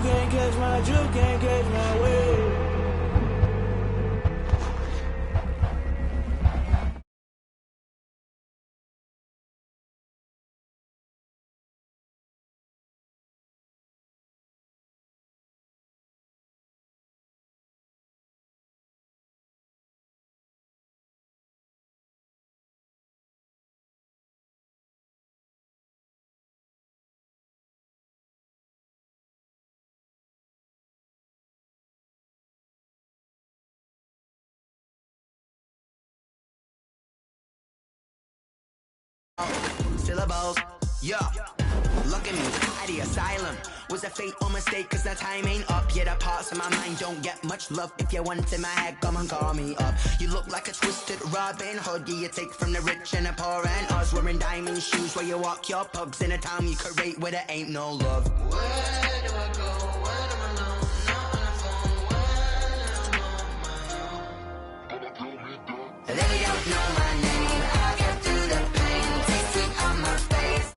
can't catch my drift, can't catch my wave. Syllables, yeah. Look at me, at the asylum. Was a fate or mistake, cause the time ain't up. Yet the parts of my mind don't get much love. If you want in my head, come and call me up. You look like a twisted Robin Hood. Yeah, you take from the rich and the poor and us. Wearing diamond shoes where you walk your pugs. In a town you create where there ain't no love. Where do I go when I'm alone? Not on the phone when I'm on my own. They don't know my name. I get through the pain. Taste sweet on my face.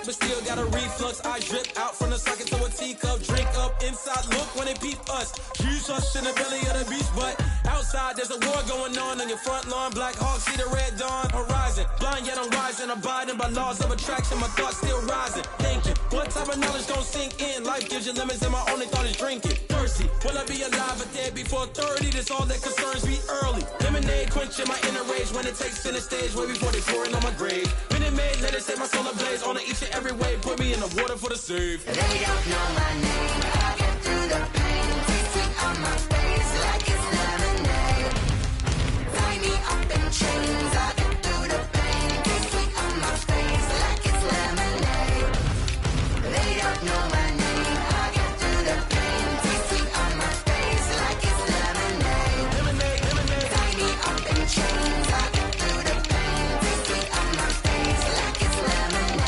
But still got a reflux. I drip out from the socket to a teacup. Drink up inside, look when they peep us. Juice us in the belly of the beast. But outside there's a war going on your front lawn. Black Hawk see the red dawn horizon. Blind yet I'm rising, abiding by laws of attraction. My thoughts still rising, thinking what type of knowledge don't sink in. Life gives you limits and my only thought is drinking. Thirsty, will I be alive or dead before 30? That's all that concerns me early. Lemonade quenching my inner rage when it takes center stage. Way before they pour it on my grave. Minute Maid, let it set my soul ablaze. On each and every way, put me in the water for the save. They don't know my name. I get through the pain. Taste sweet on my face like it's lemonade. Tie me up in chains. I get through the pain. Taste sweet on my face like it's lemonade. They don't know my name. I get through the pain. Taste sweet on my face like it's lemonade. Lemonade, lemonade. Tie me up in chains. I get through the pain. Taste sweet on my face like it's lemonade.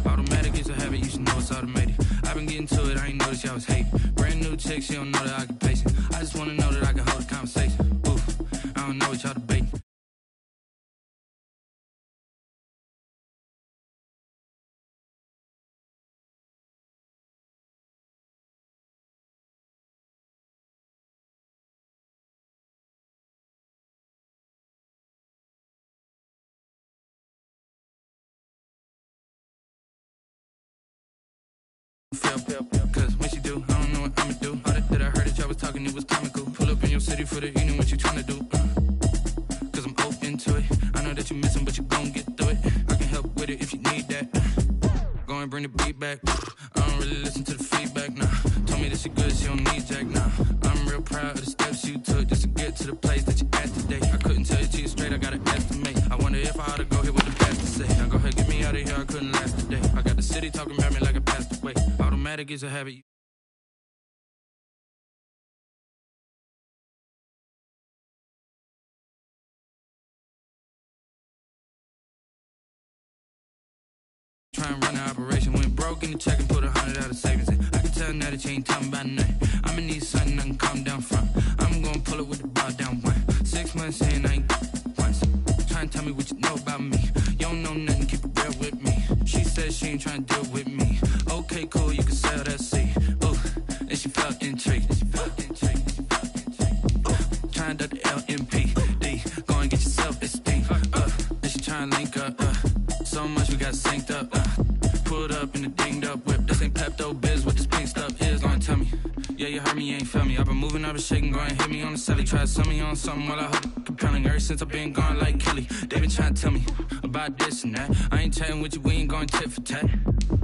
Automatic is a habit, you should know it's automated. I've been getting to it, I ain't noticed y'all was hating. Brand new chick, she don't know that I can pace it. I just wanna know that I can hold a conversation. Oof, I don't know what y'all debating. Cause when she do, I don't know what I'ma do. All that I heard that y'all was talking, it was comical. Pull up in your city for the evening, what you tryna do? Cause I'm open to it. I know that you missing, but you gon' get through it. I can help with it if you need that. Go and bring the beat back. I don't really listen to the feedback, nah. Told me that she good, she don't need jack, nah. I'm real proud of the steps you took just to get to the place that you at today. I couldn't tell you to you straight, I gotta estimate. I wonder if I ought to go here with the best to say. Now go ahead, get me out of here, I couldn't last today. I got the city talking about me like I passed away. Automatic is a habit. Try and run the operation, went broke in the check and put 100 out of savings in. I can tell now that you ain't talking about nothing. I'ma need something I can calm down from. I'm gonna pull it with the bar down one. 6 months in, I ain't once. Try and tell me what you know about me. You don't know nothing, keep it real with me. She said she ain't trying to deal with me. Okay, cool, you can sell that seat. Ooh, and she felt intrigued. Try and duck the LMPD. Go and get your self-esteem. And she try and link up. So much we got synced up. Pulled up in a dinged up whip. This ain't Pepto-Biz, what this pink stuff is. Long tell me, Yeah, you heard me, you ain't feel me. I've been moving, I've been shaking, go and hit me on the celly. Try to sell me on something while I hope it compelling. Ever since I've been gone like Kelly, they been trying to tell me about this and that. I ain't chatting with you, we ain't going tit for tat.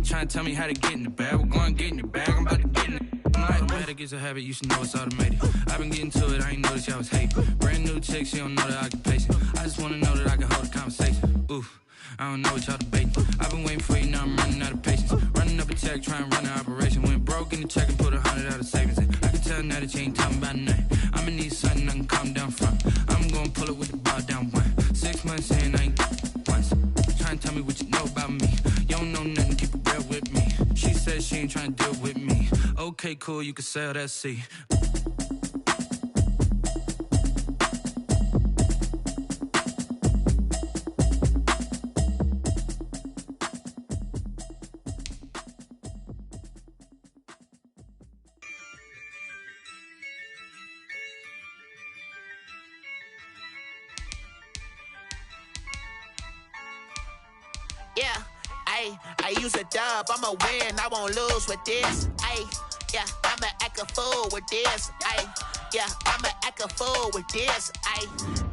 Trying to tell me how to get in the bag. We're going to get in the bag, I'm about to get in it. Automatic is a habit, you should know it's automated. I've been getting to it, I ain't noticed y'all was hating. Brand new chick, she don't know the occupation. I just wanna know that I can hold a conversation. Ooh, I don't know what y'all debating. I've been waiting for you, now I'm running out of patience. Running up a check, trying to run an operation. Went broke in the check and put 100 out of savings in. I can tell now that you ain't talking about nothing. I'ma need something I can calm down from. I'm gonna pull it with the bar down one. 6 months in, I ain't once. Trying to tell me what you know about me. You don't know nothing, keep it real with me. She said she ain't trying to deal with me. Okay, cool, you can sell that C. Yeah, I use a dub, I'ma win, I won't lose with this. Yeah, I'ma act a fool with this. Yeah, I'ma act a fool with this.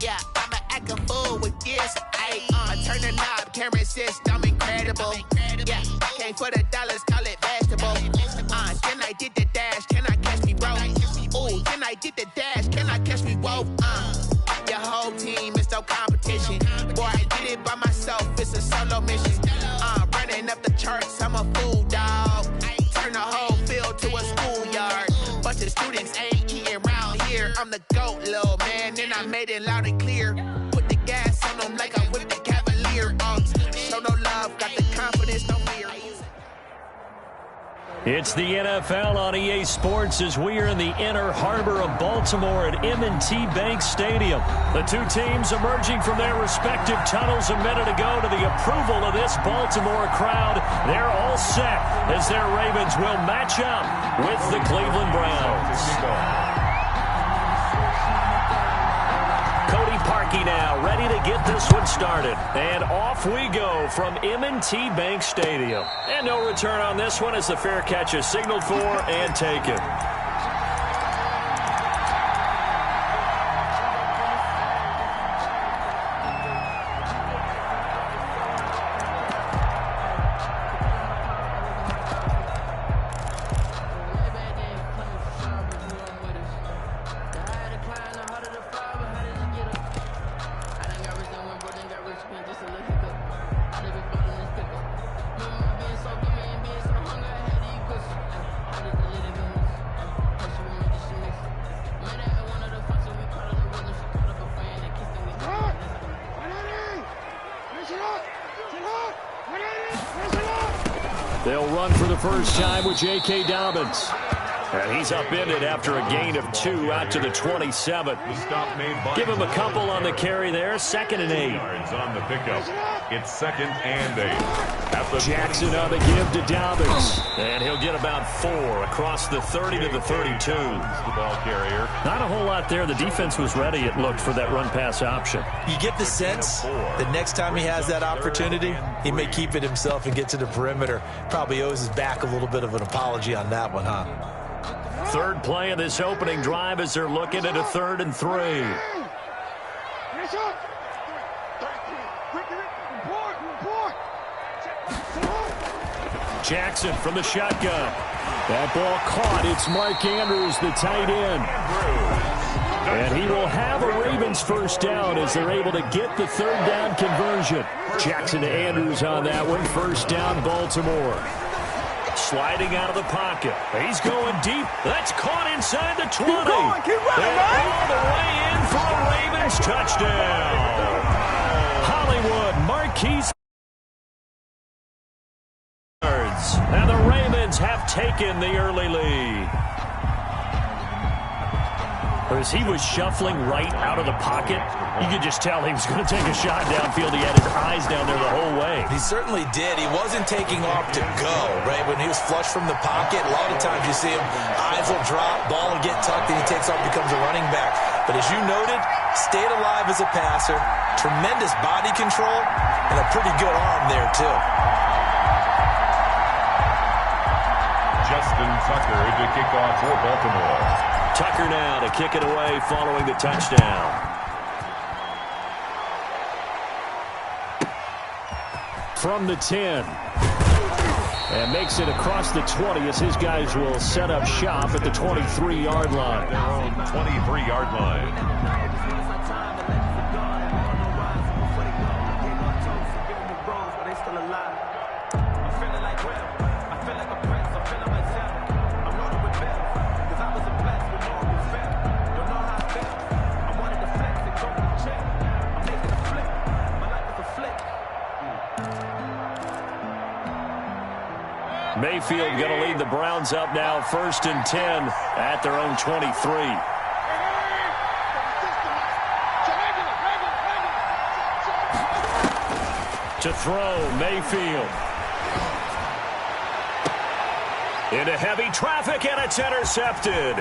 Yeah, I'ma act a fool with this. I turn the knob, can't resist, I'm incredible. Yeah, came for the dollars, call it vegetable. Then I did the dash, can I catch me, bro? Ooh, then I did the dash, can I catch me, whoa? Your whole team is no competition. Boy, I did it by myself, it's a solo mission. Running up the charts, I'm a fool, dog. Turn the whole field to a schoolyard. Bunch of students ain't eating round here. I'm the GOAT, little man, and I made it loud and clear. Put the gas on them like I'm with the Cavalier. Show no love, got the confidence, no fear. It's the NFL on EA Sports as we are in the inner harbor of Baltimore at M&T Bank Stadium. The two teams emerging from their respective tunnels a minute ago to the approval of this Baltimore crowd. They're all set as their Ravens will match up with the Cleveland Browns. Cody Parkey now ready to get this one started. And off we go from M&T Bank Stadium. And no return on this one as the fair catch is signaled for and taken. They'll run for the first time with J.K. Dobbins. And he's upended after a gain of 2 out to the 27. Give him a couple on the carry there. 2nd and 8. Yards on the pickup. It's 2nd and 8. Jackson on the give to Dobbins. And he'll get about 4 across the 30 to the 32. The ball carrier. Not a whole lot there. The defense was ready, it looked, for that run-pass option. You get the sense that next time he has that opportunity, he may keep it himself and get to the perimeter. Probably owes his back a little bit of an apology on that one, huh? Third play of this opening drive as they're looking at a 3rd and 3. Jackson from the shotgun. That ball caught. It's Mark Andrews, the tight end. And he will have a Ravens first down as they're able to get the 3rd down conversion. Jackson to Andrews on that one. First down, Baltimore. Sliding out of the pocket. He's going deep. That's caught inside the 20. Keep running, man. All the way in for a Ravens touchdown. Hollywood, Marquise. And the Ravens have taken the early lead. As he was shuffling right out of the pocket, you could just tell he was going to take a shot downfield. He had his eyes down there the whole way. He certainly did. He wasn't taking off to go, right? When he was flush from the pocket, a lot of times you see him, eyes will drop, ball will get tucked, and he takes off, becomes a running back. But as you noted, stayed alive as a passer, tremendous body control, and a pretty good arm there, too. Justin Tucker to kick off for Baltimore. Tucker now to kick it away following the touchdown. From the 10. And makes it across the 20 as his guys will set up shop at the 23-yard line. Their own 23-yard line. Mayfield going to lead the Browns up now, 1st and 10 at their own 23. To throw, Mayfield. Into heavy traffic, and it's intercepted.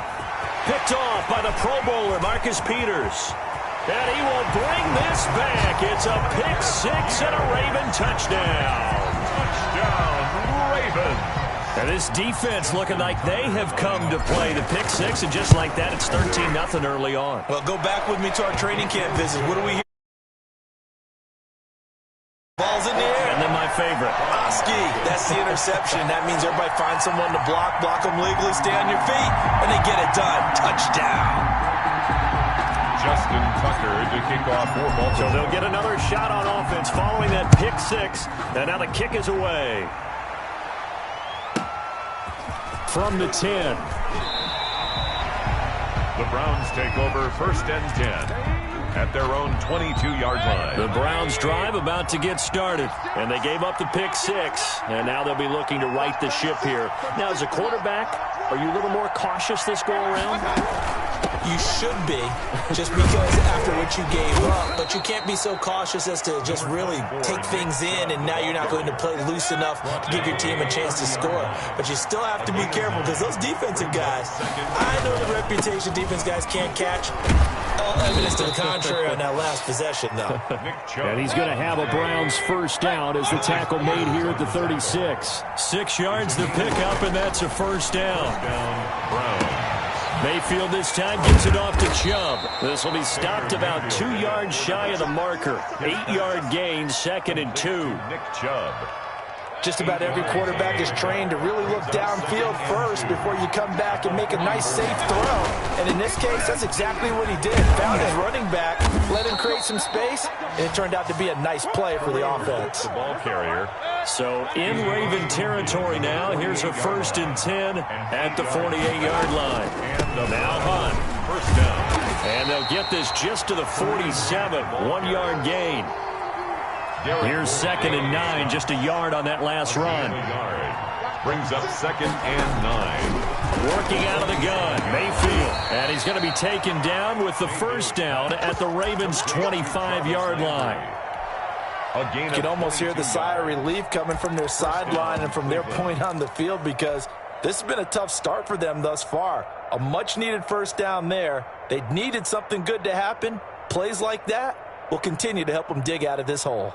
Picked off by the Pro Bowler, Marcus Peters. And he will bring this back. It's a pick six and a Raven touchdown. Touchdown, Ravens. And this defense looking like they have come to play the pick six, and just like that, it's 13-0 early on. Well, go back with me to our training camp visit. What do we hear? Ball's in the air. And then my favorite. Oski, that's the interception. That means everybody finds someone to block them legally, stay on your feet, and they get it done. Touchdown. Justin Tucker to kick off for Baltimore. So they'll get another shot on offense following that pick six, and now the kick is away. From the 10. The Browns take over 1st and 10 at their own 22-yard line. The Browns drive about to get started, and they gave up the pick six, and now they'll be looking to right the ship here. Now, as a quarterback, are you a little more cautious this go-around? You should be, just because after what you gave up, but you can't be so cautious as to just really take things in, and now you're not going to play loose enough to give your team a chance to score. But you still have to be careful, because those defensive guys, I know the reputation defense guys can't catch. All evidence to the contrary on that last possession, though. And he's going to have a Browns first down as the tackle made here at the 36. 6 yards to pick up, and that's a first down. Browns. Mayfield this time gets it off to Chubb. This will be stopped about 2 yards shy of the marker. 8-yard gain, 2nd and 2. Nick Chubb. Just about every quarterback is trained to really look downfield first before you come back and make a nice, safe throw. And in this case, that's exactly what he did. Found his running back, let him create some space, and it turned out to be a nice play for the offense. The ball carrier. So in Raven territory now, here's a 1st and 10 at the 48-yard line. And now Hunt. First down. And they'll get this just to the 47, 1-yard gain. Here's 2nd and 9, just a yard on that last run. Brings up 2nd and 9. Working out of the gun, Mayfield. And he's going to be taken down with the first down at the Ravens' 25-yard line. You can almost hear the sigh of relief coming from their sideline and from their point on the field, because this has been a tough start for them thus far. A much-needed first down there. They needed something good to happen. Plays like that will continue to help them dig out of this hole.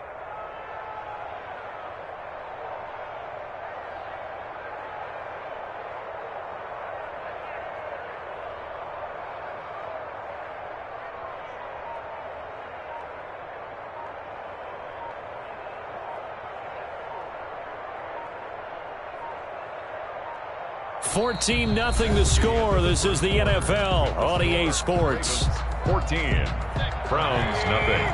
$14-0 the score. This is the NFL on EA Sports. 14. Browns, nothing.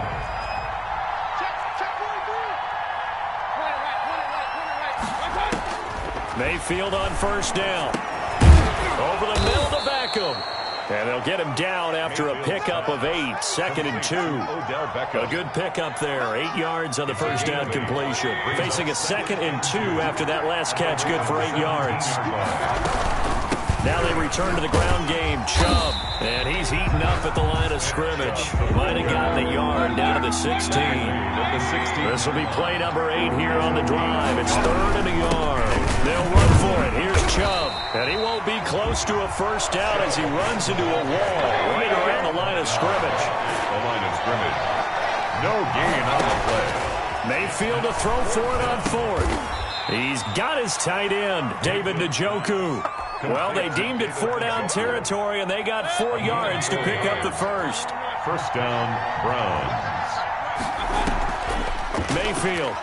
Mayfield on first down. Over the middle to Beckham. And they'll get him down after a pickup of 8. 2nd and 2. A good pickup there. 8 yards on the first down completion. Facing a 2nd and 2 after that last catch. Good for 8 yards. Now they return to the ground game. Chubb. And he's heating up at the line of scrimmage. Might have gotten a yard down to the 16. This will be play number 8 here on the drive. It's 3rd and a yard. They'll run for it. Here's Chubb. And he won't be close to a first down as he runs into a wall right around the line of scrimmage. The line of scrimmage. No gain on the play. Mayfield to throw for it on 4th. He's got his tight end, David Njoku. Well, they deemed it 4-down territory, and they got 4 yards to pick up the first. First down, Browns. Mayfield.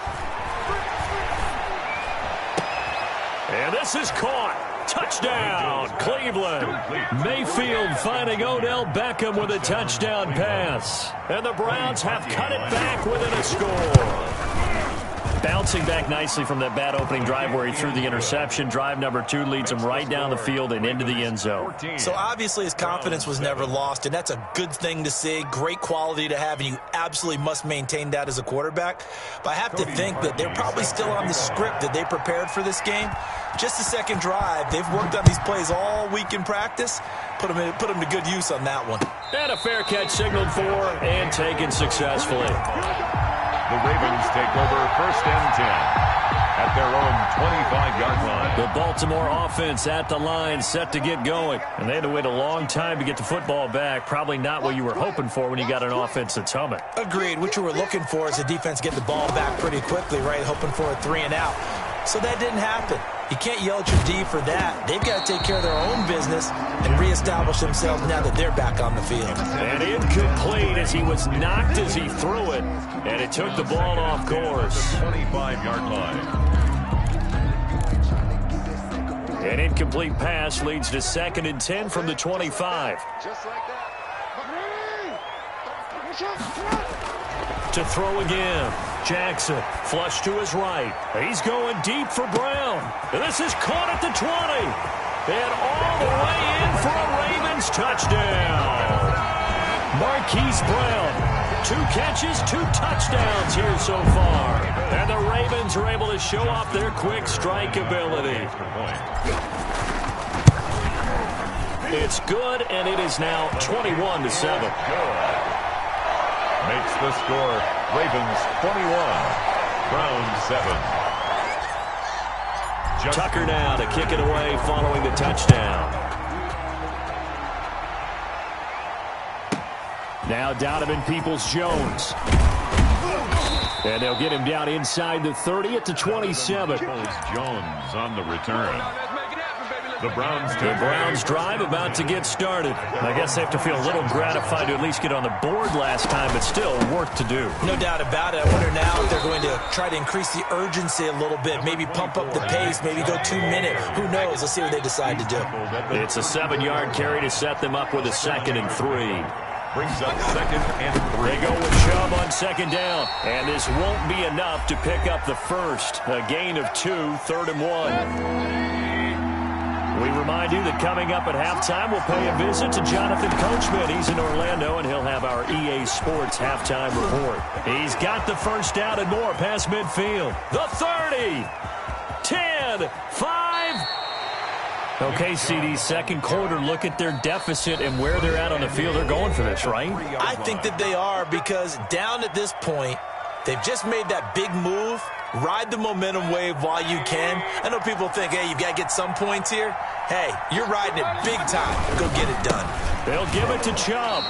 And this is caught. Touchdown, Cleveland. Mayfield finding Odell Beckham with a touchdown pass. And the Browns have cut it back within a score. Bouncing back nicely from that bad opening drive where he threw the interception. Drive number 2 leads him right down the field and into the end zone. So obviously his confidence was never lost, and that's a good thing to see. Great quality to have, and you absolutely must maintain that as a quarterback. But I have to think that they're probably still on the script that they prepared for this game. Just the second drive. They've worked on these plays all week in practice. Put them to good use on that one. And a fair catch signaled for and taken successfully. The Ravens take over first and 10 at their own 25-yard line. The Baltimore offense at the line, set to get going. And they had to wait a long time to get the football back. Probably not what you were hoping for when you got an offense that's humming. Agreed. What you were looking for is the defense get the ball back pretty quickly, right? Hoping for a 3-and-out. So that didn't happen. You can't yell at your D for that. They've got to take care of their own business and reestablish themselves now that they're back on the field. And incomplete as he was knocked as he threw it. And it took the ball off course. 25-yard line. An incomplete pass leads to 2nd and 10 from the 25. Just like that. To throw again. Jackson, flush to his right. He's going deep for Brown. And this is caught at the 20. And all the way in for a Ravens touchdown. Marquise Brown, 2 catches, 2 touchdowns here so far. And the Ravens are able to show off their quick strike ability. It's good, and it is now 21-7. Makes the score Ravens 21, Browns 7. Tucker now to kick it away following the touchdown. Now Donovan Peoples-Jones. And they'll get him down inside the 30 at the 27. Peoples-Jones on the return. The Browns drive about to get started. I guess they have to feel a little gratified to at least get on the board last time, but still work to do. No doubt about it. I wonder now if they're going to try to increase the urgency a little bit, maybe pump up the pace, maybe go 2-minute. Who knows? Let's see what they decide to do. It's a 7-yard carry to set them up with a 2nd and 3. Brings up 2nd and 3. They go with Chubb on 2nd down, and this won't be enough to pick up the first. A gain of 2, 3rd and 1. We remind you that coming up at halftime, we'll pay a visit to Jonathan Coachman. He's in Orlando, and he'll have our EA Sports halftime report. He's got the first down and more past midfield. The 30, 10, 5. Okay, CD, second quarter, look at their deficit and where they're at on the field. They're going for this, right? I think that they are, because down at this point, they've just made that big move. Ride the momentum wave while you can. I know people think, hey, you've got to get some points here. Hey, you're riding it big time. Go get it done. They'll give it to Chubb.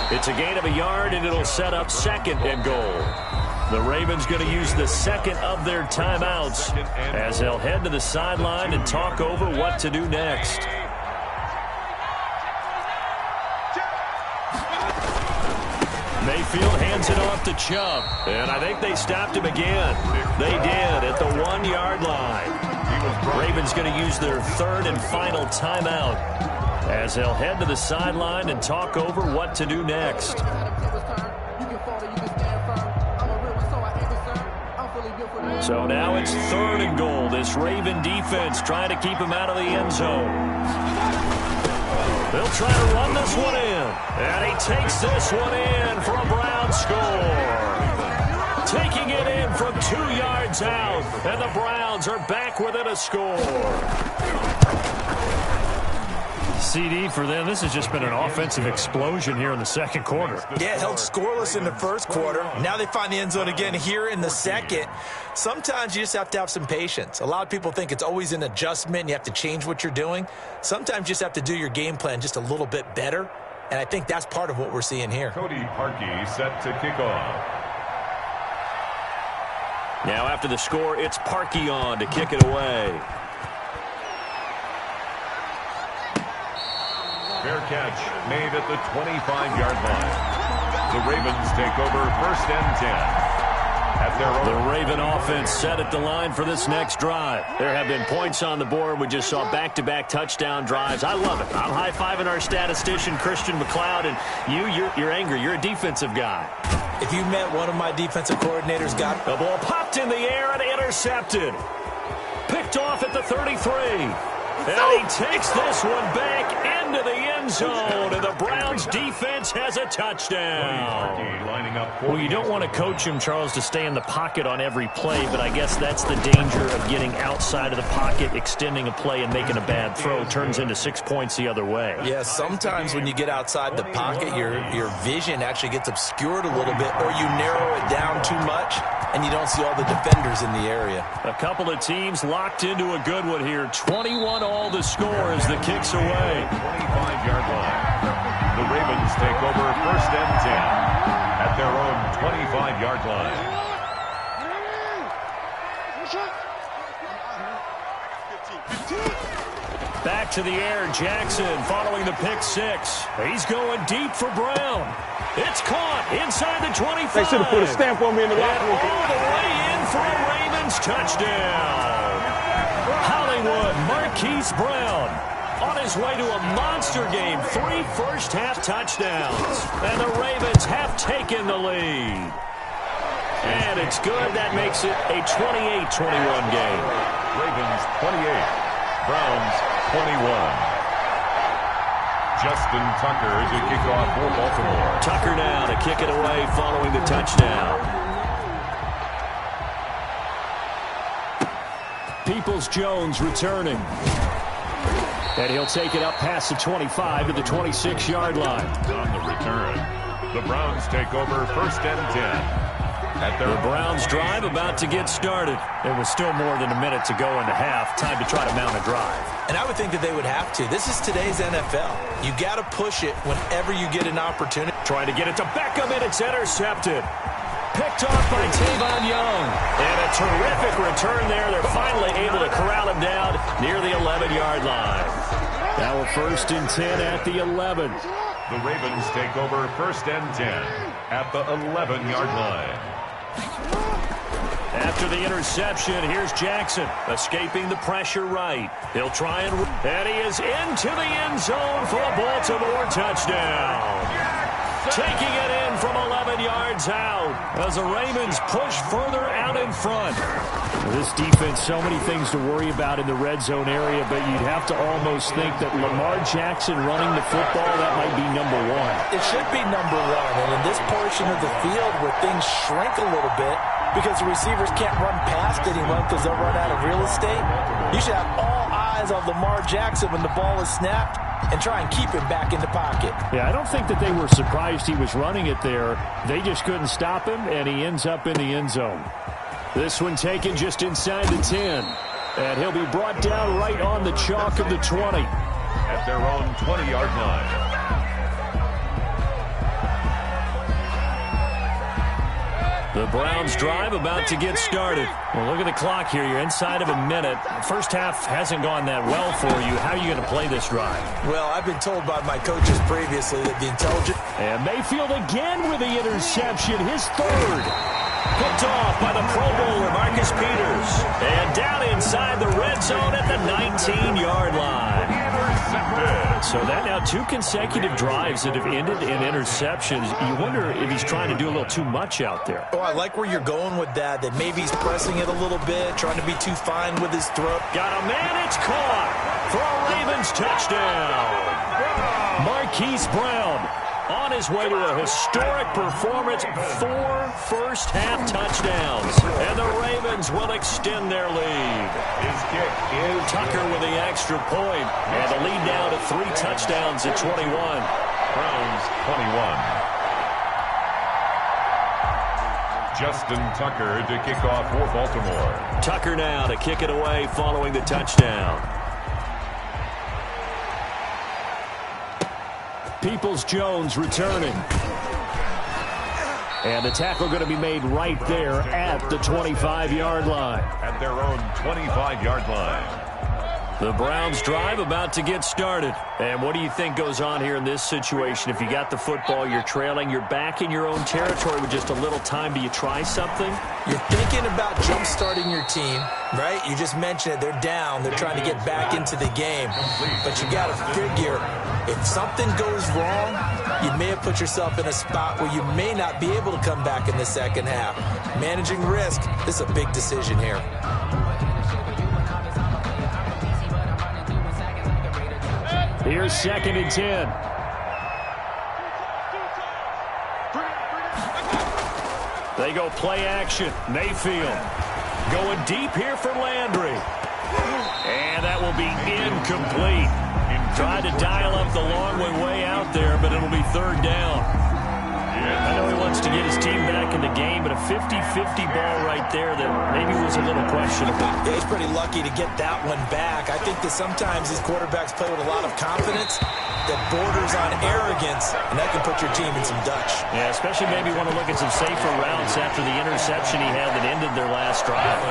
It's a gain of a yard, and it'll set up 2nd and goal. The Ravens going to use the 2nd of their timeouts as they'll head to the sideline and talk over what to do next. Mayfield hands it off to Chubb, and I think they stopped him again. They did at the 1-yard line. Ravens going to use their 3rd and final timeout as they'll head to the sideline and talk over what to do next. So now it's 3rd and goal. This Raven defense trying to keep him out of the end zone. They'll try to run this one in. And he takes this one in for a Brown score. Taking it in from 2 yards out. And the Browns are back within a score. CD for them, this has just been an offensive explosion here in the second quarter. Yeah, held scoreless in the first quarter. Now they find the end zone again here in the second. Sometimes you just have to have some patience. A lot of people think it's always an adjustment. You have to change what you're doing. Sometimes you just have to do your game plan just a little bit better. And I think that's part of what we're seeing here. Cody Parkey set to kick off. Now after the score, it's Parkey on to kick it away. Fair catch made at the 25-yard line. The Ravens take over 1st and 10. At their own. The Raven offense set at the line for this next drive. There have been points on the board. We just saw back-to-back touchdown drives. I love it. I'm high-fiving our statistician, Christian McLeod, and you're angry. You're a defensive guy. If you met one of my defensive coordinators, got the ball popped in the air and intercepted. Picked off at the 33. And he takes this one back into the end zone, and the Browns defense has a touchdown. Well, you don't want to coach him, Charles, to stay in the pocket on every play, but I guess that's the danger of getting outside of the pocket, extending a play, and making a bad throw. Turns into 6 points the other way. Yeah, sometimes when you get outside the pocket, your vision actually gets obscured a little bit, or you narrow it down too much, and you don't see all the defenders in the area. A couple of teams locked into a good one here. 21 all the score as the kick's away. 25-yard line. The Ravens take over 1st and 10 at their own 25-yard line. Back to the air, Jackson following the pick six. He's going deep for Brown. It's caught inside the 25. They should have put a stamp on me in the locker room. All the way in for a Ravens touchdown. Hollywood Marquise Brown on his way to a monster game. 3 first-half touchdowns. And the Ravens have taken the lead. And it's good. That makes it a 28-21 game. Ravens 28, Browns 21. Justin Tucker to kick off for Baltimore. Tucker now to kick it away following the touchdown. Peoples-Jones returning. And he'll take it up past the 25 to the 26-yard line. On the return, the Browns take over 1st and 10. The Browns drive about to get started. There was still more than a minute to go in the half. Time to try to mount a drive. And I would think that they would have to. This is today's NFL. You got to push it whenever you get an opportunity. Trying to get it to Beckham, and it's intercepted. Picked off by Tavon Young. And a terrific return there. They're finally able to corral him down near the 11-yard line. Now a 1st and 10 at the 11. The Ravens take over 1st and 10 at the 11-yard line. After the interception, here's Jackson escaping the pressure right. He'll try and he is into the end zone for a Baltimore touchdown. Taking it in from 11 yards out as the Ravens push further out in front. This defense, so many things to worry about in the red zone area, but you'd have to almost think that Lamar Jackson running the football, that might be number one. It should be number one, and in this portion of the field where things shrink a little bit because the receivers can't run past anyone because they'll run out of real estate, you should have all eyes on Lamar Jackson when the ball is snapped and try and keep him back in the pocket. Yeah, I don't think that they were surprised he was running it there. They just couldn't stop him, and he ends up in the end zone. This one taken just inside the 10. And he'll be brought down right on the chalk of the 20. At their own 20-yard line. The Browns drive about to get started. Well, look at the clock here. You're inside of a minute. First half hasn't gone that well for you. How are you going to play this drive? Well, I've been told by my coaches previously that the intelligent... And Mayfield again with the interception, his third. Picked off by the Pro Bowler, Marcus Peters. And down inside the red zone at the 19-yard line. So that now 2 consecutive drives that have ended in interceptions. You wonder if he's trying to do a little too much out there. Oh, I like where you're going with that maybe he's pressing it a little bit, trying to be too fine with his throw. Got a man, it's caught for a Ravens touchdown. Marquise Brown on his way to a historic performance, 4 first-half touchdowns. And the Ravens will extend their lead. His kick is Tucker with the extra point. And the lead now to 3 touchdowns at 21. Browns 21. Justin Tucker to kick off for Baltimore. Tucker now to kick it away following the touchdown. Peoples-Jones returning. And the tackle going to be made right there at the 25-yard line. At their own 25-yard line. The Browns drive about to get started. And what do you think goes on here in this situation? If you got the football, you're trailing, you're back in your own territory with just a little time. Do you try something? You're thinking about jump-starting your team, right? You just mentioned it. They're down. They're trying to get back into the game. But you got to figure, if something goes wrong, you may have put yourself in a spot where you may not be able to come back in the second half. Managing risk, this is a big decision here. Here's 2nd and 10. They go play action. Mayfield going deep here for Landry. And that will be incomplete. Tried to dial up the long way out there, but it'll be 3rd down. I know he wants to get his team back in the game, but a 50-50 ball right there that maybe was a little questionable. Yeah, he's pretty lucky to get that one back. I think that sometimes these quarterbacks play with a lot of confidence that borders on arrogance, and that can put your team in some Dutch. Yeah, especially maybe want to look at some safer routes after the interception he had that ended their last drive.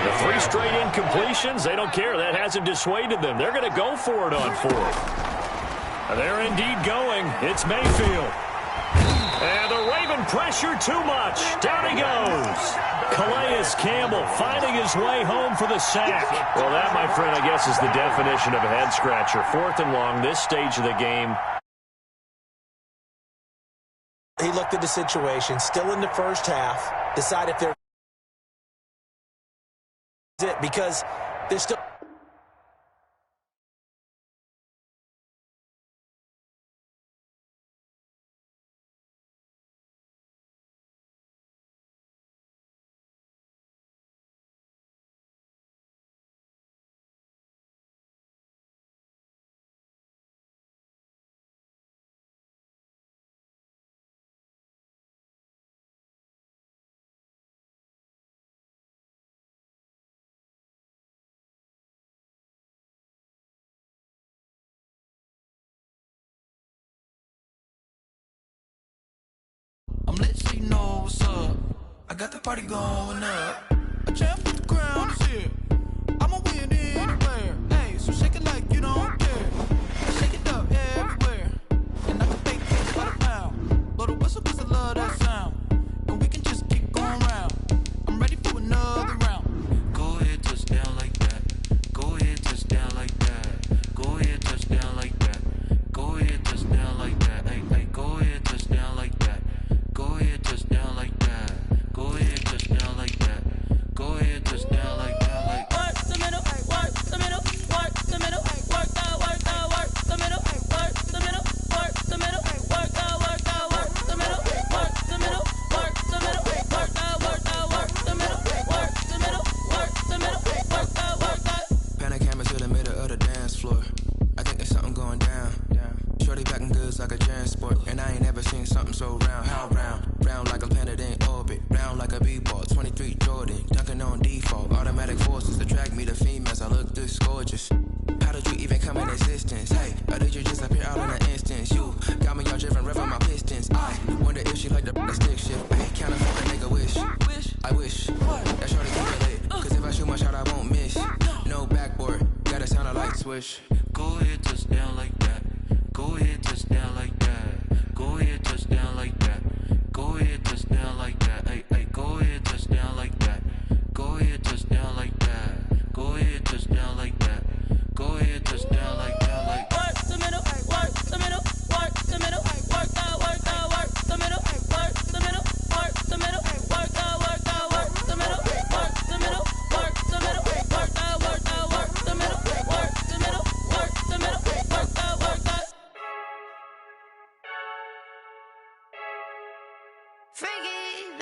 The 3 straight incompletions, they don't care. That hasn't dissuaded them. They're going to go for it on 4th. They're indeed going. It's Mayfield. And the Raven pressure too much. Down he goes. Calais Campbell finding his way home for the sack. Well, that, my friend, I guess is the definition of a head-scratcher. 4th and long, this stage of the game. He looked at the situation, still in the first half, decided if they're it because they're still... I'm lit, so you know what's up. I got the party going up. A champ with the crown is here. I'ma win anywhere. Hey, so shake it like you don't care. Shake it up everywhere. And I can make things by the pound. Blow the whistle 'cause I love that sound. And we can just keep going round. I'm ready for another round. Go ahead, touch down like that. Go ahead, touch down like that. Go ahead, touch down like that. Go ahead, touch down like that. Hey, hey, go ahead, touch down like that. Go ahead, touch down like that. Go ahead, touch down like that. Go ahead, touch down like that. Like work the middle, work the middle, work the middle, work the middle, work the middle, work the middle, work the middle, work the middle, work the middle, work the middle, work the middle, work the middle, work the. Pan a camera to the middle of the dance floor. I think there's something going down. Shorty packing goods like a transport, and I ain't never seen something so round. How round? Round like a planet in orbit. Round like a b-ball. 23 Jordan, dunking on default. Automatic forces attract me to females. I look this gorgeous. How did you even come in existence? Hey, or did you just appear out in an instance? You got me all driven, revving my pistons. I wonder if she like the stick shift. Hey, can't afford a nigga wish. I wish that shorty keep it lit. 'Cause if I shoot my shot, I won't miss. No backboard, gotta sound a light swish. Go ahead, touch down like that. Go ahead, touch down like that. Go ahead, touch down like that. Go ahead, touch down like that. Hey, hey, go ahead, touch down like that. Go ahead, touch down like that. Go ahead, touch down like that. Go ahead, touch down like that. Like work the middle, work the middle, work the middle, work the middle, work the middle, work the middle, work the middle, work the middle, work the middle, work the middle, work the middle, work the middle, work the middle, work the middle, work the.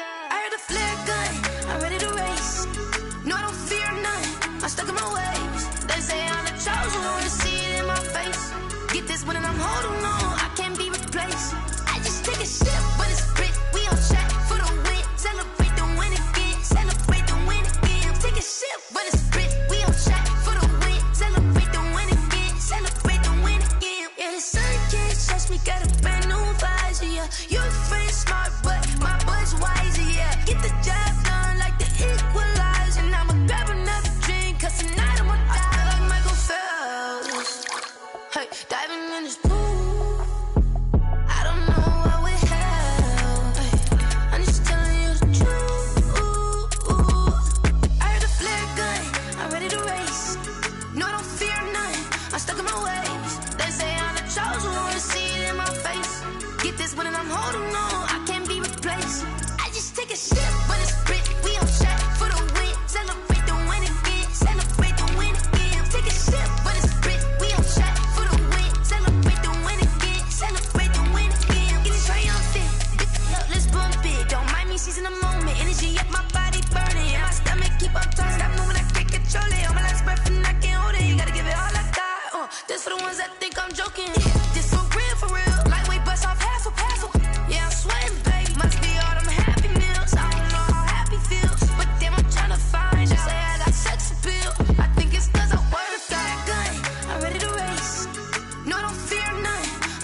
I heard a flare gun, I'm ready to race. No, I don't fear none, I'm stuck in my ways. They say I'm the chosen one, to see it in my face. Get this one and I'm holding on, I can't be replaced. I just take a sip, but it's split. We on track for the win. Celebrate the win again, celebrate the win again. Take a sip, but it's split. We on track for the win. Celebrate the win again, celebrate the win again. Yeah, the sun can't touch me, got a brand new visor, yeah. Your friend smart, but my boy's wiser, yeah. Get the job done like the equalizer. And I'ma grab another drink, 'cause tonight I'ma die like Michael Phelps.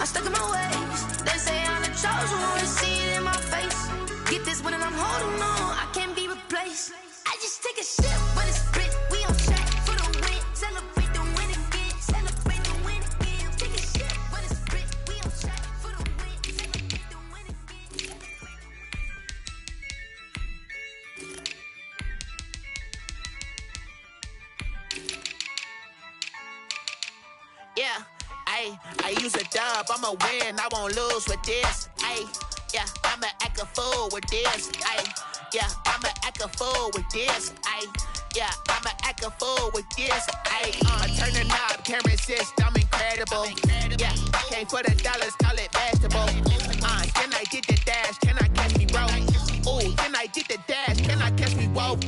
I'm stuck in my ways. They say I'm the chosen one, see it in my face. Get this one and I'm holding on, I can't be replaced. I just take a sip when it's split, we on track for the win. Celebrate the win again, celebrate the win again. Take a sip when it's split, we on track for the win. Celebrate the win again. Yeah, I use a dub, I'ma win, I won't lose with this. Yeah, I'ma act a fool with this. Yeah, I'ma act a fool with this. Yeah, I'ma act a fool with this. I turn the knob, can't resist, I'm incredible. Yeah, came for the dollars, call it vegetable. Then I did the dash, can I catch me, bro? Ooh, then I did the dash, can I catch me, whoa?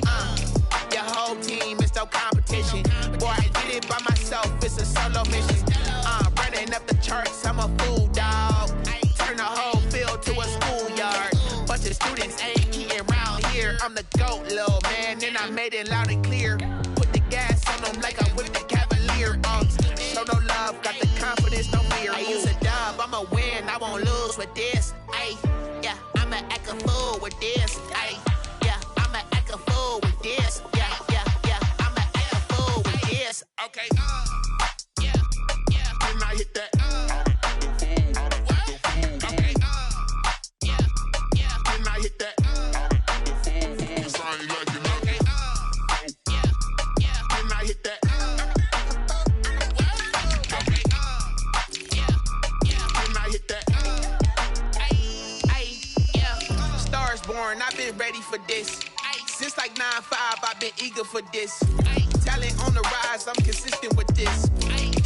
Your whole team is no competition. Boy, I did it by myself, it's a solo mission. Running up the charts, I'm a fool, dog. Turn the whole field to a schoolyard. Bunch of students ain't eating round here. I'm the GOAT, little man, and I made it loud and clear. Put the gas on them like I whipped the Cavalier. Show no love, got the confidence, no fear. I use a dub, I'ma win, I won't lose with this. Yeah, I'ma act a fool with this. Yeah, I'ma act a fool with this. Yeah, I'ma act a fool with this. Okay, yeah, then I hit that. I've been ready for this. Since like 9-5, I've been eager for this. Talent on the rise, I'm consistent with this.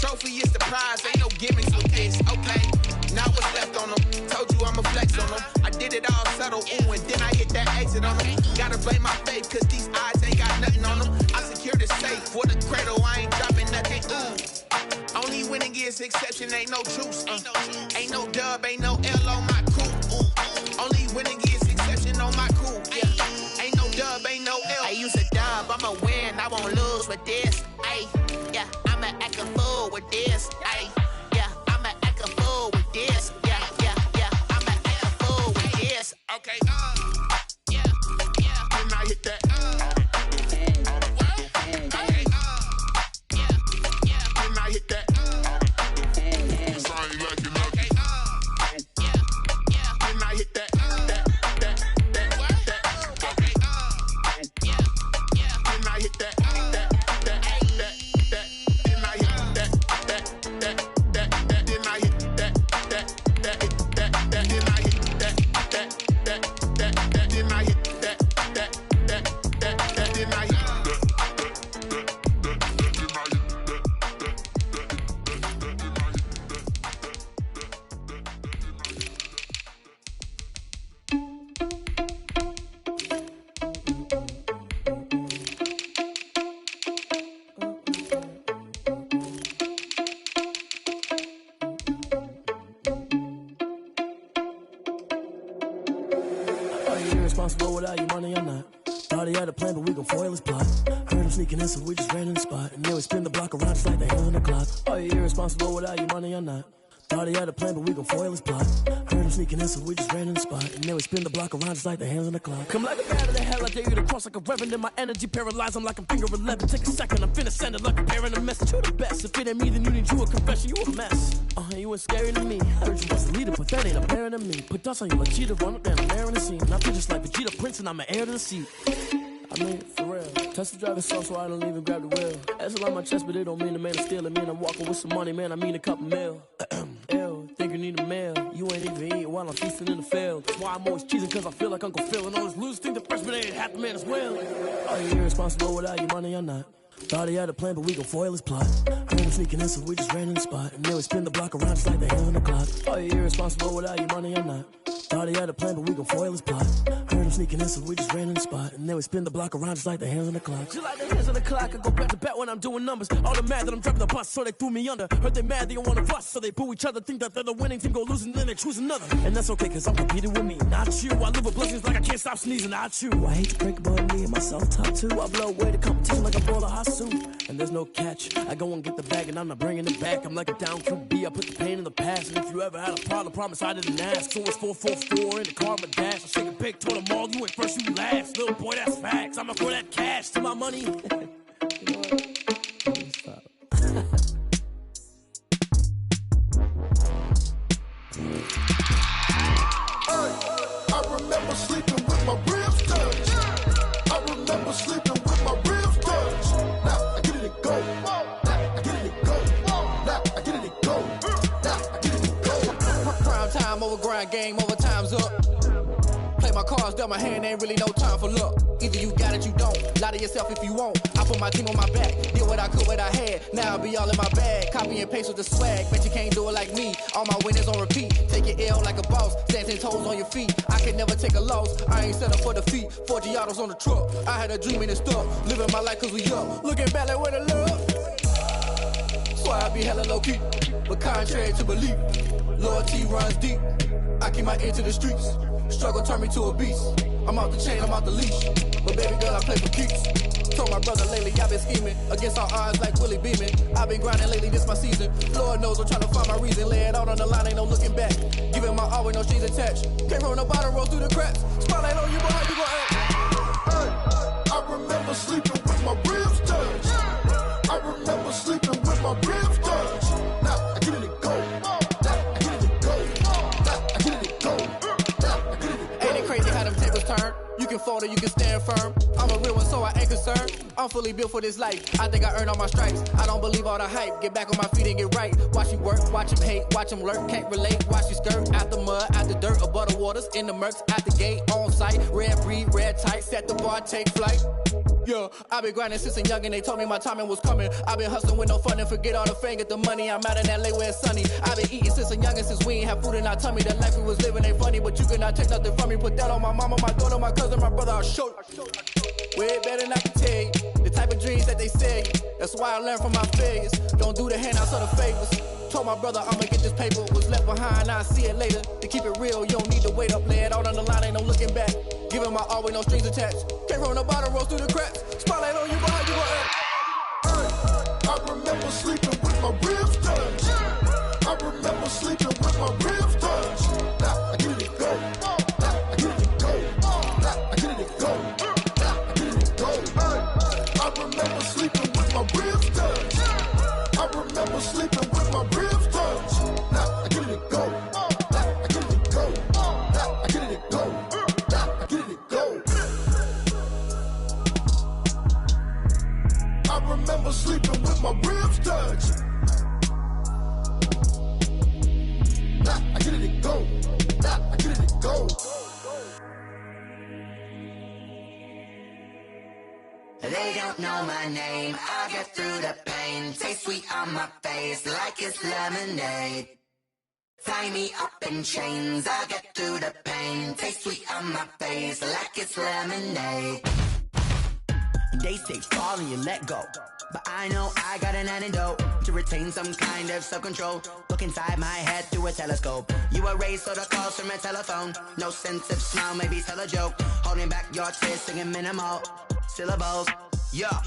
Trophy is the prize, ain't no gimmicks with this. Okay, now what's left on them? Told you I'ma flex on them. I did it all subtle, ooh, and then I hit that exit on them. Gotta blame my faith, cause these eyes ain't got nothing on them. I secured the safe for the cradle, I ain't dropping nothing, ooh. Only winning is exception, ain't no truce. Ain't no dub, ain't no L on my crew. Only winning is exception on my crew. Yeah, ain't no dub, ain't no L. I use a dub, I'ma win, I won't lose with this. Yeah, I'ma act a fool with this. Yeah, I'ma act a fool with this. Yeah, I'ma act a fool with this. Okay, yeah, then I hit that. Responsible without your money or not. Thought he had a plan, but we gon' foil his plot. Heard him sneaking in, so we just ran in the spot. And then we spin the block around just like the hands on the clock. Are you irresponsible without your money or not? Thought he had a plan, but we gon' foil his plot. Heard him sneaking in, so we just ran in the spot. And then we spin the block around just like the hands on the clock. Come like a bat of the hell, I dare you to cross like a reverend. And my energy paralyzed, I'm like a finger 11. Take a second, I'm finna send it like a parent, a message. You the best, if it ain't me, then you need you a confession. You a mess, you ain't scary to me. Heard you was a leader, but that ain't apparent to me. Put dust on you like cheetah, run up and I'm there in the scene. And I feel just like Vegeta Prince, and I'm an heir to the seat. I mean, for real. Tesla driving slow, so I don't even grab the wheel. That's on my chest, but it don't mean the man is stealing. Man, I'm walking with some money, man, I mean a couple mil. Ew, think you need a meal. You ain't even eating while I'm feasting in the field. That's why I'm always cheesing, cause I feel like Uncle Phil. And all those losers think the freshman ain't half the man as well. Are you irresponsible without your money or not? Thought he had a plan, but we gon' foil his plot. Heard him sneaking in, so we just ran in the spot. And then we spin the block around just like the hands on the clock. Are you irresponsible without your money or not? Thought he had a plan, but we gon' foil his plot. Heard him sneaking in, so we just ran in the spot. And then we spin the block around just like the hands on the clock. Just like the hands on the clock, I go back to back when I'm doing numbers. All the mad that I'm dropping the bus, so they threw me under. Heard they mad, they don't wanna bust, so they boo each other. Think that they're the winning team, go losing, then they choose another. And that's okay, cause I'm competing with me, not you. I live with blessings like I can't stop sneezing, not you. I hate to break it, but me and myself top two. I blow away the competition like a bowl of hot soup. And there's no catch, I go and get the bag and I'm not bringing it back. I'm like a down QB, I put the pain in the past. And if you ever had a problem, promise I didn't ask. So it's 444 in the car, my dash. I shake a big, told them all, you went first, you last. Little boy, that's facts. I'ma throw that cash to my money. You know what? Stop. I remember sleeping with my ribs touched. I remember sleeping with my ribs touched. Now I get it and go. Now I get it and go. Now I get it and go. Now I get it and go. Prime time over grind game, over time's up. Play my cards, dealt my hand, ain't really no time for luck. Either you got it, you don't. Lie to yourself if you won't. I put my team on my back, did what I could, what I had. Now I be all in my bag, copy and paste with the swag. Bet you can't do it like me. All my winners on repeat. Take your L like a boss, stand 10 toes on your feet. I can never take a loss. I ain't set up for defeat. 4 Giottos on the truck. I had a dream and it's stuck. Living my life cause we up. Looking back like where the love. So I be hella low key, but contrary to belief, loyalty runs deep. I keep my ear to the streets. Struggle turned me to a beast. I'm out the chain, I'm out the leash. But baby girl, I play for keeps. Told my brother lately, I've been scheming against all odds like Willie Beeman. I've been grinding lately, this my season. Lord knows I'm trying to find my reason. Lay it out on the line, ain't no looking back. Giving my all with no strings attached. Can't roll no bottom, roll through the cracks. Spotlight on you, but how you gon' act? I remember sleeping with my ribs touched. I remember sleeping with my ribs touched. Now I get it and go. Now I get it and go. Now I get it and go. Now I get it and go. Ain't it crazy how them tables turn? You can fold or you can stand firm. I'm a real one, so I ain't concerned. I'm fully built for this life. I think I earned all my stripes. I don't believe all the hype. Get back on my feet and get right. Watch you work, watch him hate, watch him lurk. Can't relate, watch you skirt. Out the mud, out the dirt, above the waters, in the murks, out the gate, on site. Red breed, red tight, set the bar, take flight. Yeah, I been grinding since a young and they told me my timing was coming. I been hustling with no fun and forget all the fame, get the money. I'm out in LA where it's sunny. I been eating since a young and since we ain't have food in our tummy. The life we was living ain't funny, but you cannot take nothing from me. Put that on my mama, my daughter, my cousin, my brother, I'll show you. Way better than I can tell you. The type of dreams that they say. That's why I learned from my failures. Don't do the handouts or the favors. Told my brother I'ma get this paper. Was left behind, I'll see it later. To keep it real, you don't need to wait up. Lay it out on the line, ain't no looking back. Giving my all with no strings attached. Can't roll no bottom, roll through the cracks. Spotlight on you, but how you gon' act? I remember sleeping with my ribs touched. I remember sleeping with my ribs touched. Now I get it and go. Now I get it and go. Now I get it and go. Now I get it and go. I remember sleeping with my ribs touched. I remember sleeping with my ribs touched. Now I get it and go. Now I get it and go. Now I get it and go. Now I get it and go. I remember sleeping with my ribs touched. Now I get it and go. Now I get it and go. They don't know my name, I get through the pain. Taste sweet on my face like it's lemonade. Tie me up in chains, I get through the pain. Taste sweet on my face like it's lemonade. They say fall and you let go, but I know I got an antidote to retain some kind of self-control. Look inside my head through a telescope. You erase all the calls from a telephone. No sense of smile, maybe tell a joke. Holding back your tears, singing minimal syllables. Yeah,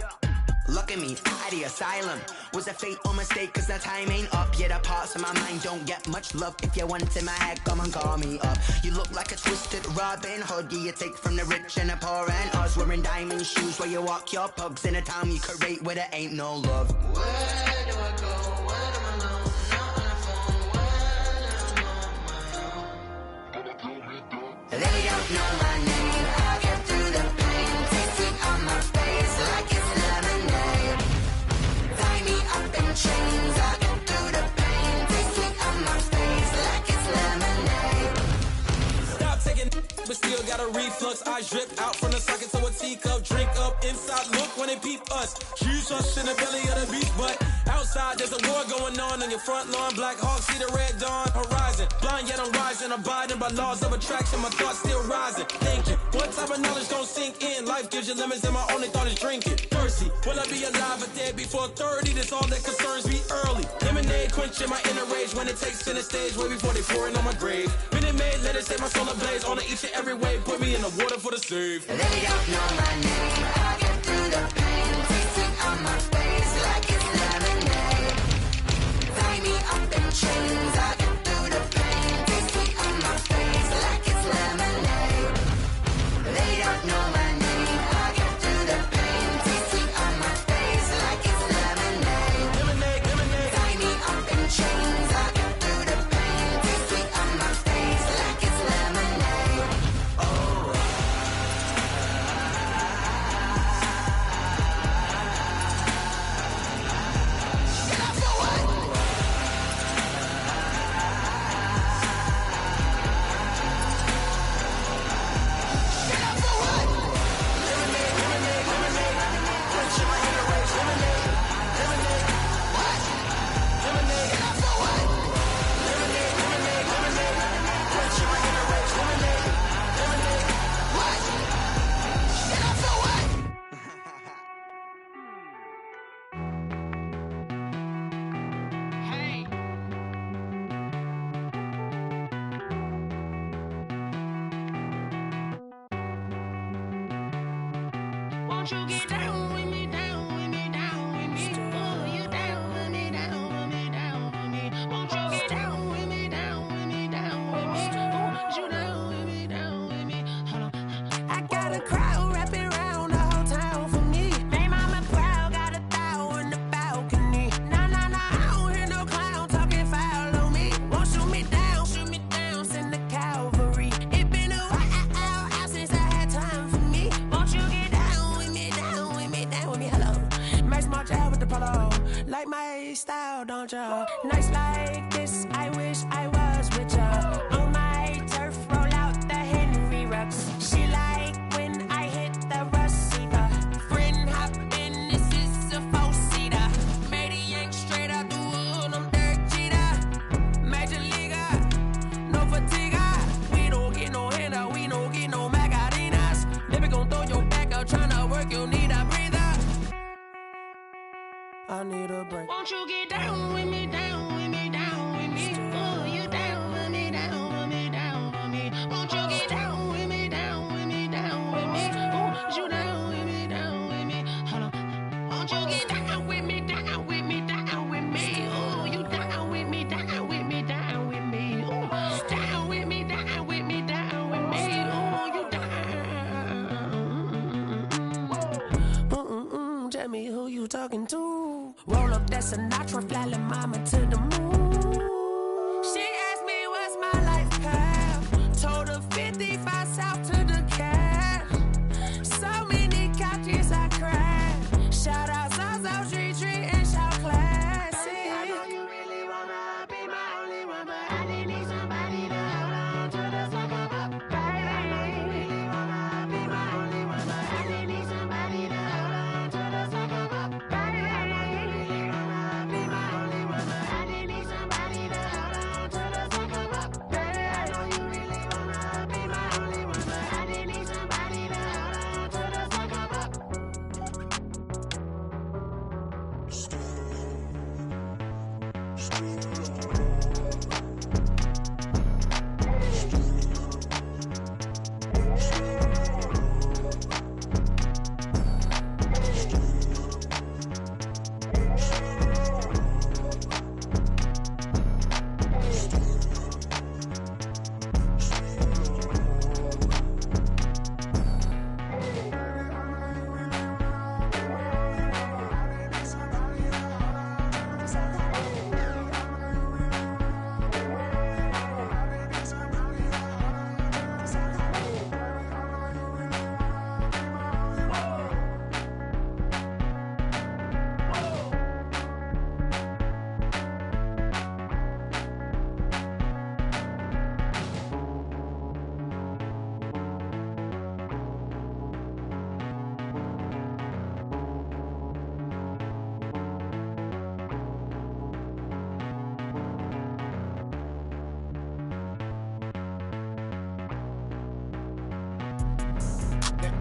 look at me, out the asylum. Was a fate or mistake, cause the time ain't up. Yet the parts of my mind don't get much love. If you want in my head, come and call me up. You look like a twisted Robin Hood. You take from the rich and the poor and us. Wearing diamond shoes where you walk your pugs. In a town you create where there ain't no love. Where do I go? When I'm alone? Not on the phone. When I'm on my own. They don't know my name. I get through the pain. Taste sweet on my face like it's lemonade. Tie me up in chains. I get through the pain. Taste sweet on my face like it's lemonade. Stop taking, but still got a reflux. I drip out from the socket to a teacup. Drink up inside. Look when they peep us. Huge us in the belly of the beast, but outside there's a war going on your front lawn. Black Hawk see the red dawn horizon. Blind yet I'm rising. abiding by laws of attraction. My thoughts still rising, thinking. What type of knowledge gon' sink in? Life gives you lemons and my only thought is drinking. Thirsty, will I be alive or dead before 30? That's all that concerns me early. Lemonade quenching my inner rage when it takes center stage way before they pour it on my grave. Minute Maid, let it set my soul ablaze. On each and every way, put me in the water for the save. They don't know my name. I get through the pain. Tasting on my face like it's lemonade. Tie me up in chains. I get through the pain. Tasting on my face like it's lemonade. They don't know my name. I get through the pain. Tasting on my face like it's lemonade. Lemonade, lemonade. Tie me up in chains. I get through the pain. Tasting on my face like it's lemonade. Oh. Won't you get down with me, down with me, down with me? Oh, you down with me, down with me, down with me. Won't you get down with me, down with me, down with me? Oh, you down with me, down with me? Hold on. I got a crowd wrapping around the whole town for me. Hey, mama proud, got a thou in the balcony. Nah, nah, nah, I don't hear no clown talking foul on me. Won't shoot me down, send the cavalry. It been a while since I had time for me. Won't you get down with me, down with me, down with me? Hello. Max March out with the polo. Like my style, don't ya? Nights like this, I wish I was with ya. On my turf, roll out the Henry Rux. She like when I hit the receiver. Friend hop in, this is a four-seater. Made a yank straight out the wood, I'm Derek Jeter. Major leaguer, no fatigue. We don't get no handout, we don't get no Macarinas. Never gon' throw your back out, tryna work, you need a breather. I need a break. Won't you get down with me, down with me, down with me? Oh, you down with me, down with me, down with me? Won't you get down with me, down with me, down with me? Oh, you down with me, down with me? Hold on. Won't you get down with me, down with me, down with me? Oh, you down with me, down with me, down with me? Oh, down with me, down with me, down with me? Oh, you down. Tell me who you talking to. Roll up that Sinatra, fly la mama to the moon. She asked me what's my life path. Told her 55 south to the cab. So many couches I cried. Shout out South Street and shout classy. I know you really wanna be my only one, but I didn't need somebody to hold on to the second up. Baby, I know you really wanna be my only one, but I didn't need somebody to hold on to the second up. Baby, I know you really wanna be my only one, but I didn't need somebody.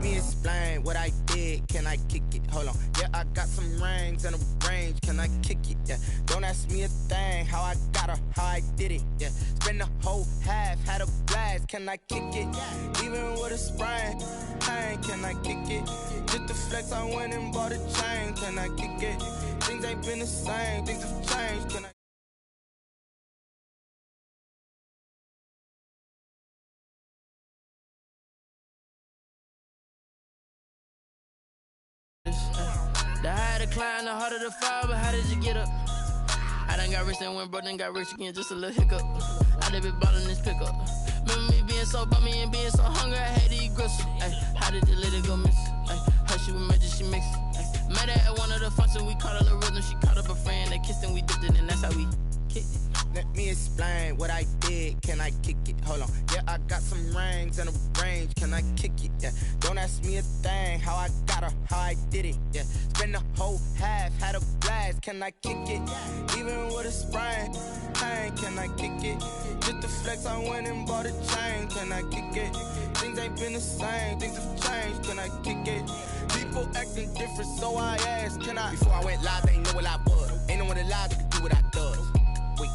me explain what I did. Can I kick it? Hold on. Yeah, I got some rings and a range. Can I kick it? Yeah. Don't ask me a thing. How I got her, how I did it. Yeah. Spend the whole half, had a blast. Can I kick it? Even with a sprain, pain. Can I kick it? Just the flex, I went and bought a chain. Can I kick it? Things ain't been the same. Things have changed. Can I? The higher the climb, the harder the fall, but how did you get up? I done got rich and went broke, then got rich again, just a little hiccup. I done been ballin' this pickup. Remember me being so bummy and being so hungry, I had to eat gristle. Ay, how did you let it go miss? Ay, her she was magic, she mixed. Met her at one of the functions, we caught a little rhythm. She caught up a friend, they kissed and we dipped it, and that's how we kicked it. Let me explain what I did. Can I kick it? Hold on. Yeah, I got some rings and a range. Can I kick it? Yeah. Don't ask me a thing. How I got her, how I did it. Yeah. Spend the whole half, had a blast. Can I kick it? Even with a sprain, pain. Can I kick it? Just the flex, I went and bought a chain. Can I kick it? Things ain't been the same. Things have changed. Can I kick it? People acting different, so I asked. Can I? Before I went live, they ain't know what I was. Ain't no one alive that could do what I does. Wait.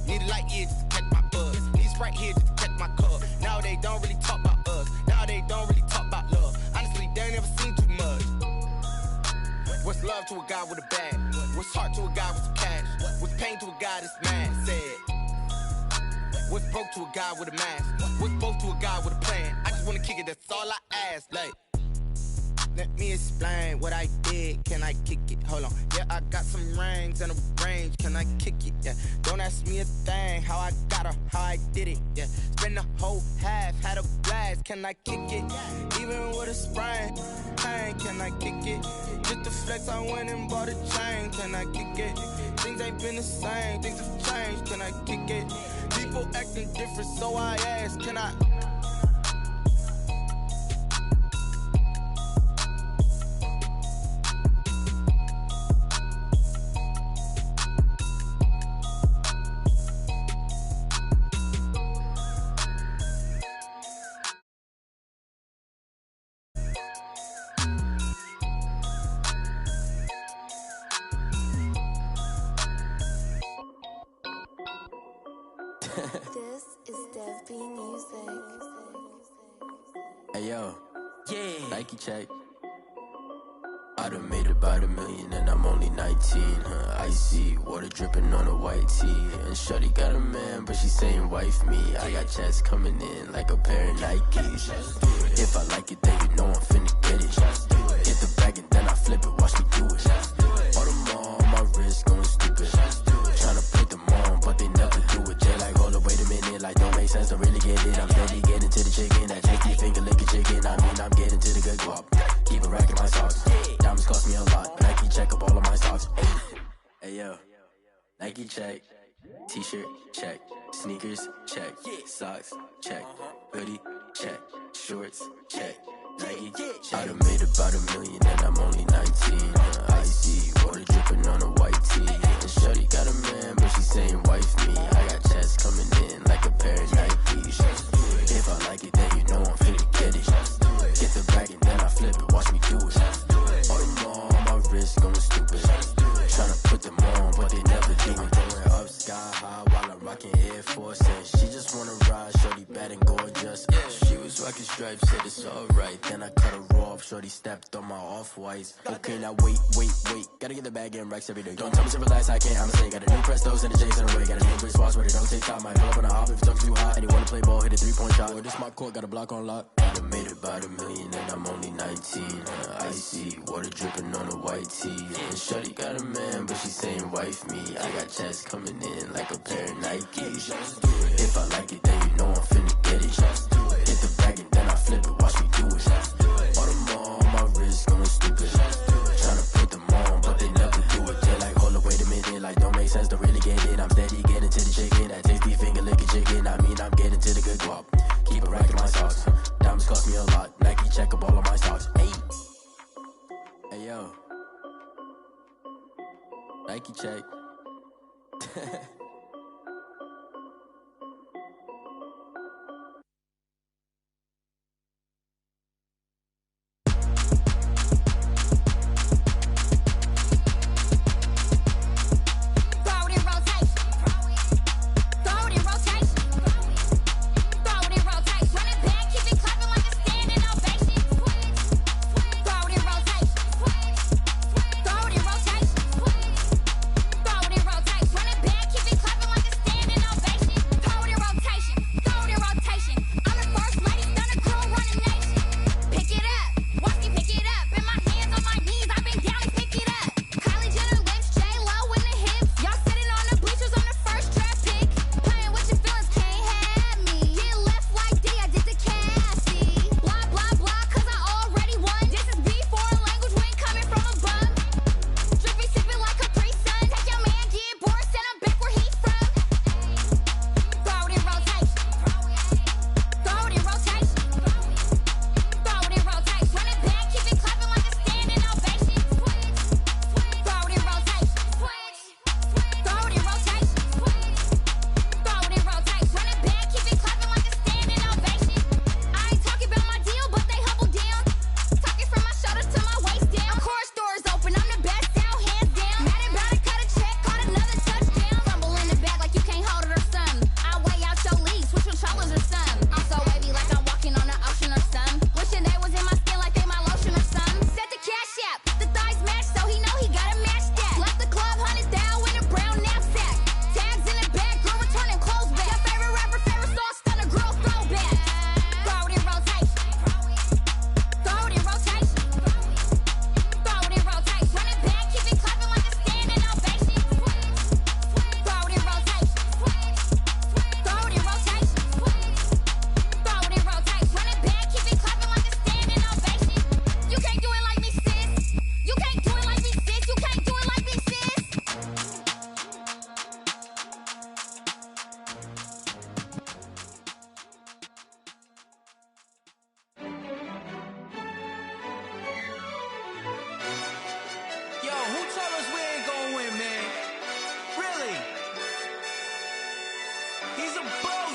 Need a light here just to catch my buzz. Need Sprite here just to catch my cup. Now they don't really talk about us. Now they don't really talk about love. Honestly, they ain't never seen too much. What's love to a guy with a bag? What's heart to a guy with some cash? What's pain to a guy that's mad? Said. What's broke to a guy with a mask? What's both to a guy with a plan? I just wanna kick it, that's all I ask. Like, let me explain what I did. Can I kick it? Hold on. Yeah, I got some rings and a range. Can I kick it? Yeah. Don't ask me a thing. How I got her, how I did it. Yeah. Spend the whole half, had a blast. Can I kick it? Even with a sprain, pain. Can I kick it? Just the flex, I went and bought a chain. Can I kick it? Things ain't been the same. Things have changed. Can I kick it? People acting different, so I ask. Can I? This is Dev B Music. Hey yo, yeah. Nike check. I done made about $1 million and I'm only 19. Icy water dripping on a white tee. And shorty got a man, but she saying wife me. I got chats coming in like a pair of Nikes. If I like it, then you know I'm finna get it. Get the bag and then I flip it. Watch me do it. All them on my wrist going stupid. Tryna put them on, but they never do it. They like, hold up, wait a minute. Like, don't make sense, don't really get it. I'm steady getting to the chicken. That tasty finger licking chicken. I mean, I'm getting to the good guap. Keep a rack in my socks. Diamonds cost me a lot. Nike check up all of my socks. Hey yo, Nike check. T-shirt check. Sneakers check. Socks check. Hoodie check. Shorts check. Nike I done made about $1 million and I'm only 19. Icy water dripping on a white tee. And shorty got a man, but she saying wife me. I got chats coming in like a pair of Nikes. If I like it, then you know I'm finna get it. Get the bag and then I flip it. Watch me do it. All them on my wrist going stupid. Tryna put them on, but they never do it. Going up sky high while I'm rocking Air Force. And she just wanna ride, shorty bad and gorgeous. She was rocking stripes, said it's alright. Then I cut her off, shorty stepped on my off-whites. Okay, now wait. Gotta get the bag and racks every day. Don't tell me to relax, I can't, I'ma say. Got a new Prestos and the J's in the way. Got a new British watch, but it don't take time. Might pull up on a hop if it's talking too hot. And you wanna play ball, hit a 3-point shot. Boy, this my court, got a block on lock. I done made about $1 million and I'm only 19. Icy water dripping on a white tee. And shorty got a man, but she saying wife me. I got chats coming in like a pair of Nikes. If I like it, then you know I'm finna get it. Hit the bag and then I flip it. Watch me do it. All them on my wrist going stupid. Tryna put them on, but they never do it. They like, hold up, wait a minute. Like, don't make sense, don't really get it. I'm steady getting to the chicken. That tasty finger licking chicken. I mean, I'm getting to the good guap. Keep a rack in my socks. Diamonds cost me a lot. Nike check up all of my stocks. Hey yo, Nike check.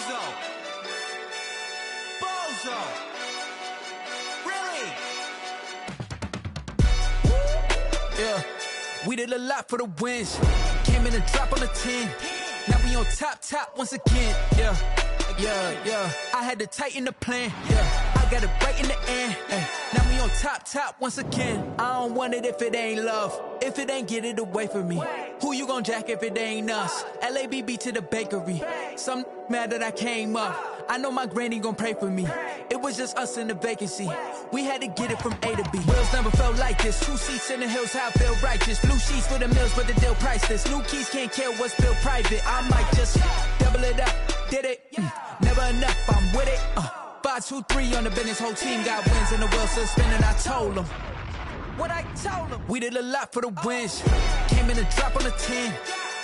Bozo. Bozo. Really? Yeah, we did a lot for the wins. Came in a drop on the 10. Now we on top once again. Yeah. I had to tighten the plan. Yeah, I got it right in the end. Now we on top once again. I don't want it if it ain't love. If it ain't, get it away from me. Who you gon' jack if it ain't us? LABB to the bakery. Some mad that I came up. I know my granny gon' pray for me. It was just us in the vacancy. We had to get it from A to B. Wheels never felt like this. 2 seats in the hills, how I feel righteous. Blue sheets for the mills, but the deal priceless. New keys can't care what's built private. I might just double it up. Did it? Never enough, I'm with it. 5, 2, 3 on the business. Whole team got wins and the wheels still spinning. I told them what I told them. We did a lot for the wins. Came in a drop on the 10.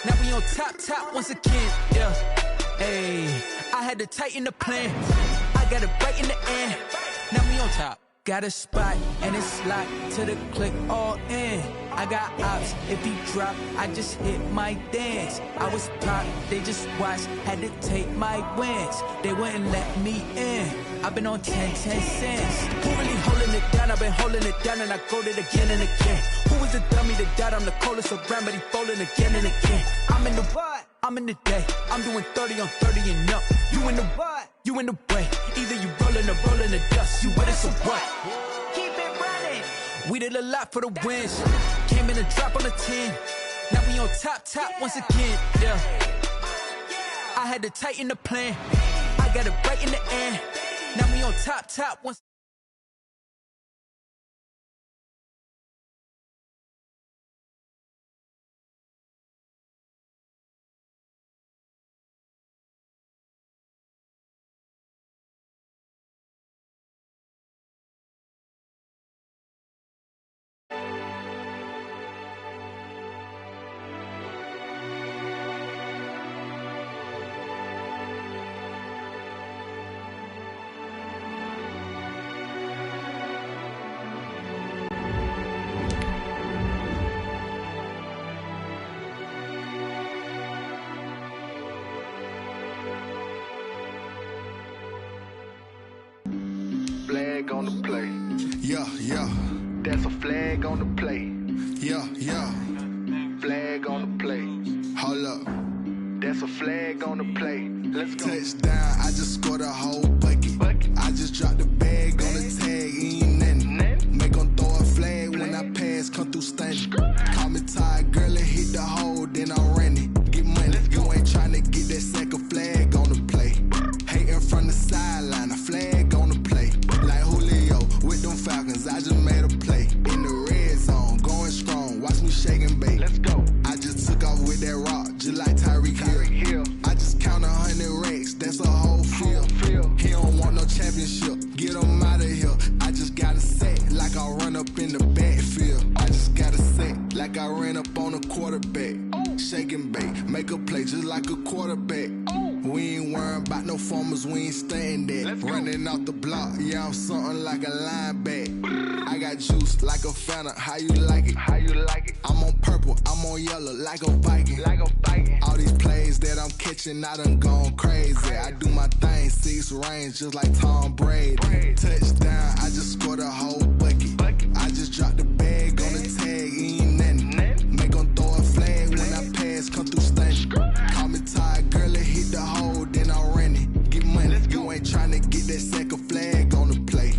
Now we on top once again. Yeah. Hey, I had to tighten the plan. I got it right in the end. Now we on top. Got a spot and it's locked to the click all in. I got ops, if he drop, I just hit my dance. I was pop, they just watched, had to take my wins. They wouldn't let me in. I've been on 10 cents. Who really holding it down? I've been holding it down and I go it again and again. Who was the dummy that died? I'm the coldest around, but he folding again and again. I'm in the what? I'm in the day. I'm doing 30 on 30 and up. You in the what? You in the way. Either you rolling or rolling the dust. You with us or what? Keep it running. We did a lot for the wins. Came in a drop on the 10. Now we on top once again. Yeah. I had to tighten the plan. I got it right in the end. Now we on top once. Flag on the play. Yeah. That's a flag on the play. Yeah. Flag on the play. Hold up. That's a flag on the play. Let's go. Touchdown, I just scored a whole bucket. I just dropped the bag on the tag, ain't nothing. Make them throw a flag when I pass, come through stunning. Call me tired, girl, and hit the hole, then I'm running. Get money, you ain't tryna get that second flag on the play. Hating from the sideline, a flag on the play. Like Julio with them Falcons, I just made a play. In the red zone, going strong, watch me shake and bake. Let's go. I just took off with that rock, just like Tyreek Hill. I just count 100 racks, that's a whole field. He don't want no championship, get him out of here. I just got a set, like I run up in the backfield. I just got a set, like I ran up on a quarterback. Shake and bake, make a play just like a quarterback. We ain't worrying about no formers, we ain't staying there. Running off the block, yeah, I'm something like a linebacker. I got juice like a Fanta, how you like it? I'm on purple, I'm on yellow, like a Viking. All these plays that I'm catching, I done gone crazy. I do my thing, 6 range, just like Tom Brady. Touchdown, I just scored a whole bucket. I just dropped the bag on the tag, ain't nothing. Make them throw a flag when I pass, come through stunning. Call me tired, girl, and hit the hole, then I'm running. Get money, you ain't tryna get that second flag on the play.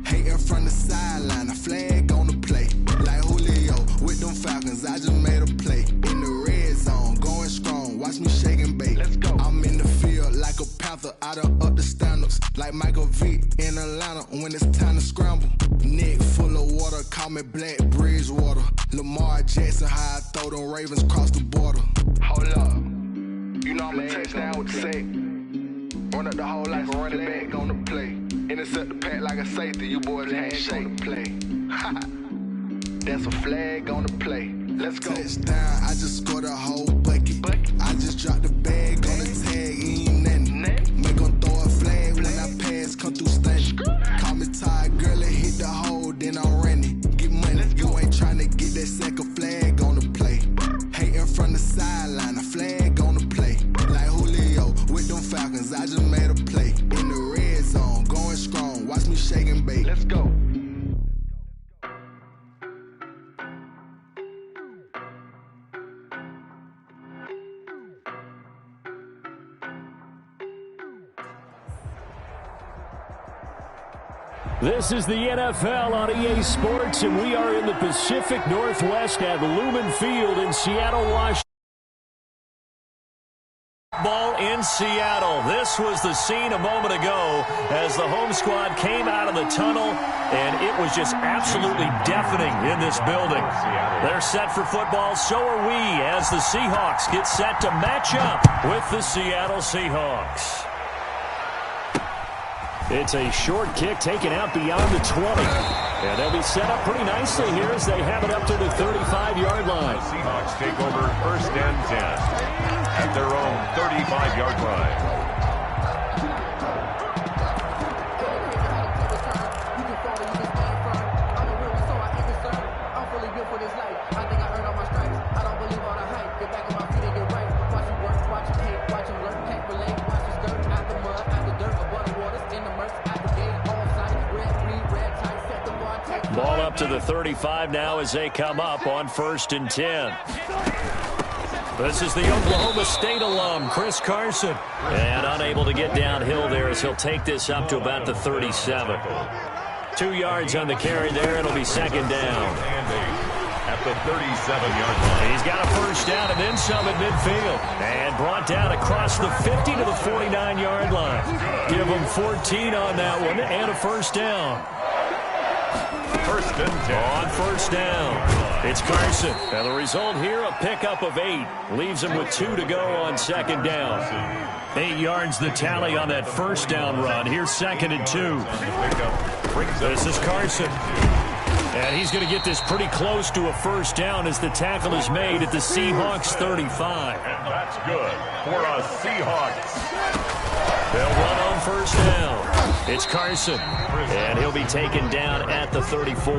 Hating from the sideline, a flag on the play. Like Julio with them Falcons, I just made a play. In the red zone, going strong, watch me shake and bake. Let's go. I'm in the field like a Panther, I done up the standards. Like Michael Vick in Atlanta when it's time to scramble. Neck full of water, call me Black Bridgewater. Lamar Jackson, how I throw them Ravens cross the border. Hold up. You know I'm a touchdown with the sack. Run up the hole like a running back on the play. Intercept the pack like a safety, you boys can't shake the play. That's a flag on the play. Let's go. Touchdown, I just scored a whole bucket. I just dropped the bag on the tag, ain't nothing. Make them throw a flag when I pass, come through stunning. Call me tired, girl, and hit the hole, then I'm running. Get money, you ain't tryna get that second flag on the play. Hating from the sideline, a flag on the play. Like Julio with them Falcons, I I just made a play. In the red zone, going strong. Watch me shake and bake. Let's go. This is the NFL on EA Sports, and we are in the Pacific Northwest at Lumen Field in Seattle, Washington. Ball in Seattle. This was the scene a moment ago as the home squad came out of the tunnel, and it was just absolutely deafening in this building. They're set for football, so are we, as the Seahawks get set to match up with the Seattle Seahawks. It's a short kick taken out beyond the 20. And they'll be set up pretty nicely here as they have it up to the 35-yard line. The Seahawks take over 1st and 10 at their own 35-yard line. Ball up to the 35 now as they come up on 1st and 10. This is the Oklahoma State alum, Chris Carson. And unable to get downhill there as he'll take this up to about the 37. 2 yards on the carry there. It'll be 2nd down. At the 37-yard line. He's got a 1st down and then some at midfield. And brought down across the 50 to the 49-yard line. Give him 14 on that one and a 1st down. 1st and 10. On 1st down, it's Carson. And the result here, a pickup of 8. Leaves him with 2 to go on 2nd down. 8 yards the tally on that 1st down run. Here's 2nd and 2. This is Carson. And he's going to get this pretty close to a 1st down as the tackle is made at the Seahawks 35. And that's good for a Seahawks. They'll run on 1st down. It's Carson, and he'll be taken down at the 34.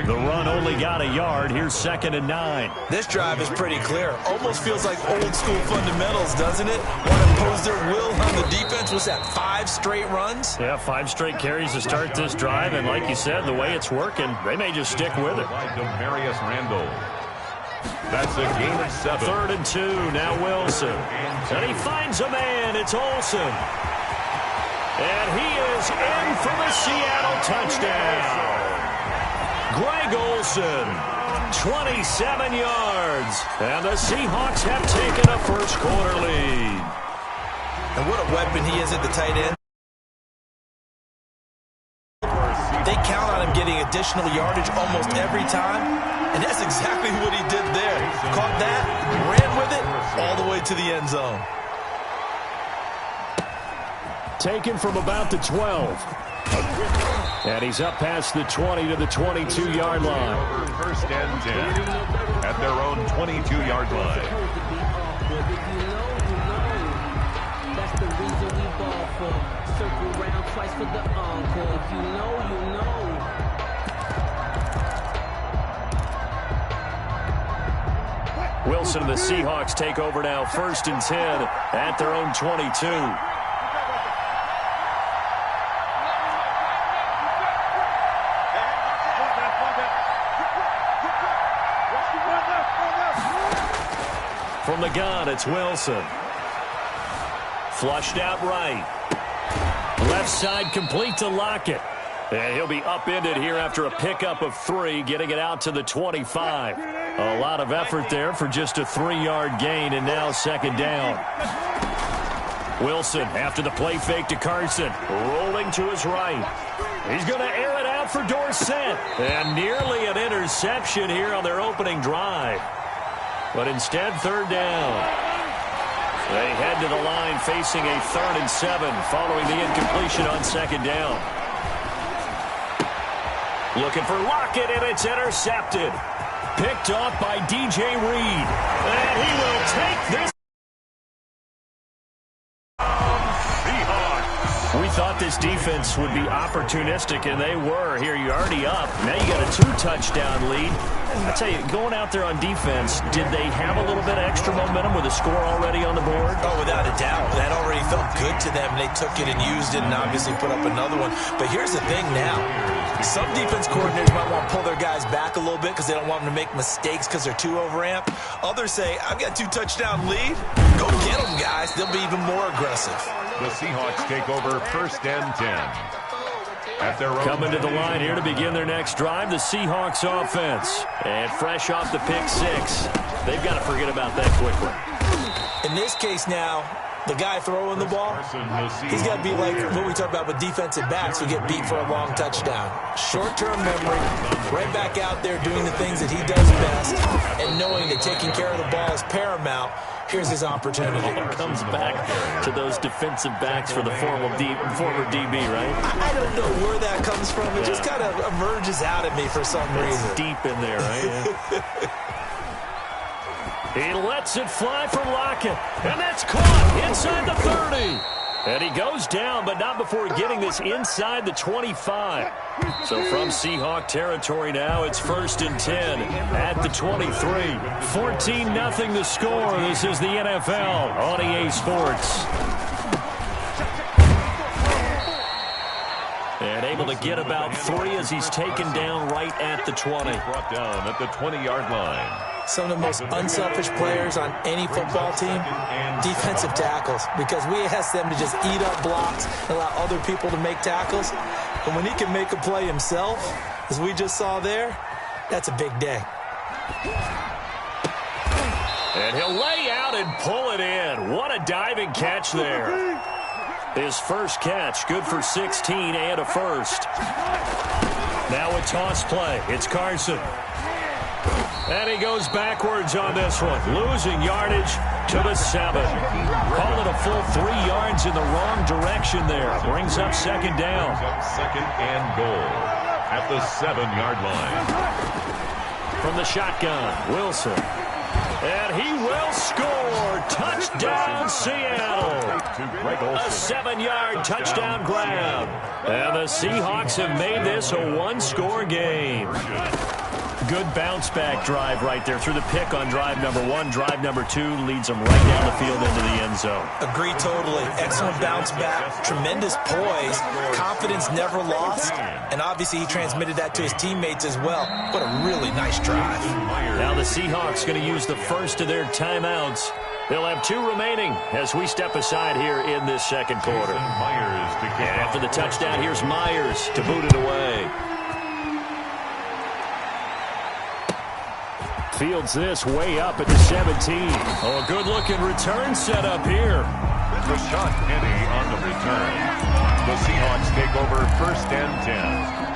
The run only got a yard. Here's 2nd and 9. This drive is pretty clear. Almost feels like old school fundamentals, doesn't it? Want to impose their will on the defense. Was that 5 straight runs? Yeah, 5 straight carries to start this drive, and like you said, the way it's working, they may just stick with it. Demarius Randall. That's a gain of 7. 3rd and 2, now Wilson. And he finds a man, it's Olsen. And he is in for the Seattle touchdown. Greg Olsen, 27 yards. And the Seahawks have taken a first-quarter lead. And what a weapon he is at the tight end. They count on him getting additional yardage almost every time. And that's exactly what he did there. Caught that, ran with it, all the way to the end zone. Taken from about the 12. And he's up past the 20 to the 22-yard line. 1st and 10 at their own 22-yard line. That's the reason we ball for. Circle round twice for the encore. If you know, you know. Wilson and the Seahawks take over now 1st and 10 at their own 22. From the gun, it's Wilson. Flushed out right. Left side complete to Lockett. And he'll be upended here after a pickup of 3, getting it out to the 25. A lot of effort there for just a 3-yard gain, and now 2nd down. Wilson, after the play fake to Carson, rolling to his right. He's going to air it out for Dorsett. And nearly an interception here on their opening drive. But instead, 3rd down. They head to the line facing a 3rd and 7 following the incompletion on 2nd down. Looking for Lockett, and it's intercepted. Picked off by DJ Reed. And he will take this. Seahawks. We thought this defense would be opportunistic, and they were. Here, you're already up. Now you got a 2-touchdown lead. I tell you, going out there on defense, did they have a little bit of extra momentum with a score already on the board? Oh, without a doubt. That already felt good to them. They took it and used it and obviously put up another one. But here's the thing now. Some defense coordinators might want to pull their guys back a little bit because they don't want them to make mistakes because they're too overamped. Others say, I've got a 2-touchdown lead. Go get them, guys. They'll be even more aggressive. The Seahawks take over 1st and 10. At their own coming to the line here to begin their next drive, the Seahawks offense. And fresh off the pick 6. They've got to forget about that quickly. In this case now, the guy throwing the ball, he's got to be like what we talked about with defensive backs who get beat for a long touchdown. Short-term memory, right back out there doing the things that he does best, and knowing that taking care of the ball is paramount. Here's his opportunity. Comes back to those defensive backs for the former DB, right? I don't know where that comes from. It just kind of emerges out at me for some reason. Deep in there, right? He lets it fly for Lockett, and that's caught inside the 30. And he goes down, but not before getting this inside the 25. So from Seahawk territory now, it's 1st and 10 at the 23. 14-0 the score. This is the NFL on EA Sports. And able to get about 3 as he's taken down right at the 20. Brought down at the 20-yard line. Some of the most unselfish players on any football team, defensive tackles, because we ask them to just eat up blocks and allow other people to make tackles. And when he can make a play himself, as we just saw there, that's a big day. And he'll lay out and pull it in. What a diving catch there. His first catch, good for 16 and a first. Now a toss play. It's Carson. And he goes backwards on this one, losing yardage to the 7. Call it a full 3 yards in the wrong direction there. Brings up 2nd down. Second and goal at the 7-yard line. From the shotgun, Wilson. And he will score. Touchdown, Seattle. A 7-yard touchdown grab. And the Seahawks have made this a 1-score game. Good bounce-back drive right there through the pick on drive number 1. Drive number 2 leads them right down the field into the end zone. Agree totally. Excellent bounce-back, tremendous poise, confidence never lost, and obviously he transmitted that to his teammates as well. What a really nice drive. Now the Seahawks going to use the first of their timeouts. They'll have 2 remaining as we step aside here in this second quarter. And after the touchdown, here's Myers to boot it away. Fields this way up at the 17. Oh, a good-looking return set up here. Rashad Penny on the return. The Seahawks take over 1st and 10.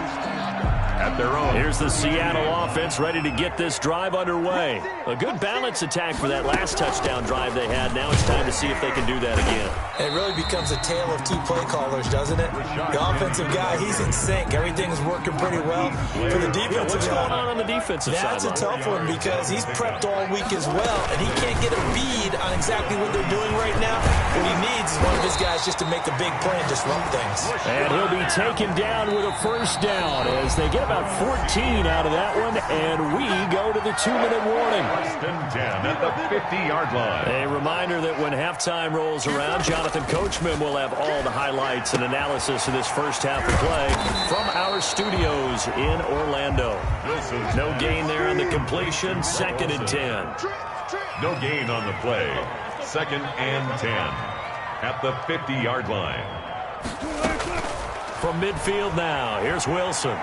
At their own. Here's the Seattle offense ready to get this drive underway. A good balance attack for that last touchdown drive they had. Now it's time to see if they can do that again. It really becomes a tale of 2 play callers, doesn't it? The offensive guy, he's in sync. Everything's working pretty well. For the defensive guy, what's going on the defensive side? That's a tough one because he's prepped all week as well, and he can't get a bead on exactly what they're doing right now. What he needs is one of his guys just to make a big play and disrupt things. And he'll be taken down with a 1st down as they get about 14 out of that one, and we go to the 2-minute warning. 1st and 10 at the 50-yard line. A reminder that when halftime rolls around, Jonathan Coachman will have all the highlights and analysis of this first half of play from our studios in Orlando. No gain there on the completion, 2nd and 10. No gain on the play, 2nd and 10 at the 50-yard line. From midfield now, here's Wilson.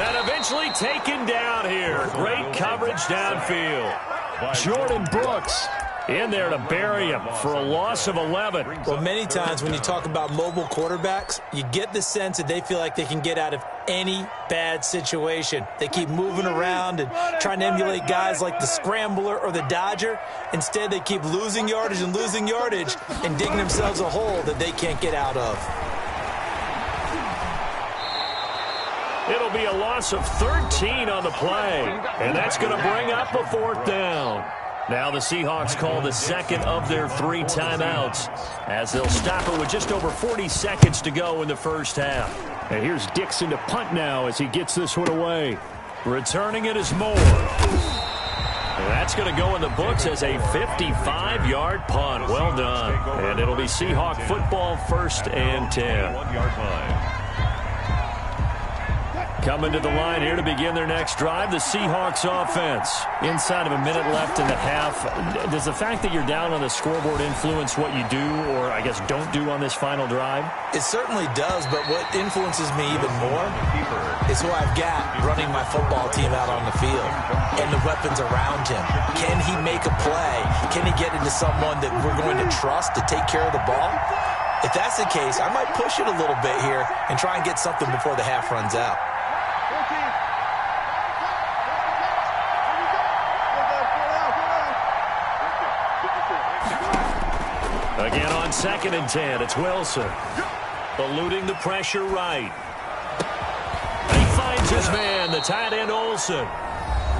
And eventually taken down here. Great coverage downfield. Jordan Brooks in there to bury him for a loss of 11. Well, many times when you talk about mobile quarterbacks, you get the sense that they feel like they can get out of any bad situation. They keep moving around and trying to emulate guys like the Scrambler or the Dodger. Instead, they keep losing yardage and digging themselves a hole that they can't get out of. It'll will be a loss of 13 on the play. And that's going to bring up a 4th down. Now the Seahawks call the second of their 3 timeouts as they'll stop it with just over 40 seconds to go in the first half. And here's Dixon to punt now as he gets this one away. Returning it is Moore. And that's going to go in the books as a 55-yard punt. Well done. And it'll be Seahawk football, 1st and 10. 1-yard line. Coming to the line here to begin their next drive, the Seahawks offense. Inside of a minute left in the half. Does the fact that you're down on the scoreboard influence what you do, or I guess don't do on this final drive? It certainly does, but what influences me even more is who I've got running my football team out on the field and the weapons around him. Can he make a play? Can he get into someone that we're going to trust to take care of the ball? If that's the case, I might push it a little bit here and try and get something before the half runs out. Again on 2nd and 10, it's Wilson. Eluding the pressure right. He finds his man, the tight end Olsen.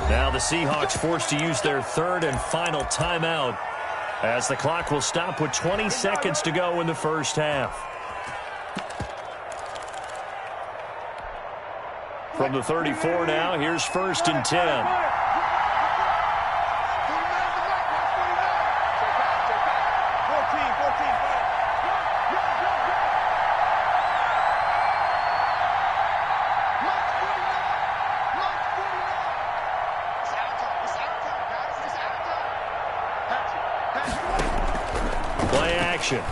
Now the Seahawks forced to use their 3rd and final timeout as the clock will stop with 20 seconds to go in the first half. From the 34 now, here's 1st and 10.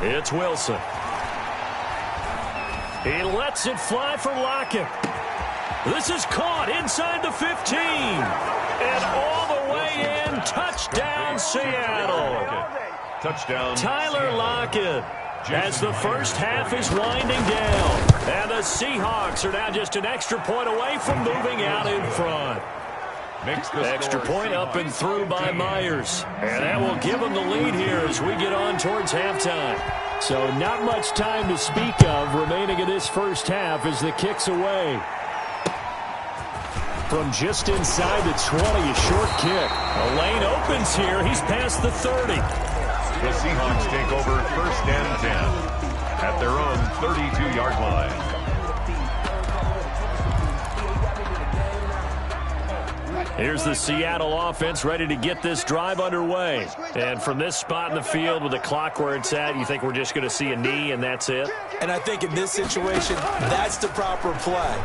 It's Wilson. He lets it fly for Lockett. This is caught inside the 15. And all the way in. Touchdown, Seattle. Touchdown, Tyler Lockett. As the first half is winding down. And the Seahawks are now just an extra point away from moving out in front. Extra point up and through by Myers. And that will give them the lead here as we get on towards halftime. So not much time to speak of remaining in this first half as the kick's away. From just inside the 20, a short kick. A lane opens here. He's past the 30. The Seahawks take over 1st and 10 at their own 32-yard line. Here's the Seattle offense ready to get this drive underway. And from this spot in the field with the clock where it's at, you think we're just going to see a knee and that's it? And I think in this situation, that's the proper play.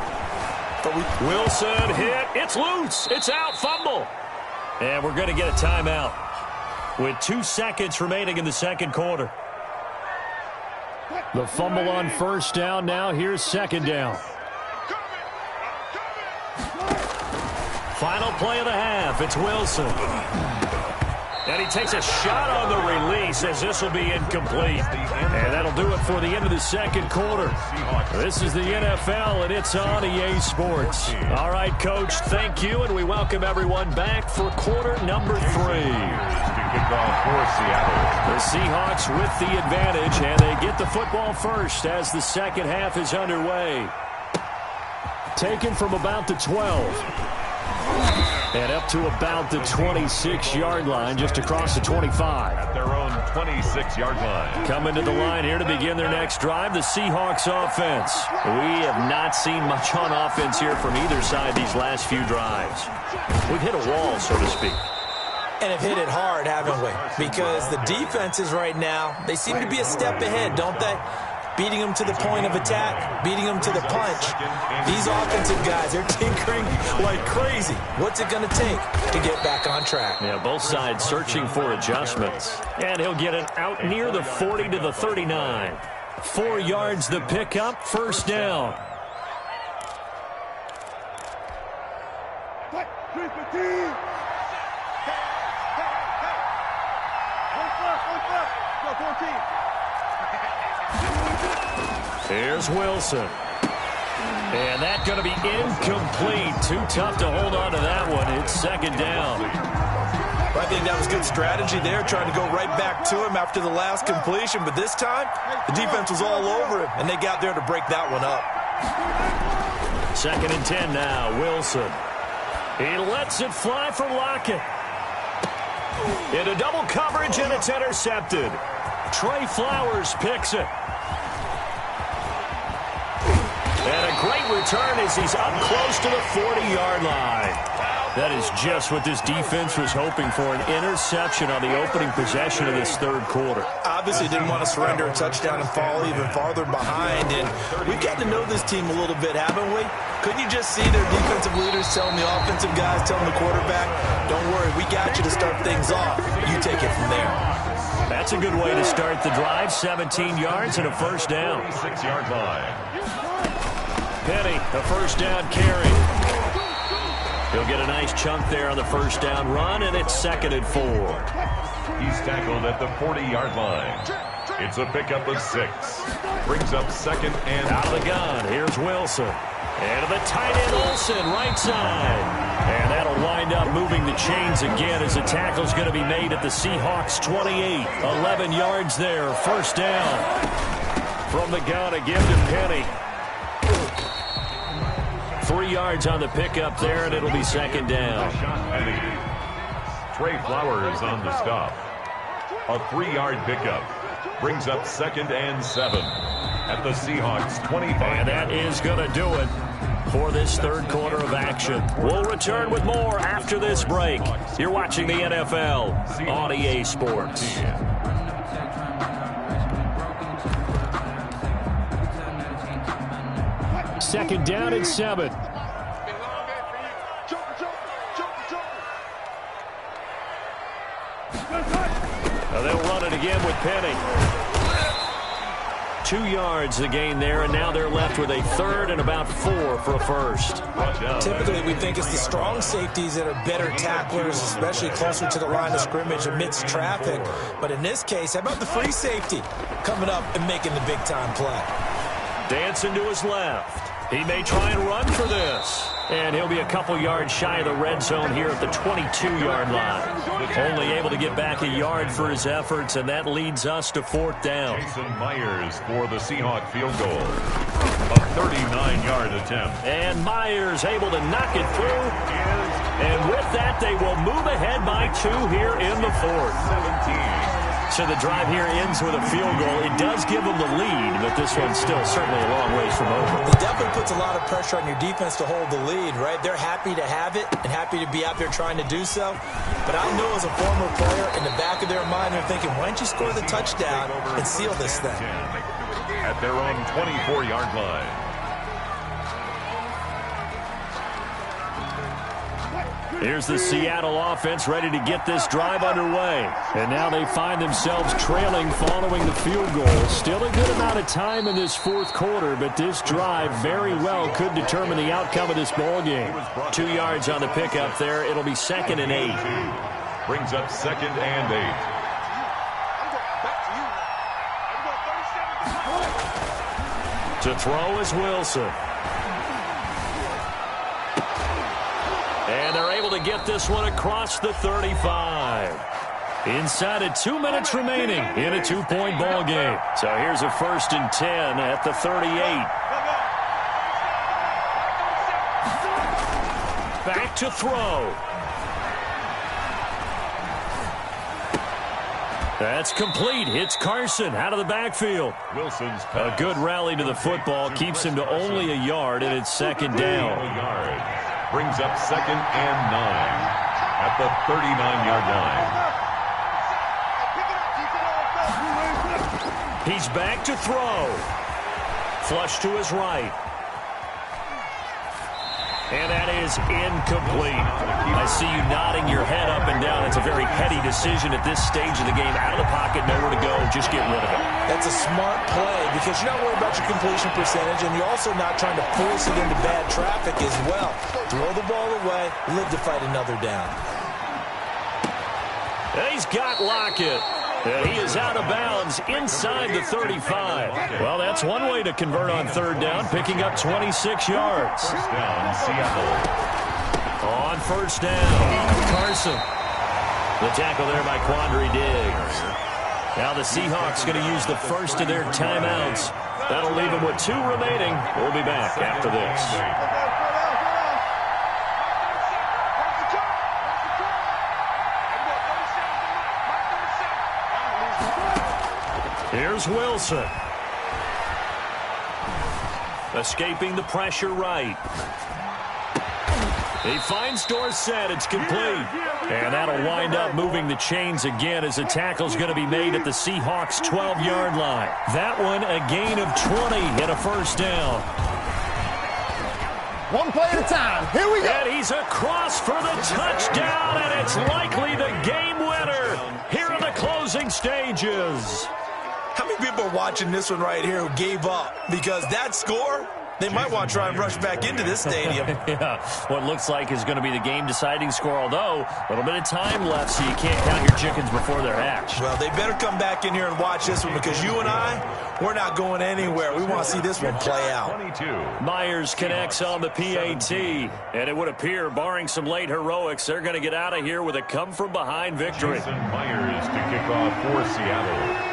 But Wilson hit. It's loose. It's out. Fumble. And we're going to get a timeout with 2 seconds remaining in the second quarter. The fumble on 1st down now. Here's 2nd down. Final play of the half. It's Wilson. And he takes a shot on the release as this will be incomplete. And that'll do it for the end of the second quarter. This is the NFL, and it's on EA Sports. All right, Coach, thank you, and we welcome everyone back for quarter number 3. The Seahawks with the advantage, and they get the football first as the second half is underway. Taken from about the 12. And up to about the 26-yard line, just across the 25. At their own 26-yard line. Coming to the line here to begin their next drive, the Seahawks offense. We have not seen much on offense here from either side these last few drives. We've hit a wall, so to speak. And have hit it hard, haven't we? Because the defenses right now, they seem to be a step ahead, don't they? Beating them to the point of attack, beating them to the punch. These offensive guys, they're tinkering like crazy. What's it going to take to get back on track? Yeah, both sides searching for adjustments. And he'll get it out near the 40 to the 39. 4 yards the pickup, 1st down. Here's Wilson. And that's going to be incomplete. Too tough to hold on to that one. It's 2nd down. I think that was good strategy there, trying to go right back to him after the last completion. But this time, the defense was all over him, and they got there to break that one up. 2nd and 10 now. Wilson. He lets it fly for Lockett. Into double coverage, and it's intercepted. Trey Flowers picks it. And a great return as he's up close to the 40-yard line. That is just what this defense was hoping for, an interception on the opening possession of this third quarter. Obviously didn't want to surrender a touchdown and fall even farther behind. And we've got to know this team a little bit, haven't we? Couldn't you just see their defensive leaders telling the offensive guys, telling the quarterback, don't worry, we got you to start things off. You take it from there. That's a good way to start the drive. 17 yards and a first down. 6-yard line. Penny, a first down carry. He'll get a nice chunk there on the first down run, and it's 2nd and 4. He's tackled at the 40-yard line. It's a pickup of 6. Brings up 2nd and... Out of the gun, here's Wilson. And to the tight end, Olsen, right side. And that'll wind up moving the chains again as the tackle's going to be made at the Seahawks 28. 11 yards there, first down. From the gun, a give to Penny. 3 yards on the pickup there, and it'll be 2nd down. Trey Flowers on the stop. A 3-yard pickup. Brings up 2nd and 7 at the Seahawks 25. And that is going to do it for this third quarter of action. We'll return with more after this break. You're watching the NFL on EA Sports. 2nd down and 7. Now they'll run it again with Penny. 2 yards the gain there, and now they're left with a 3rd and about 4 for a first. Typically, we think it's the strong safeties that are better tacklers, especially closer to the line of scrimmage amidst traffic. But in this case, how about the free safety coming up and making the big-time play? Dancing to his left. He may try and run for this. And he'll be a couple yards shy of the red zone here at the 22-yard line. Only able to get back a yard for his efforts, and that leads us to 4th down. Jason Myers for the Seahawk field goal. A 39-yard attempt. And Myers able to knock it through. And with that, they will move ahead by 2 here in the 4th. 17. So the drive here ends with a field goal. It does give them the lead, but this one's still certainly a long ways from over. It definitely puts a lot of pressure on your defense to hold the lead, right? They're happy to have it and happy to be out there trying to do so. But I know as a former player, in the back of their mind, they're thinking, why don't you score the touchdown and seal this thing? At their own 24-yard line. Here's the Seattle offense ready to get this drive underway. And now they find themselves trailing following the field goal. Still a good amount of time in this 4th quarter, but this drive very well could determine the outcome of this ball game. 2 yards on the pickup there. It'll be 2nd and 8. Brings up 2nd and 8. To throw is Wilson. And they're able to get this one across the 35. Inside of 2 minutes remaining in a 2-point ball game. So here's a 1st and 10 at the 38. Back to throw. That's complete. Hits Carson out of the backfield. Wilson's a good rally to the football. Keeps him to only a yard, and it's 2nd down. Brings up 2nd and 9 at the 39-yard line. He's back to throw. Flush to his right. And that is incomplete. I see you nodding your head up and down. It's a very heady decision at this stage of the game. Out of the pocket, nowhere to go. Just get rid of it. That's a smart play because you're not worried about your completion percentage, and you're also not trying to force it into bad traffic as well. Throw the ball away, live to fight another down. And he's got Lockett. And he is out of bounds inside the 35. Well, that's one way to convert on 3rd down, picking up 26 yards. First down, Seattle. On 1st down, Carson. The tackle there by Quandre Diggs. Now the Seahawks going to use the first of their timeouts. That'll leave them with 2 remaining. We'll be back after this. Here's Wilson. Escaping the pressure right. He finds Dorsett. It's complete. And that'll wind up moving the chains again as the tackle's going to be made at the Seahawks' 12-yard line. That one, a gain of 20 and a first down. One play at a time. Here we go. And he's across for the touchdown, and it's likely the game winner here in the closing stages. How many people are watching this one right here who gave up? Because that score, they might want to try and rush back into this stadium. Yeah, what looks like is going to be the game-deciding score, although a little bit of time left, so you can't count your chickens before they're hatched. Well, they better come back in here and watch this one because you and I, we're not going anywhere. We want to see this one play out. 22. Myers connects on the PAT, and it would appear, barring some late heroics, they're going to get out of here with a come-from-behind victory. Jason Myers to kick off for Seattle.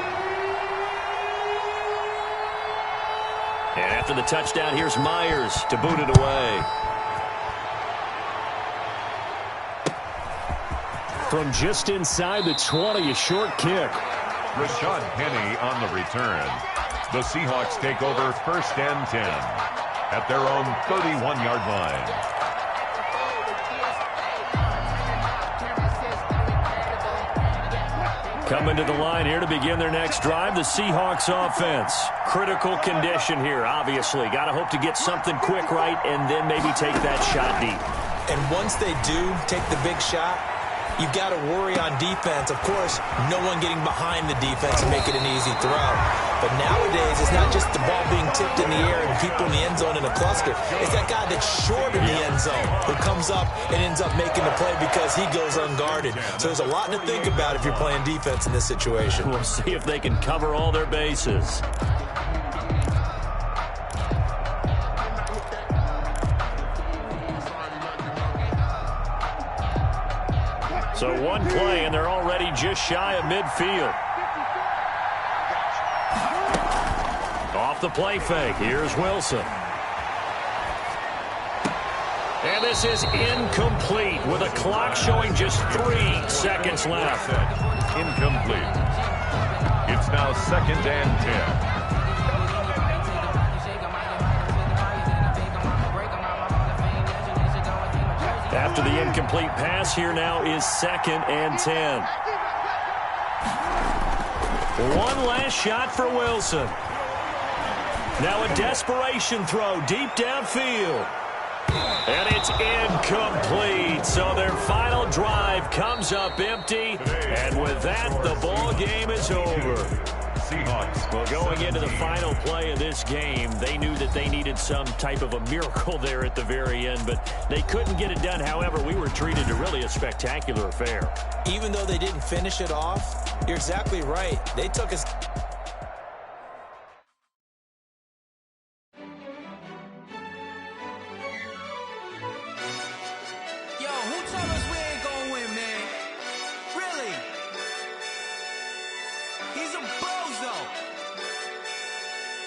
And after the touchdown, here's Myers to boot it away. From just inside the 20, a short kick. Rashad Penny on the return. The Seahawks take over 1st and 10 at their own 31-yard line. Coming to the line here to begin their next drive, the Seahawks offense. Critical condition here, obviously. Got to hope to get something quick right and then maybe take that shot deep. And once they do take the big shot, you've got to worry on defense. Of course, no one getting behind the defense and make it an easy throw. But nowadays, it's not just the ball being tipped in the air and people in the end zone in a cluster. It's that guy that's short in the end zone who comes up and ends up making the play because he goes unguarded. So there's a lot to think about if you're playing defense in this situation. We'll see if they can cover all their bases. So one play, and they're already just shy of midfield. Off the play fake, here's Wilson. And this is incomplete with a clock showing just 3 seconds left. Incomplete. It's now 2nd and 10. After the incomplete pass, here now is 2nd and 10. One last shot for Wilson. Now a desperation throw deep downfield. And it's incomplete. So their final drive comes up empty. And with that, the ball game is over. Seahawks. Well, going into the final play of this game, they knew that they needed some type of a miracle there at the very end, but they couldn't get it done. However, we were treated to really a spectacular affair. Even though they didn't finish it off, you're exactly right. They took us. Yo, who told us we ain't gonna win, man? Really? He's a bozo.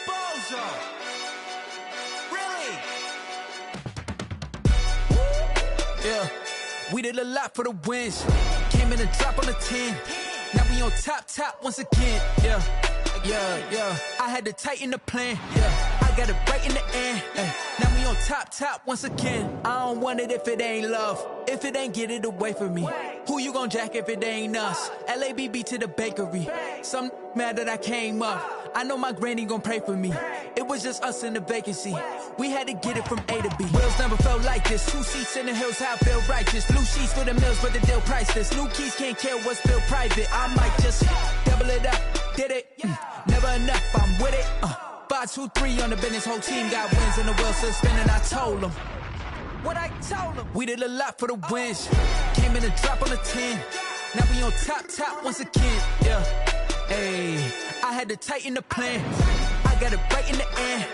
Bozo. Really? Yeah, we did a lot for the wins. Came in and drop on the 10. Now we on top once again. Yeah. I had to tighten the plan. Yeah, I got it right in the end. Now we on top once again. I don't want it if it ain't love. If it ain't, get it away from me. Who you gon' jack if it ain't us? LABB to the bakery. Some mad that I came up. I know my granny gon' pray for me. It was just us in the vacancy. We had to get it from A to B. Wheels never felt like this. 2 seats in the hills, how I feel righteous. Blue sheets for the mills, but the deal priceless. New keys can't care what's still private. I might just double it up. Did it? Never enough, I'm with it. 5, 2, 3 on the business. Whole team got wins and the wheels still spinning. I told them what I told them. We did a lot for the wins. Came in and drop on the 10. Now we on top once again. Yeah. Hey, I had to tighten the plan. I got it right in the end.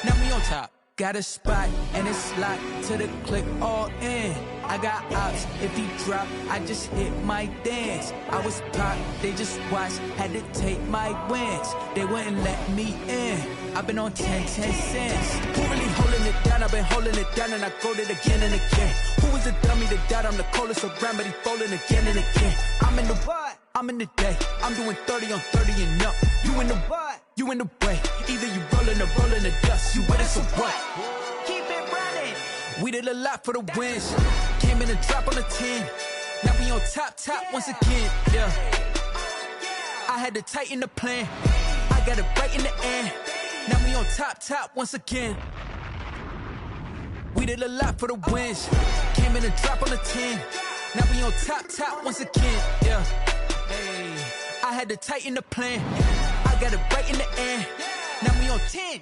Now we on top. Got a spot and it's locked to the click all in. I got ops, if he drop, I just hit my dance. I was popped, they just watched, had to take my wins. They wouldn't let me in. I've been on 10 cents. Who really holding it down? I've been holding it down and I go it again and again. Who was the dummy that died? I'm the coldest around, but he folding again and again. I'm in the what? I'm in the day. I'm doing 30 on 30 and up. You in the what? You in the way. Either you rolling or rolling the dust. You with us or what? Keep it running. We did a lot for the wins. Came in and drop on the 10. Now we on top once again. Yeah. I had to tighten the plan. I got it right in the end. Now we on top once again. We did a lot for the wins. Came in and drop on the 10. Now we on top once again. Yeah. Hey. I had to tighten the plan. I got it right in the end. Now we on 10.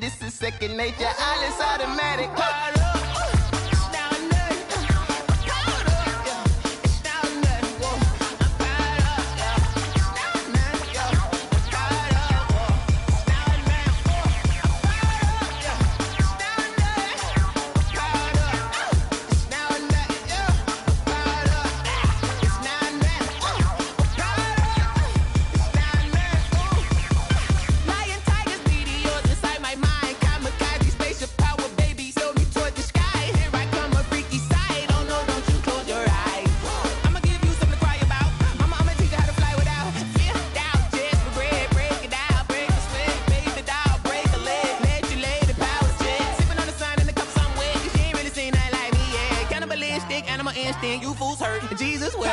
This is second nature, all is automatic. You fools hurt. Jesus will.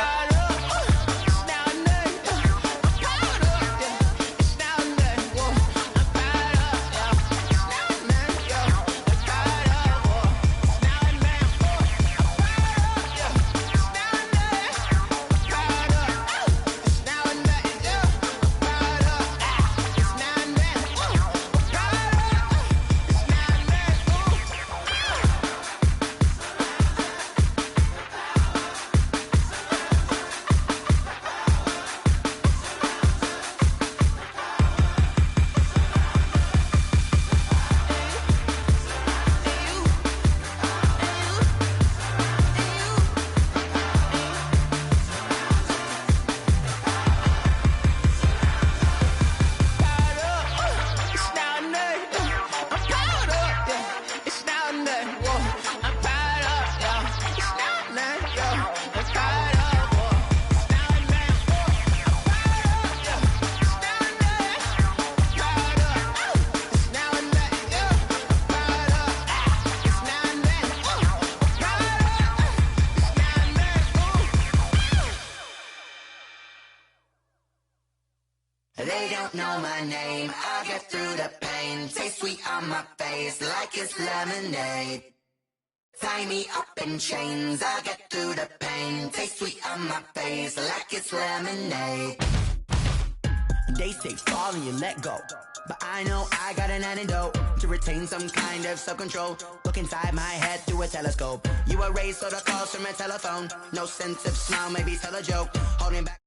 They don't know my name, I'll get through the pain. Taste sweet on my face like it's lemonade. Tie me up in chains, I'll get through the pain. Taste sweet on my face like it's lemonade. They say fall and you let go, but I know I got an antidote to retain some kind of self-control. Look inside my head through a telescope. You erase all the calls from a telephone. No sense of smile, maybe tell a joke. Holding back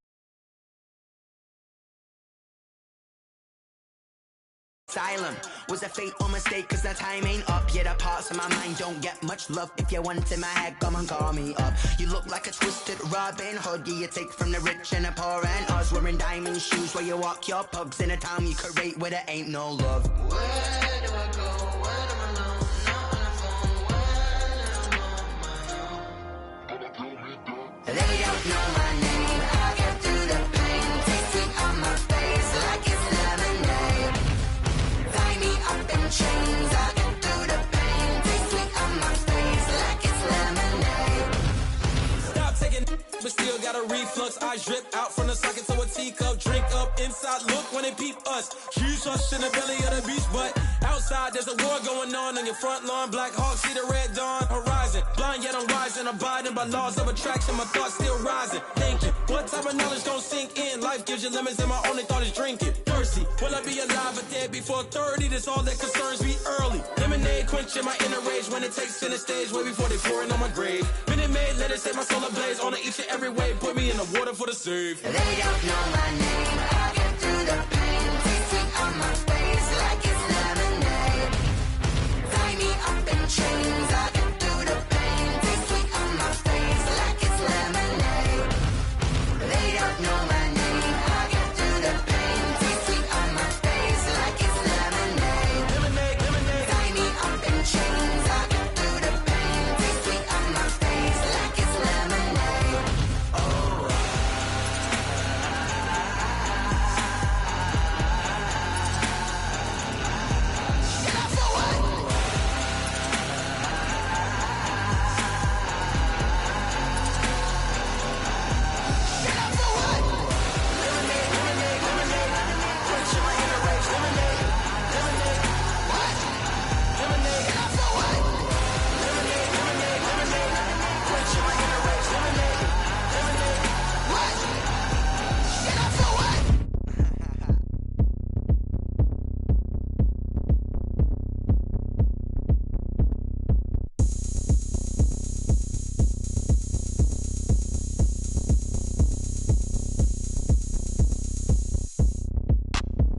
asylum was a fate or mistake, cause the time ain't up yet. The parts of my mind don't get much love. If you want in my head, come and call me up. You look like a twisted Robin Hood. You take from the rich and the poor and us. Wearing diamond shoes where you walk your pugs in a town you create where there ain't no love. Where do I go? When I'm alone? Not on the phone. When I'm on my own. They don't know my name. but still got a reflux. I drip out from the socket to a teacup. Drink up inside, look when they peep us. Jesus in the belly of the beast, but outside there's a war going on your front lawn. Black Hawk, see the red dawn horizon. Blind yet I'm rising, abiding by laws of attraction. My thoughts still rising, thinking, what type of knowledge gon' sink in? Life gives you lemons and my only thought is drinking. Thirsty, will I be alive or dead before 30? That's all that concerns me early. Lemonade quenching my inner rage when it takes center stage way before they pouring on my grave. Minute Maid, let it set my soul ablaze on each and every way. Put me in the water for the save. They don't know my name. I get through the pain. Taste sweet on my face like it's lemonade. Tie me up in chains. I get through the pain. Taste sweet on my face like it's lemonade. They don't know my name. I get through the pain. Taste sweet on my face like it's lemonade. Lemonade, lemonade. Tie me up in chains. I get through the pain. Taste sweet on my face like it's lemonade. Oh.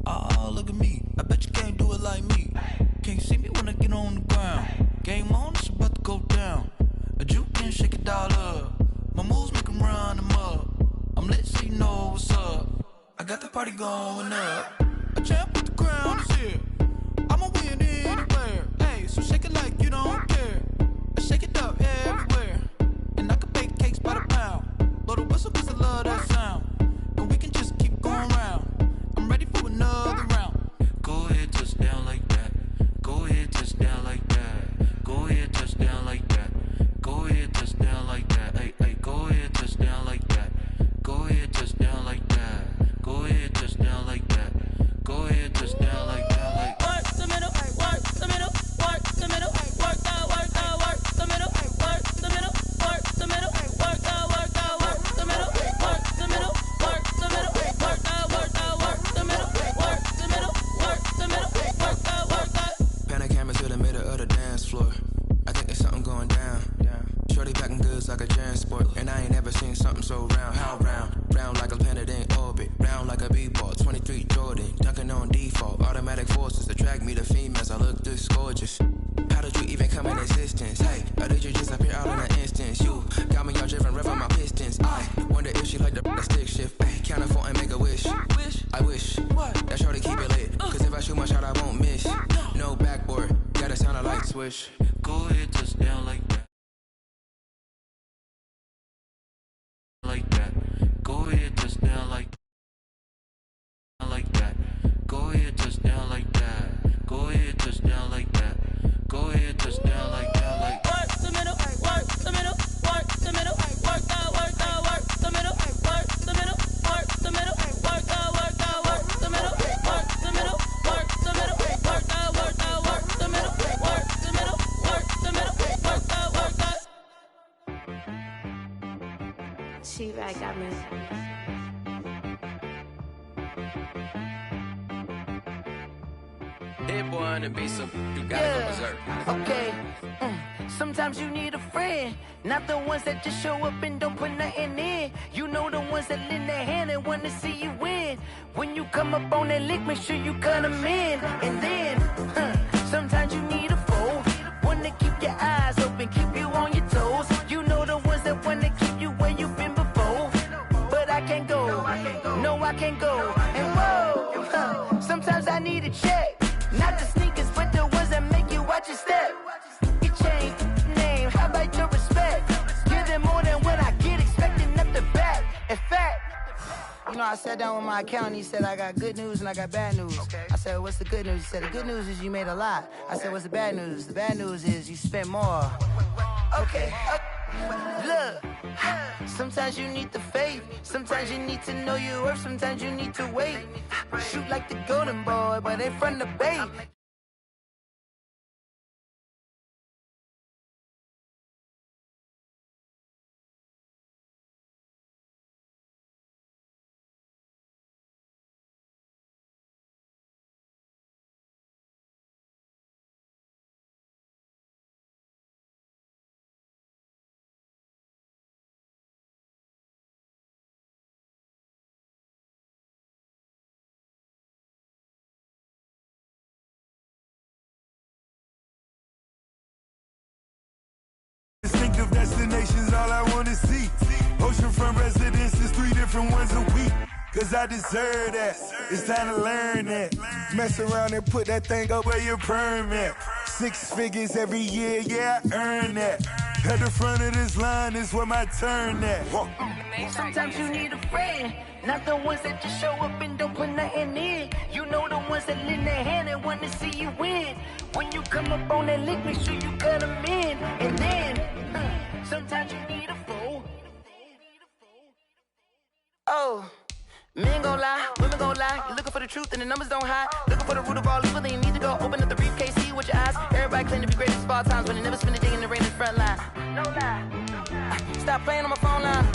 Oh, look at me. I bet you can't do it like me. Can't see me when I get on the ground. Game on, it's about to go down. A juke and shake it all up. My moves make 'em run them up. I'm lit so you know what's up. I got the party going up. A champ with the crown is here. I'ma win anywhere. Hey, so shake it like you don't care. I shake it up everywhere. And I can bake cakes by the pound. Blow the whistle 'cause I love that sound. And we can just keep going round. I'm ready for another round. Go ahead, touch down like that. Go ahead, touch down like that. Go ahead, touch down like that. Go ahead, touch down like that. Hey, hey, go ahead, touch down like that. Go ahead, touch down like that. Go ahead, touch down like that. Go ahead, touch down like that. Like work the middle, work the middle, work the middle, work the middle, work the middle, work the middle, work the middle, work the middle, work the middle, work the middle, work the middle, work the middle, work the middle, work the. Pan a camera to the middle of the dance floor. I think there's something going down. Shorty packing goods like a transport, and I ain't never seen something so round. How round? Round like a planet in orbit. Round like a b-ball. 23 Jordan, dunking on default. Automatic forces attract me to females. I look this gorgeous. How did you even come in existence? Hey, or did you just appear out in an instance? You got me all driven, revving my pistons. I wonder if she like the stick shift. Ay, count a 4 and make a wish. I wish that shorty keep it lit. 'Cause if I shoot my shot, I won't miss. No backboard, gotta sound a light swish. Go ahead, touch down like that. Like that. Go ahead, touch down like that. Go ahead, touch down like that. Go ahead, touch down like that. Go ahead, touch down like that. Like Work the middle, work the middle, work the middle, work the middle, work the middle, work the middle, work the middle, work the middle, work the middle, work the middle, work the middle, work the middle, work the middle, work the middle, work the. She-Rag got me. Hit boy on the beat, so you gotta go berserk. Okay. Sometimes you need a friend, not the ones that just show up and don't put nothing in. You know the ones that lend their hand and want to see you win. When you come up on that lick, make sure you cut them in. And then, sometimes you need a foe, one to keep your eyes open, keep you on your toes. You know the ones that want to keep you where you've been before. But I can't go, no I can't go. And whoa, sometimes I need a check. Not the sneakers, but the ones that make you watch your step. You change name, how about your respect? Give them more than what I get, expecting nothing back. In fact, you know, I sat down with my accountant, he said, I got good news and I got bad news. I said, what's the good news? He said, the good news is you made a lot. I said, what's the bad news? The bad news is you spent more. Okay. Look, Sometimes you need the faith. Sometimes you need to know your worth. Sometimes you need to wait. Shoot like the golden boy, but they from the bay. Distinctive destinations, all I wanna see. Oceanfront residences, 3 different ones a week. Cause I deserve that. It's time to learn that. Mess around and put that thing up where your permit. 6 figures every year, yeah, I earn that. At the front of this line is where my turn at. Sometimes you need a friend, not the ones that just show up and don't put nothing in. You know the ones that lend their hand and want to see you win. When you come up on that lick, make sure you cut them in. And then, sometimes you need a fool. Oh, men gon' lie, women gon' lie. You're looking for the truth and the numbers don't hide. Looking for the root of all evil, then you need to go open up the briefcase, see with your eyes. Everybody claim to be great at small times, but they never spend a day in the rain in the front line. No lie. Stop playing on my phone line.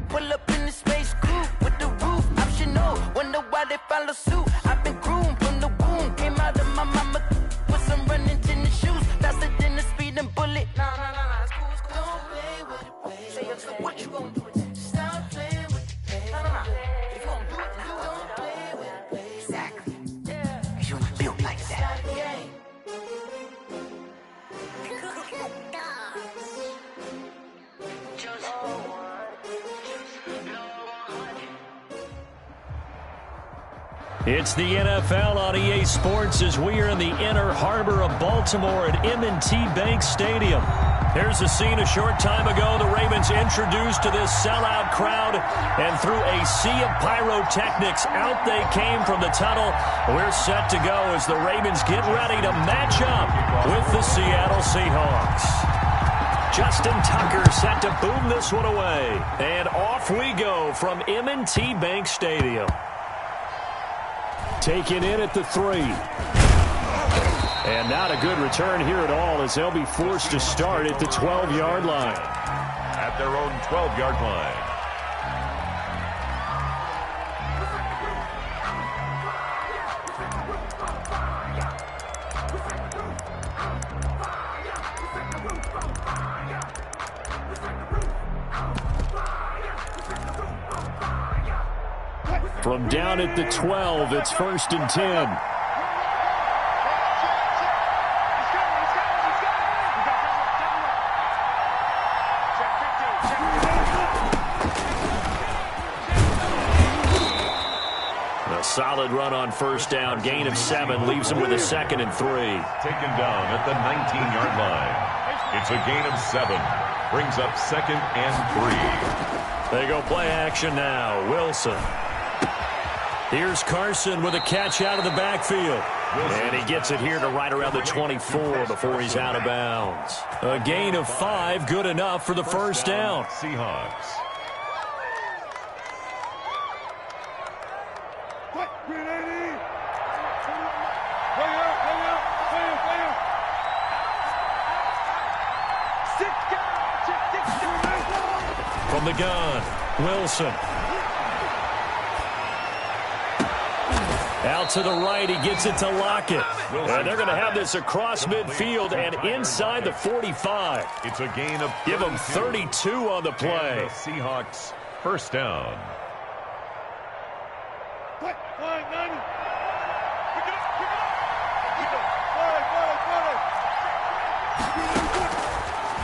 Pull up in the space coupe with the roof optional. Wonder why they follow suit. I've been groomed from the womb. Came out of my mama with some running tennis shoes. Faster than the speeding bullet. Nah, it's cool, it's cool. Don't play with it, baby. Say so what you gon' do with it? Stop playing with it, baby. Nah. If you gon' do it, then don't play with it, baby. Exactly. Yeah. You built like that. It's the NFL on EA Sports as we are in the inner harbor of Baltimore at M&T Bank Stadium. Here's a scene a short time ago. The Ravens introduced to this sellout crowd, and through a sea of pyrotechnics, out they came from the tunnel. We're set to go as the Ravens get ready to match up with the Seattle Seahawks. Justin Tucker set to boom this one away. And off we go from M&T Bank Stadium. Taken in at the 3. And not a good return here at all as they'll be forced to start at the 12-yard line. At their own 12-yard line. From down at the 12, it's 1st and 10. A solid run on 1st down. Gain of 7 leaves him with a 2nd and 3. Taken down at the 19-yard line. It's a gain of 7. Brings up 2nd and 3. They go play action now. Wilson. Here's Carson with a catch out of the backfield. And he gets it here to right around the 24 before he's out of bounds. A gain of 5, good enough for the 1st down. Seahawks. From the gun, Wilson. Out to the right, he gets it to Lockett. And they're going to have this across midfield and inside the 45. It's a gain of 32. Give them 32 on the play. And the Seahawks 1st down.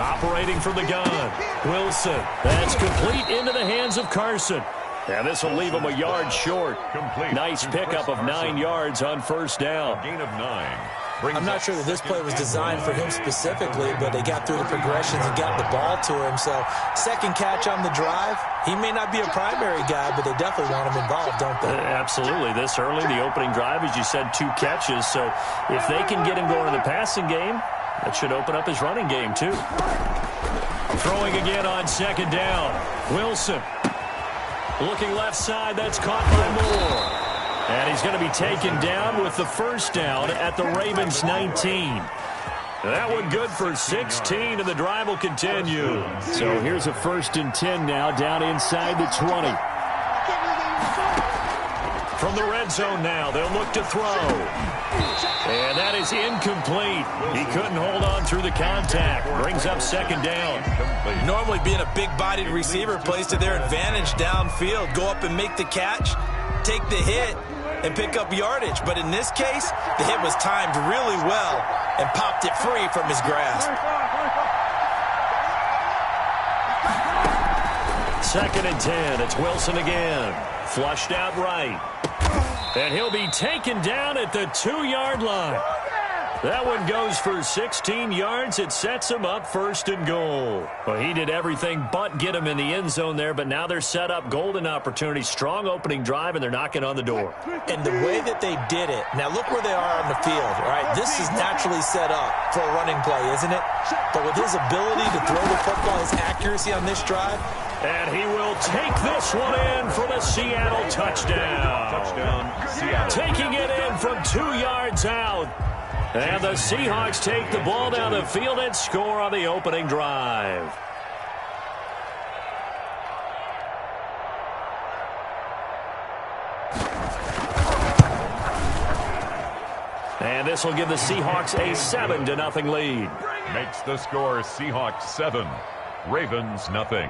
Operating from the gun, Wilson. That's complete into the hands of Carson. And this will leave him a yard short. Complete. Nice pickup of 9 yards on 1st down. A gain of 9. I'm not sure that this play was designed for him specifically, but they got through the progressions and got the ball to him. So 2nd catch on the drive. He may not be a primary guy, but they definitely want him involved, don't they? Absolutely. This early, the opening drive, as you said, 2 catches. So if they can get him going in the passing game, that should open up his running game, too. Throwing again on second down. Wilson. Looking left side, that's caught by Moore. And he's going to be taken down with the first down at the Ravens 19. That one good for 16, and the drive will continue. So here's a 1st and 10 now, down inside the 20. From the red zone now, they'll look to throw. And that is incomplete. He couldn't hold on through the contact. Brings up second down. Normally being a big-bodied receiver plays to their advantage downfield. Go up and make the catch, take the hit, and pick up yardage. But in this case, the hit was timed really well and popped it free from his grasp. 2nd and 10. It's Wilson again. Flushed out right. And he'll be taken down at the 2-yard line. That one goes for 16 yards. It sets him up 1st and goal. Well, he did everything but get him in the end zone there, but now they're set up. Golden opportunity, strong opening drive, and they're knocking on the door. And the way that they did it, now look where they are on the field, right? This is naturally set up for a running play, isn't it? But with his ability to throw the football, his accuracy on this drive. And he will take this one in for the Seattle touchdown. Seattle. Taking it in from 2 yards out. And the Seahawks take the ball down the field and score on the opening drive. And this will give the Seahawks a 7-0 lead. Makes the score Seahawks 7, Ravens nothing.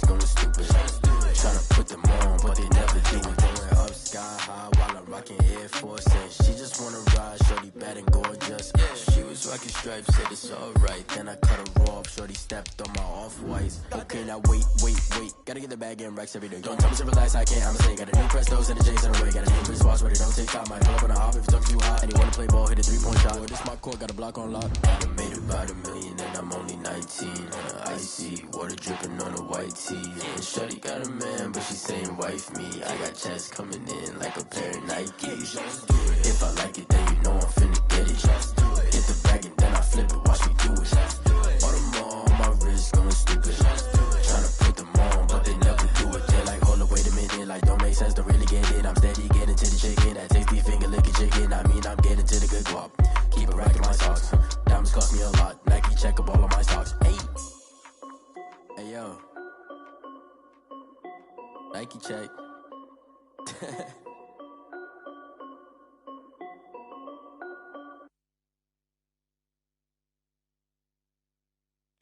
Going stupid, tryna put them on, but they never do it. Going up sky high while I'm rocking Air Force. And she just wanna ride, shorty bad and gorgeous. She was rocking stripes, said it's alright. Then I cut her off, shorty stepped on my off-whites. Okay, now wait, gotta get the bag and racks every day. Don't tell me to relax, I can't, I'ma say. Got a new Prestos and a J's in the way. Got a new wristwatch where they don't take time. Might pull up on a hop if it's talking too hot. And you wanna play ball, hit a 3-point shot. Boy, this my court, got a block on lock. I made about $1 million and I'm only 19. Icy, water dripping on a white tee. And shorty got a man, but she saying wife me. I got checks coming in like a pair of Nikes. If I like it, then you know I'm finna get it. Hit the bag and then I flip it, watch me do it. All them on my wrist going stupid. Tryna put them on, but they never do it. They're like, hold up, wait a minute, like don't make sense to really get it. I'm steady getting to the chicken, that tasty finger licking chicken. I mean, I'm getting to the good guap. Keep it racking my socks. Diamonds cost me a lot. Nike check up all of my stocks. Hey yo. Nike check.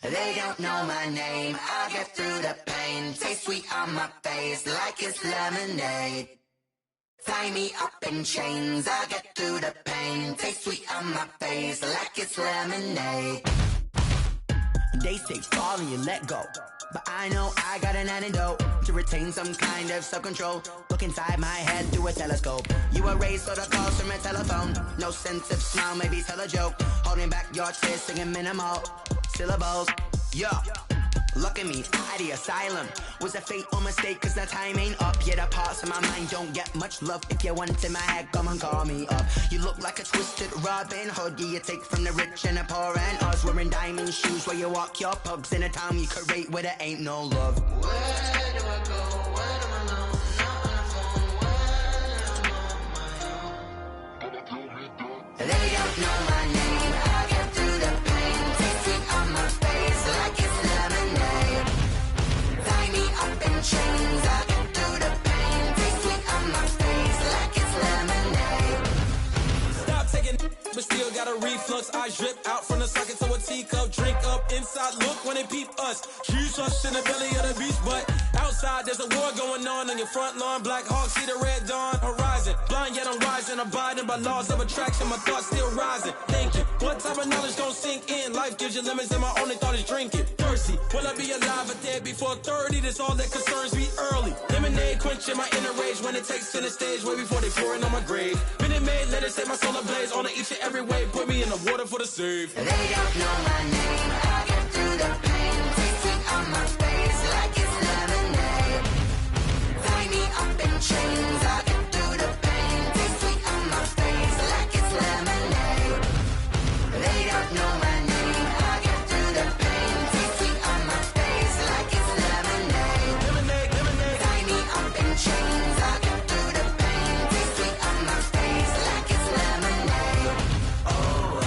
They don't know my name, I'll get through the pain. Taste sweet on my face like it's lemonade. Tie me up in chains, I'll get through the pain. Taste sweet on my face like it's lemonade. They say fall and you let go, but I know I got an antidote to retain some kind of self-control. Look inside my head through a telescope. You erase all the calls from a telephone. No sense of smile, maybe tell a joke. Holding back your tears, singing minimal syllables. Yeah, Look at me, out the asylum. Was a fate or mistake, cause the time ain't up. Yet the parts of my mind don't get much love. If you want in my head, come and call me up. You look like a twisted Robin Hood. Yeah, you take from the rich and the poor and us. Wearing diamond shoes where you walk your pugs. In a town you create where there ain't no love. Where do I go? When I'm alone? Not on the phone. When I'm on my own. They don't know my name. I get through the pain. Tasting on my face like it's lemonade. Tie me up in chains. I get through the pain. Tasting on my face like it's lemonade. Stop taking, but still got a reflux. I drip out from the socket to a teacup. Drink up inside, look when they peep us. Huge rush in the belly of the beast, but outside there's a war going on your front lawn. Black Hawk, see the red dawn horizon. Blind yet I'm rising, abiding by laws of attraction. My thoughts still rising. Thinking, what type of knowledge gon' sink in? Life gives you lemons and my only thought is drinking. Thirsty, will I be alive or dead before 30? That's all that concerns me early. Lemonade quenching my inner rage when it takes to the stage way before they pour it on my grave. Minute Maid, let it set my soul ablaze on each and every way. Put me in the water for the save. They don't know my name. I get through the pain. Tasting on my face like it's lemonade. Tie me up in chains. I get through the pain. Tasting on my face like it's lemonade. They don't know my name. I get through the pain. Tasting on my face like it's lemonade. Lemonade, lemonade. Tie me up in chains. I get through the pain. Tasting on my face like it's lemonade. Oh.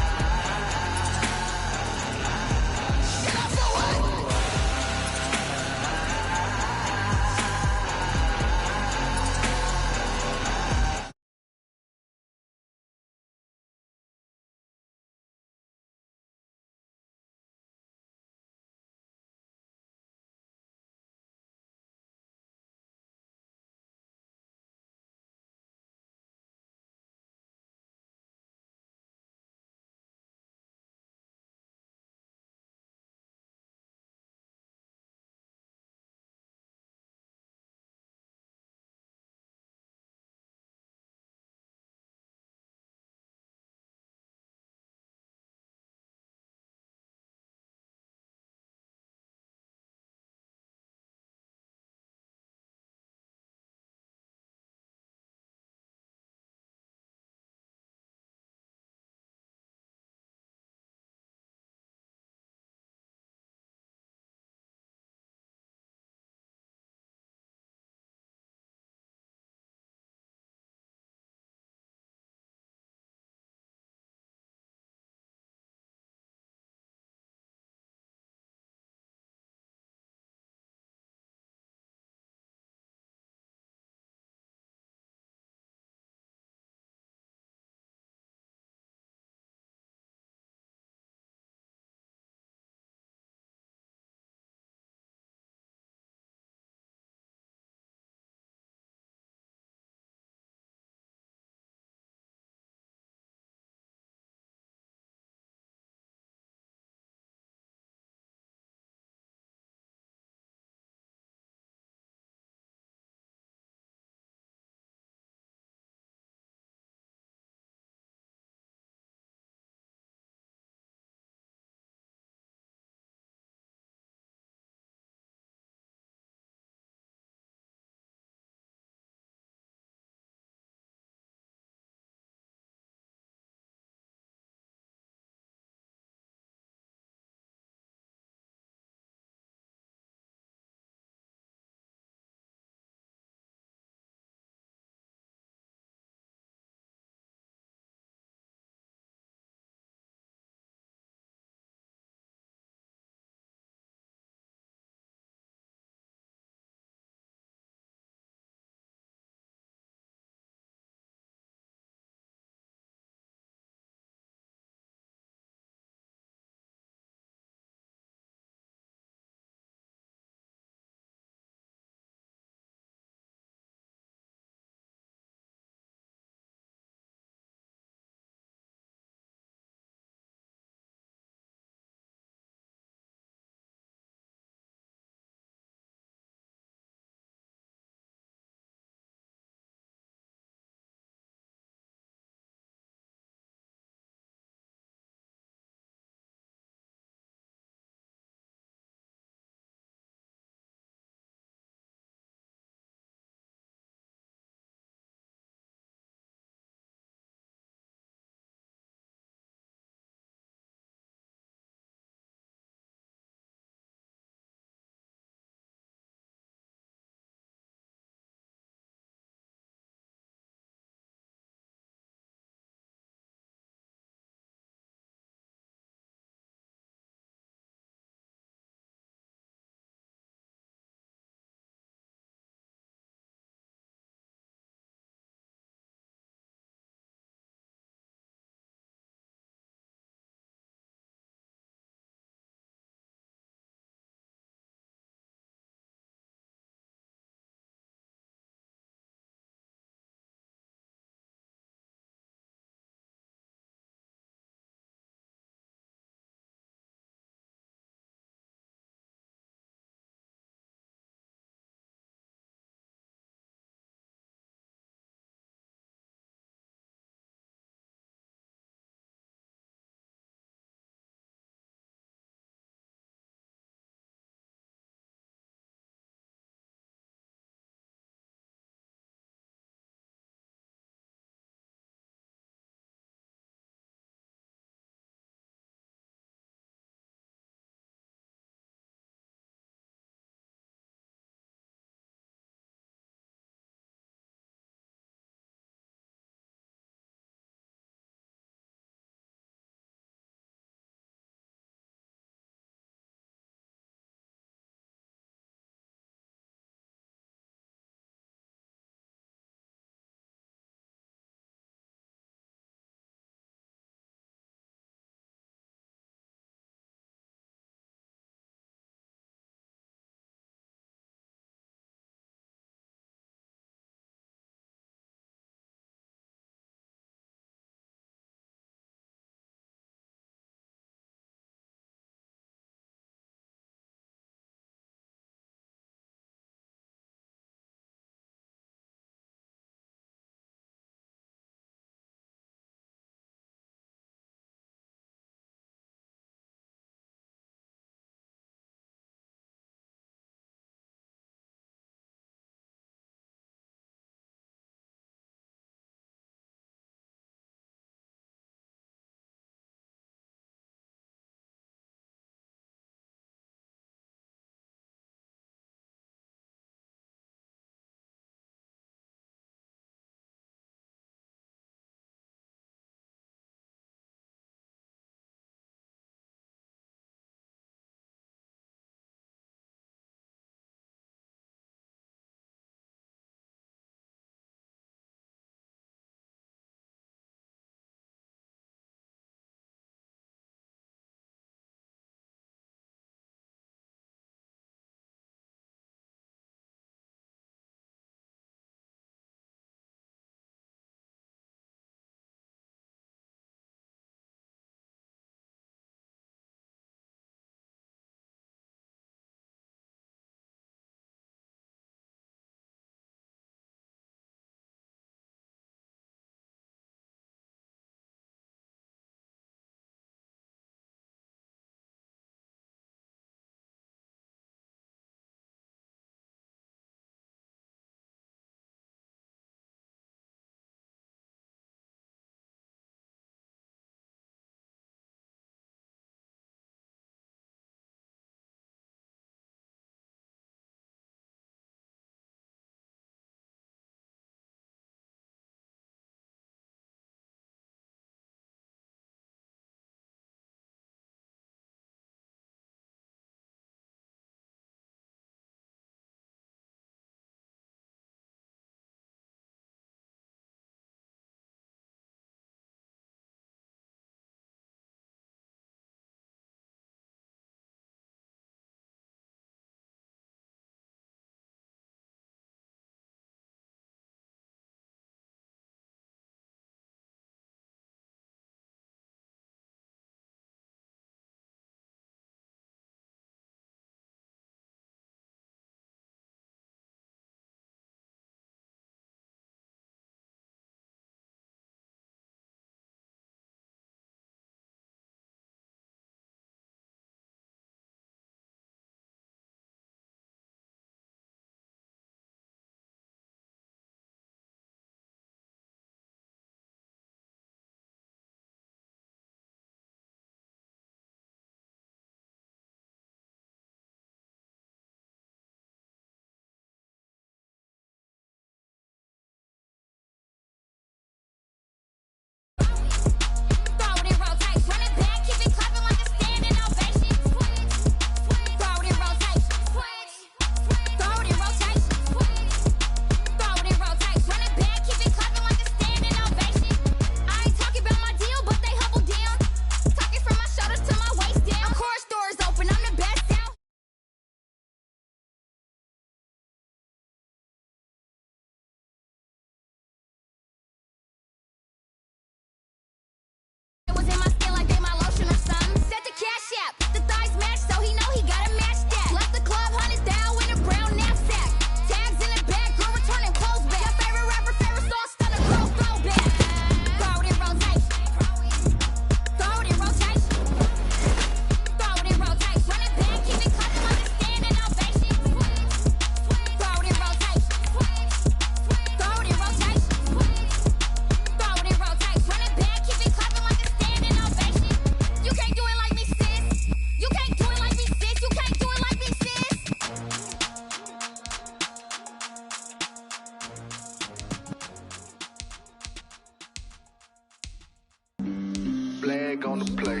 on the play.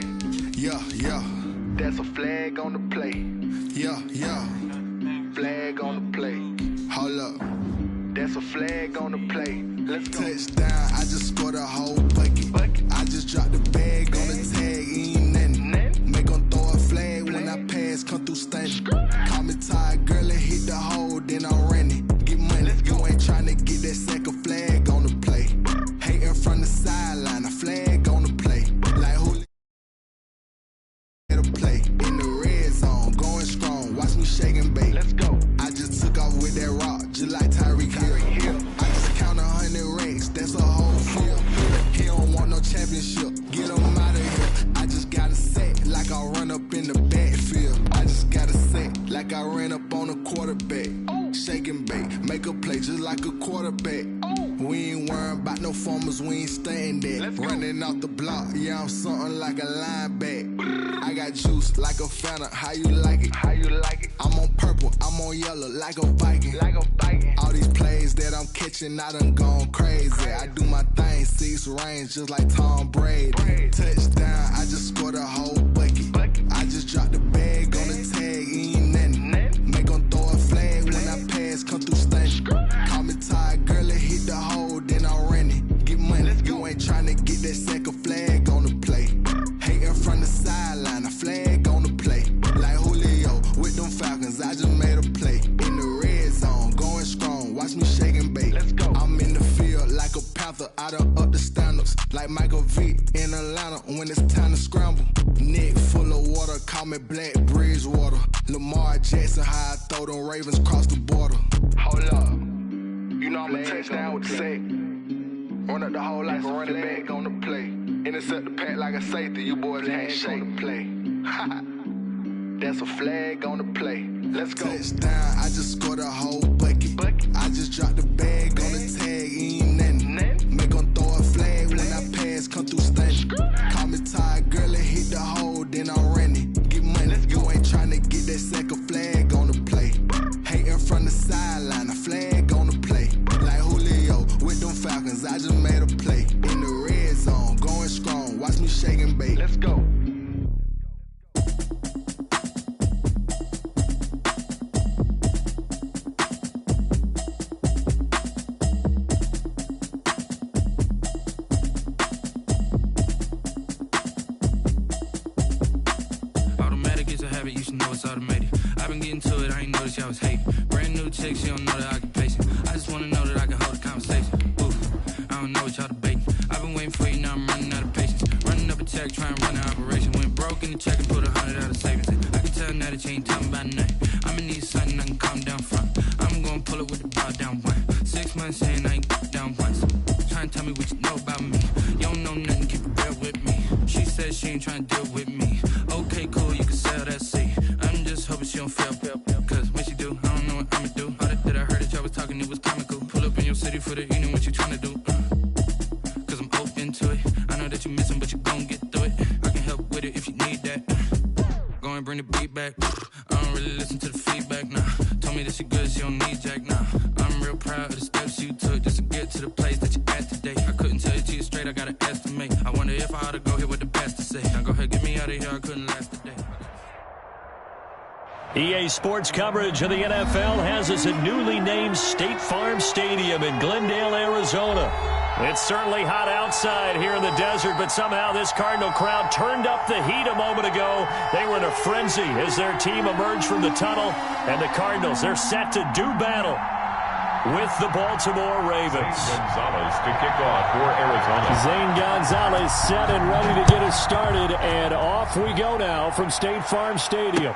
Yeah, yeah. That's a flag on the play. Yeah, yeah. Flag on the play. Hold up. That's a flag on the play. Let's go. Touchdown, I just scored a whole bucket. I just dropped the bag on the tag, ain't nothing. Make them throw a flag when I pass, come through stunning. Call me tired, girl, and hit the hole, then I'm running. Get money, you ain't tryna get that second flag on the play. Hating from the sideline, a flag on the play. Like who to play in the red zone, going strong. Watch me shake and bake. Let's go. I just took off with that rock, just like Tyreek Hill. I just count 100 racks, that's a whole field. He don't want no championship, get him out of here. I just got a set like I run up in the backfield. I just got a set like I ran up on a quarterback. Shake and bake, make a play just like a quarterback. We ain't worrying about no formers, we ain't staying there. Running off the block, yeah, I'm something like a linebacker. I got juice like a Fanta, how you like it? How you like it? I'm on purple, I'm on yellow like a Viking. Like a Viking. All these plays that I'm catching, I done gone crazy. I do my thing, 6 range just like Tom Brady. Touchdown, I just scored a whole bucket. I just dropped the bag on the tag, ain't nothing. Make them throw a flag when I pass, come through stunning. Call me tired, girl, and hit the hole, then I'm running. Get money, you ain't tryna get that second flag on the play. Hating from the sideline, a flag on the play. Like Julio with them Falcons, I just made a play. In the red zone, going strong, watch me shake and bake. Let's go. I'm in the field like a Panther, I done up the standards. Like Michael Vick in Atlanta when it's time to scramble. Neck full of water, call me Black Bridgewater. Lamar Jackson, how I throw them Ravens cross the border. Hold up. You know I'm a touchdown with the sack. Run up the whole like a running back on the play. Intercept the pack like a safety, you boys handshake on the play. That's a flag on the play. Let's go. Touchdown, I just scored a whole bucket. I just dropped the bag on the tag, ain't nothing. Make them throw a flag when I pass, come through stunning. Call me tired, girl, and hit the hole, then I'm running. Get money, you ain't tryna get that second flag on the play. Hating from the sideline, a flag on the play. Like Julio with them Falcons, I just made a play. In the red zone, going strong, watch me shake and bake. Let's go. Automatic is a habit, you should know it's automated. I've been getting to it, I ain't noticed y'all was hating. Brand new chick, she don't know that I can pace it. I just wanna know that I can hold a conversation. Oof, I don't know what y'all debating. I've been waiting for you, now I'm running out of patience. Running up a check, trying to run an operation. Went broke in the check and put 100 out of savings. I can tell now that you ain't talking about nothing. I'ma need something I can calm down from. I'm gonna pull it with the bar down one. 6 months saying I ain't down once. Trying to tell me what you know about me. You don't know nothing, keep it real with me. She said she ain't trying to deal with me. Okay, cool, you can sell that seat. I'm just hoping she don't fail. Cause when she do, I don't know what I'ma do. All that I heard that y'all was talking, it was comical. Pull up in your city for the evening, what you trying to do? Cause I'm open to it. I know that you missing, but you gon' get through it. I can help with it if you need that. Go and bring the beat back. I don't really listen to the feedback, nah. Told me that she good, she don't need jack, nah. I'm real proud of the steps you took just to get to the place that you at today. I couldn't tell you to you straight, I gotta estimate. I wonder if I ought to go here with the best to say. Now go ahead, get me out of here, I couldn't last today. EA Sports coverage of the NFL has us at newly named State Farm Stadium in Glendale, Arizona. It's certainly hot outside here in the desert, but somehow this Cardinal crowd turned up the heat a moment ago. They were in a frenzy as their team emerged from the tunnel, and the Cardinals, they're set to do battle with the Baltimore Ravens. Zane Gonzalez to kick off for Arizona. Zane Gonzalez set and ready to get us started, and off we go now from State Farm Stadium.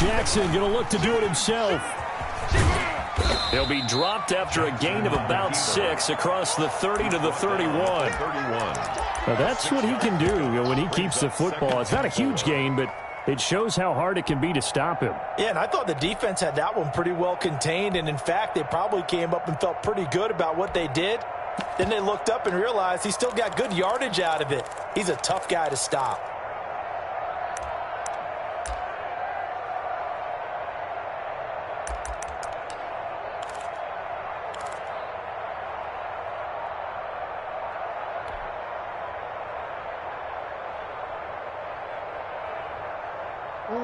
Jackson going to look to do it himself. He'll be dropped after a gain of about 6 across the 30 to the 31. Now that's what he can do when he keeps the football. It's not a huge gain, but it shows how hard it can be to stop him. Yeah, and I thought the defense had that one pretty well contained, and in fact, they probably came up and felt pretty good about what they did. Then they looked up and realized he still got good yardage out of it. He's a tough guy to stop.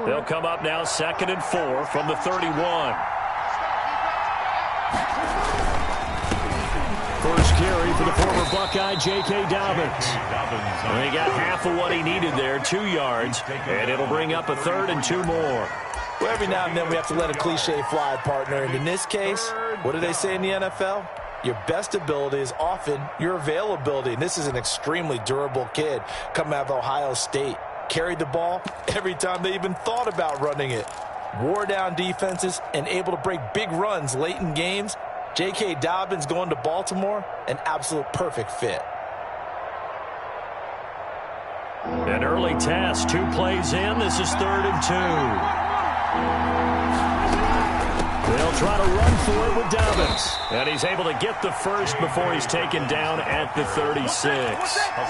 They'll come up now 2nd and 4 from the 31. First carry for the former Buckeye, J.K. Dobbins. He got half of what he needed there, 2 yards, and it'll bring up a 3rd and 2 more. Well, every now and then we have to let a cliche fly, partner, and in this case, what do they say in the NFL? Your best ability is often your availability, and this is an extremely durable kid coming out of Ohio State. Carried the ball every time they even thought about running it. Wore down defenses and able to break big runs late in games. J.K. Dobbins going to Baltimore, an absolute perfect fit. An early test, 2 plays in. This is 3rd and 2. They'll try to run for it with Dobbins. And he's able to get the first before he's taken down at the 36. A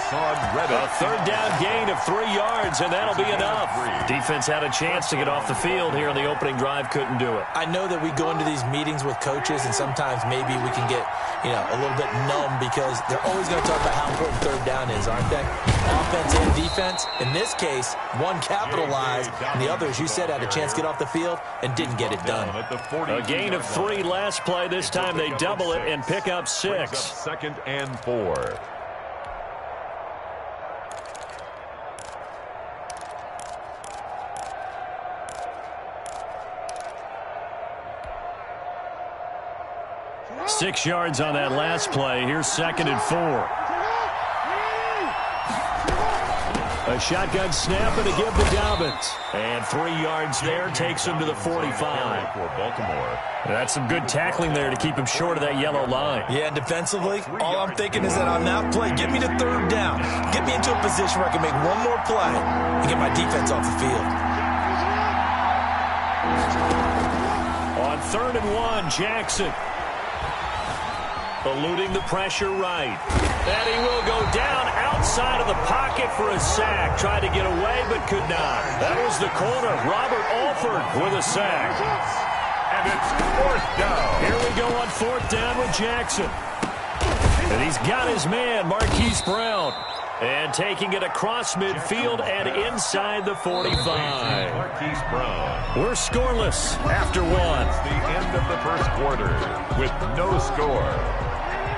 3rd down gain of 3 yards, and that'll be enough. Defense had a chance to get off the field here on the opening drive, couldn't do it. I know that we go into these meetings with coaches, and sometimes maybe we can get, a little bit numb because they're always going to talk about how important 3rd down is, aren't they? Offense and defense. In this case, one capitalized, and the other, as you said, had a chance to get off the field and didn't get it done. A gain of 3 last play. This time they double it and pick up 6. 2nd and 4. Six yards on that last play. Here's 2nd and 4. A shotgun snap and a give to Dobbins. And 3 yards there takes him to the 45. For Baltimore. That's some good tackling there to keep him short of that yellow line. Yeah, and defensively, all I'm thinking is that on that play, get me to 3rd down. Get me into a position where I can make one more play and get my defense off the field. On 3rd and 1, Jackson. Eluding the pressure right. And he will go down outside of the pocket for a sack. Tried to get away, but could not. That was the corner, Robert Alford, with a sack. And it's 4th down. Here we go on 4th down with Jackson. And he's got his man, Marquise Brown. And taking it across midfield and inside the 45. Marquise Brown. We're scoreless after 1. It's the end of the first quarter with no score.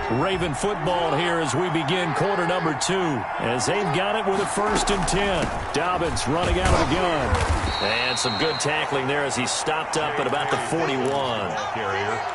Raven football here as we begin quarter number 2. As they've got it with a 1st and 10. Dobbins running out of the gun. And some good tackling there as he's stopped up at about the 41.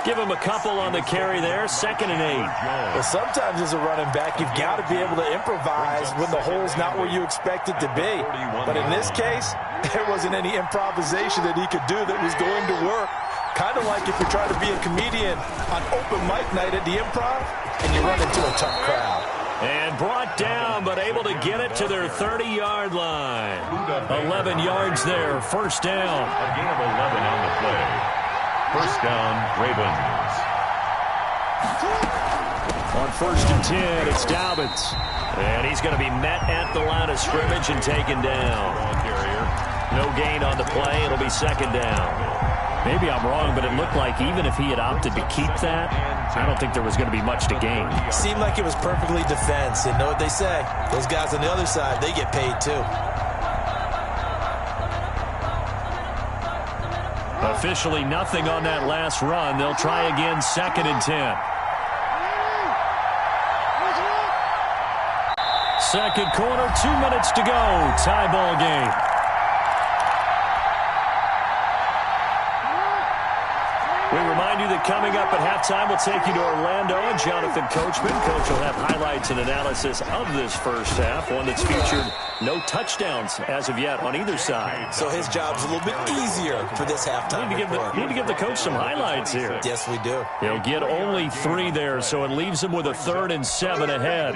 Give him a couple on the carry there. 2nd and 8. Well, sometimes as a running back, you've got to be able to improvise when the hole's not where you expect it to be. But in this case, there wasn't any improvisation that he could do that was going to work. Kind of like if you're trying to be a comedian on open mic night at the Improv and you run into a tough crowd. And brought down, but able to get it to their 30-yard line. 11 yards there, 1st down. A gain of 11 on the play. 1st down, Ravens. On 1st and 10, it's Dobbins. And he's going to be met at the line of scrimmage and taken down. No gain on the play. It'll be 2nd down. Maybe I'm wrong, but it looked like even if he had opted to keep that, I don't think there was going to be much to gain. Seemed like it was perfectly defense. And know what they say? Those guys on the other side, they get paid too. Officially nothing on that last run. They'll try again, 2nd and 10. Second quarter, 2 minutes to go. Tie ball game. We remind you that coming up at halftime, we'll take you to Orlando and Jonathan Coachman. Coach will have highlights and analysis of this first half, one that's featured no touchdowns as of yet on either side. So his job's a little bit easier for this halftime. Need to give the coach some highlights here. Yes, we do. He'll get only 3 there, so it leaves him with a 3rd and 7 ahead.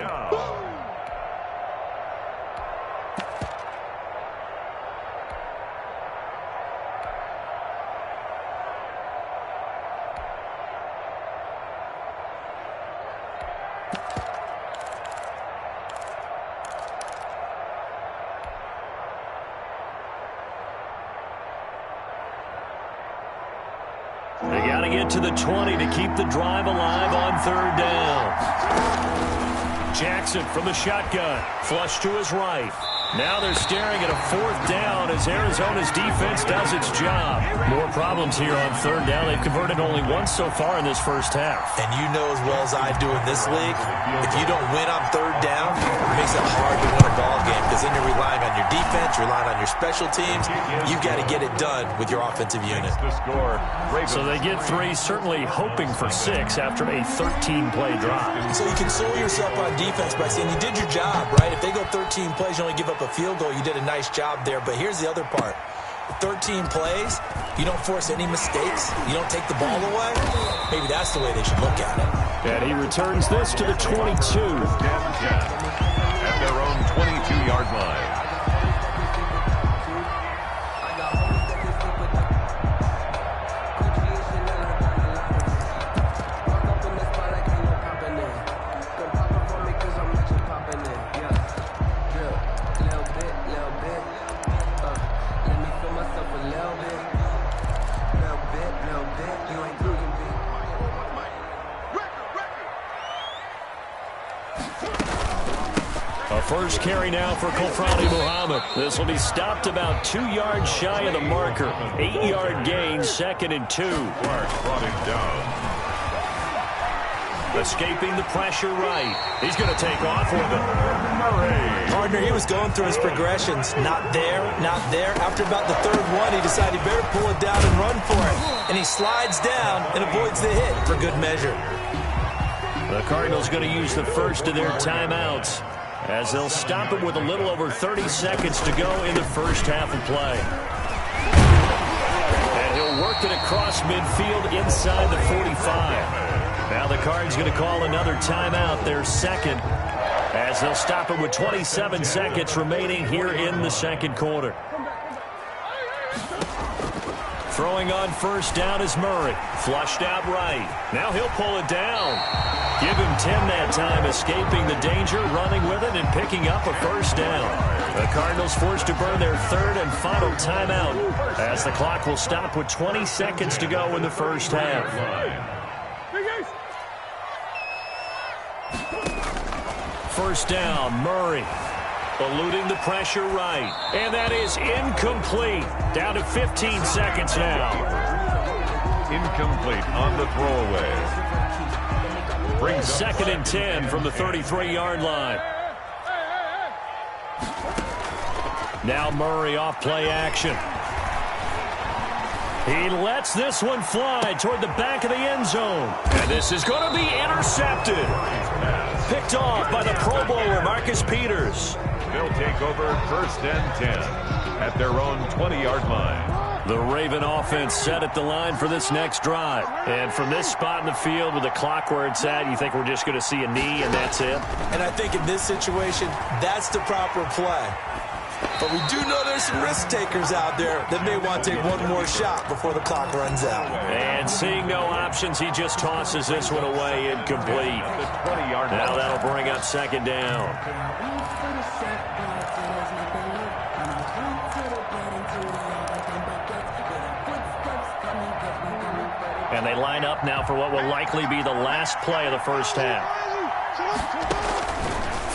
They got to get to the 20 to keep the drive alive on 3rd down. Jackson from the shotgun. Flush to his right. Now they're staring at a 4th down as Arizona's defense does its job. More problems here on 3rd down. They've converted only once so far in this first half. And you know as well as I do in this league, if you don't win on 3rd down, it makes it hard to win a ball game because then you're relying on your defense, relying on your special teams. You've got to get it done with your offensive unit. So they get 3, certainly hoping for 6 after a 13-play drive. So you console yourself on defense by saying you did your job, right? If they go 13 plays, you only give up a field goal, you did a nice job there. But here's the other part. 13 plays, you don't force any mistakes, you don't take the ball away. Maybe that's the way they should look at it. And he returns this to the 22. At their own 22-yard line. First carry now for Kofrani Muhammad. This will be stopped about 2 yards shy of the marker. 8-yard gain, 2nd and 2. Clark brought him down. Escaping the pressure right. He's going to take off with it. Partner, he was going through his progressions. Not there, not there. After about the 3rd one, he decided he better pull it down and run for it. And he slides down and avoids the hit for good measure. The Cardinals going to use the first of their timeouts, as they'll stop it with a little over 30 seconds to go in the first half of play. And he'll work it across midfield inside the 45. Now the Cards going to call another timeout, their 2nd, as they'll stop it with 27 seconds remaining here in the 2nd quarter. Throwing on 1st down is Murray. Flushed out right. Now he'll pull it down. Give him 10 that time, escaping the danger, running with it, and picking up a 1st down. The Cardinals forced to burn their 3rd and final timeout, as the clock will stop with 20 seconds to go in the first half. 1st down, Murray. Eluding the pressure right. And that is incomplete. Down to 15 seconds now. Incomplete on the throwaway. Brings 2nd and 10 from the 33-yard line. Now Murray off play action. He lets this one fly toward the back of the end zone. And this is going to be intercepted. Picked off by the Pro Bowler, Marcus Peters. They'll take over 1st and 10 at their own 20-yard line. The Raven offense set at the line for this next drive. And from this spot in the field with the clock where it's at, you think we're just going to see a knee and that's it? And I think in this situation, that's the proper play. But we do know there's some risk takers out there that may want to take one more shot before the clock runs out. And seeing no options, he just tosses this one away incomplete. Now that'll bring up 2nd down. And they line up now for what will likely be the last play of the first half.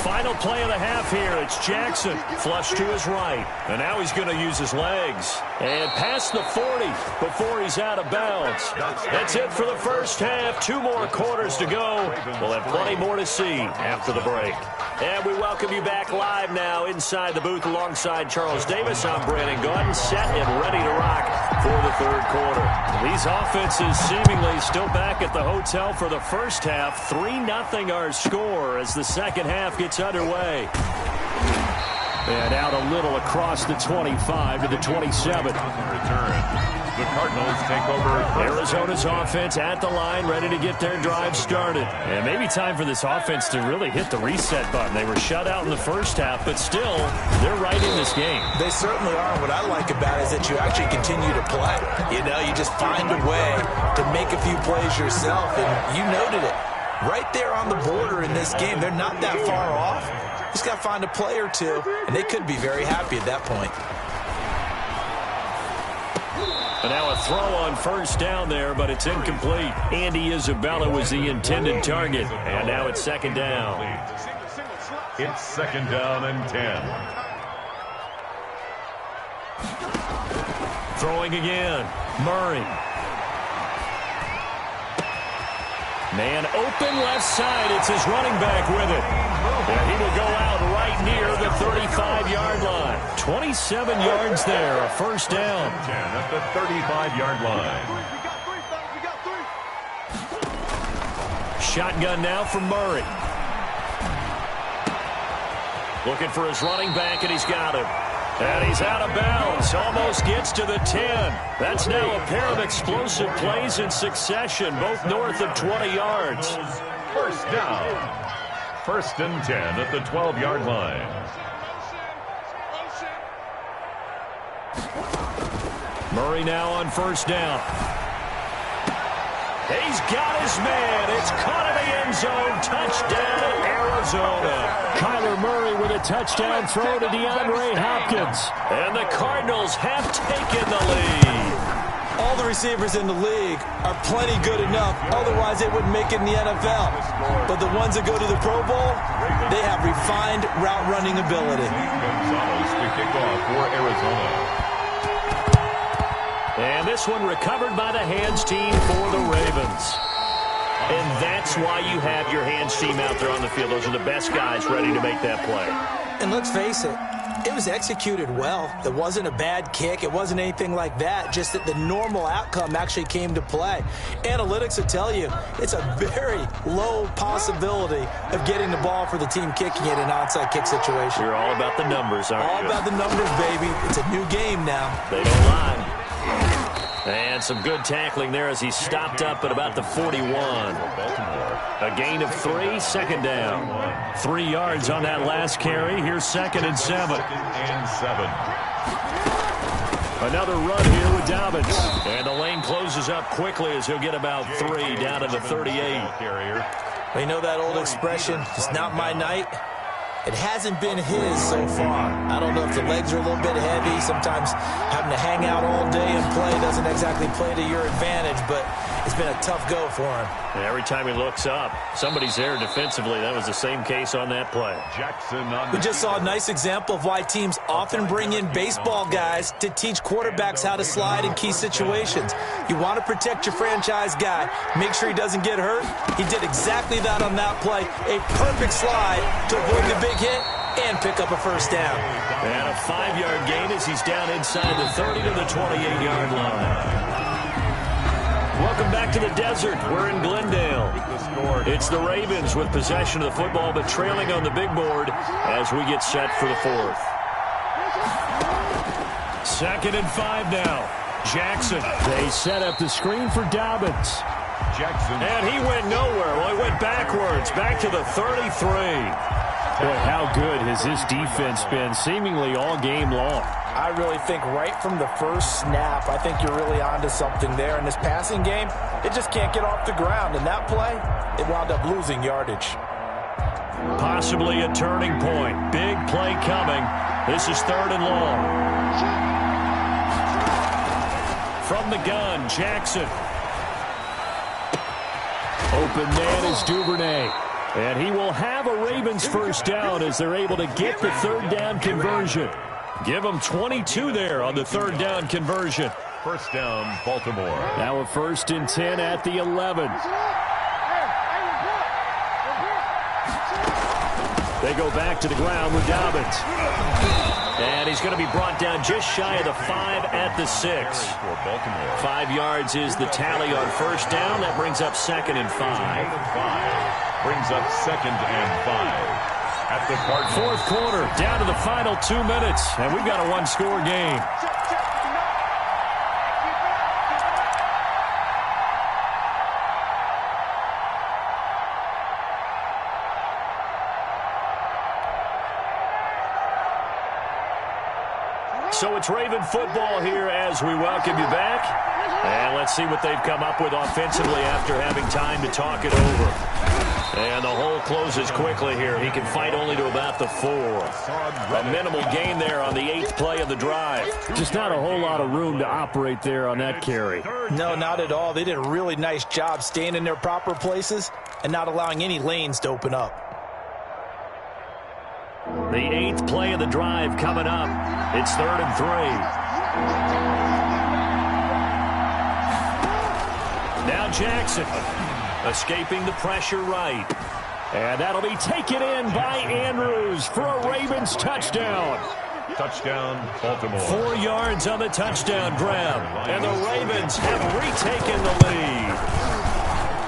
Final play of the half here. It's Jackson. Flush to his right. And now he's going to use his legs. And past the 40 before he's out of bounds. That's it for the first half. 2 more quarters to go. We'll have plenty more to see after the break. And we welcome you back live now inside the booth alongside Charles Davis. I'm Brandon Gaudin, set and ready to rock for the third quarter. These offenses seemingly still back at the hotel for the first half. 3-0 our score as the second half gets underway. And out a little across the 25 to the 27. Return. The Cardinals take over. Arizona's offense at the line, ready to get their drive started. And maybe time for this offense to really hit the reset button. They were shut out in the first half, but still, they're right in this game. They certainly are. What I like about it is that you actually continue to play. You know, you just find a way to make a few plays yourself, and you noted it. Right there on the border in this game, they're not that far off. Just got to find a play or two, and they could be very happy at that point. And now a throw on first down there, but it's incomplete. Andy Isabella was the intended target. And now it's second down. It's second down and 10. Throwing again. Murray. Man open left side. It's his running back with it. And he will go out right near the 35-yard line. 27 yards there, a first down. 10 at the 35-yard line. Shotgun now for Murray. Looking for his running back, and he's got him. And he's out of bounds. Almost gets to the 10. That's now a pair of explosive plays in succession, both north of 20 yards. First down. First and 10 at the 12-yard line. Murray now on first down. He's got his man. It's caught in the end zone. Touchdown, Arizona. Kyler Murray with a touchdown throw to DeAndre Hopkins. And the Cardinals have taken the lead. All the receivers in the league are plenty good enough. Otherwise, they wouldn't make it in the NFL. But the ones that go to the Pro Bowl, they have refined route running ability. Gonzalez to kick off for Arizona. And this one recovered by the hands team for the Ravens. And that's why you have your hands team out there on the field. Those are the best guys ready to make that play. And let's face it, it was executed well. It wasn't a bad kick. It wasn't anything like that. Just that the normal outcome actually came to play. Analytics will tell you it's a very low possibility of getting the ball for the team kicking it in an onside kick situation. You're all about the numbers, aren't you? All about the numbers, baby. It's a new game now. They don't lie. And some good tackling there as he stopped up at about the 41. A gain of 3, second down. 3 yards on that last carry. Here's second and 7. Another run here with Dobbins. And the lane closes up quickly as he'll get about 3 down to the 38. Well, you know that old expression, it's not my night. It hasn't been his so far. I don't know if the legs are a little bit heavy. Sometimes having to hang out all day and play doesn't exactly play to your advantage, but it's been a tough go for him. And every time he looks up, somebody's there defensively. That was the same case on that play. Jackson on we just saw a nice example of why teams often bring in baseball guys to teach quarterbacks how to slide in key situations. You want to protect your franchise guy. Make sure he doesn't get hurt. He did exactly that on that play. A perfect slide to avoid the big hit and pick up a first down. And a 5-yard gain as he's down inside the 30 to the 28-yard line. Welcome back to the desert. We're in Glendale. It's the Ravens with possession of the football, but trailing on the big board as we get set for the fourth. 2nd and 5 now. Jackson. They set up the screen for Dobbins. Jackson. And he went nowhere. Well, he went backwards, back to the 33. Boy, how good has this defense been seemingly all game long? I really think right from the first snap, I think you're really onto something there. In this passing game, it just can't get off the ground. And that play, it wound up losing yardage. Possibly a turning point. Big play coming. This is 3rd and long. From the gun, Jackson. Open man is Duvernay. And he will have a Ravens first down as they're able to get the 3rd down conversion. Give them 22 there on the 3rd down conversion. First down, Baltimore. Now a 1st and 10 at the 11. They go back to the ground with Dobbins. And he's going to be brought down just shy of the 5 at the 6. 5 yards is the tally on first down. That brings up 2nd and 5. Brings up 2nd and 5. At the Cardinals. Fourth quarter, down to the final 2 minutes. And we've got a one-score game. So it's Raven football here as we welcome you back. And let's see what they've come up with offensively after having time to talk it over. And the hole closes quickly here. He can fight only to about the 4. A minimal gain there on the 8th play of the drive. Just not a whole lot of room to operate there on that carry. No, not at all. They did a really nice job staying in their proper places and not allowing any lanes to open up. The 8th play of the drive coming up. It's 3rd and 3. Now Jackson escaping the pressure right. And that'll be taken in by Andrews for a Ravens touchdown. Touchdown, Baltimore. 4 yards on the touchdown grab. And the Ravens have retaken the lead.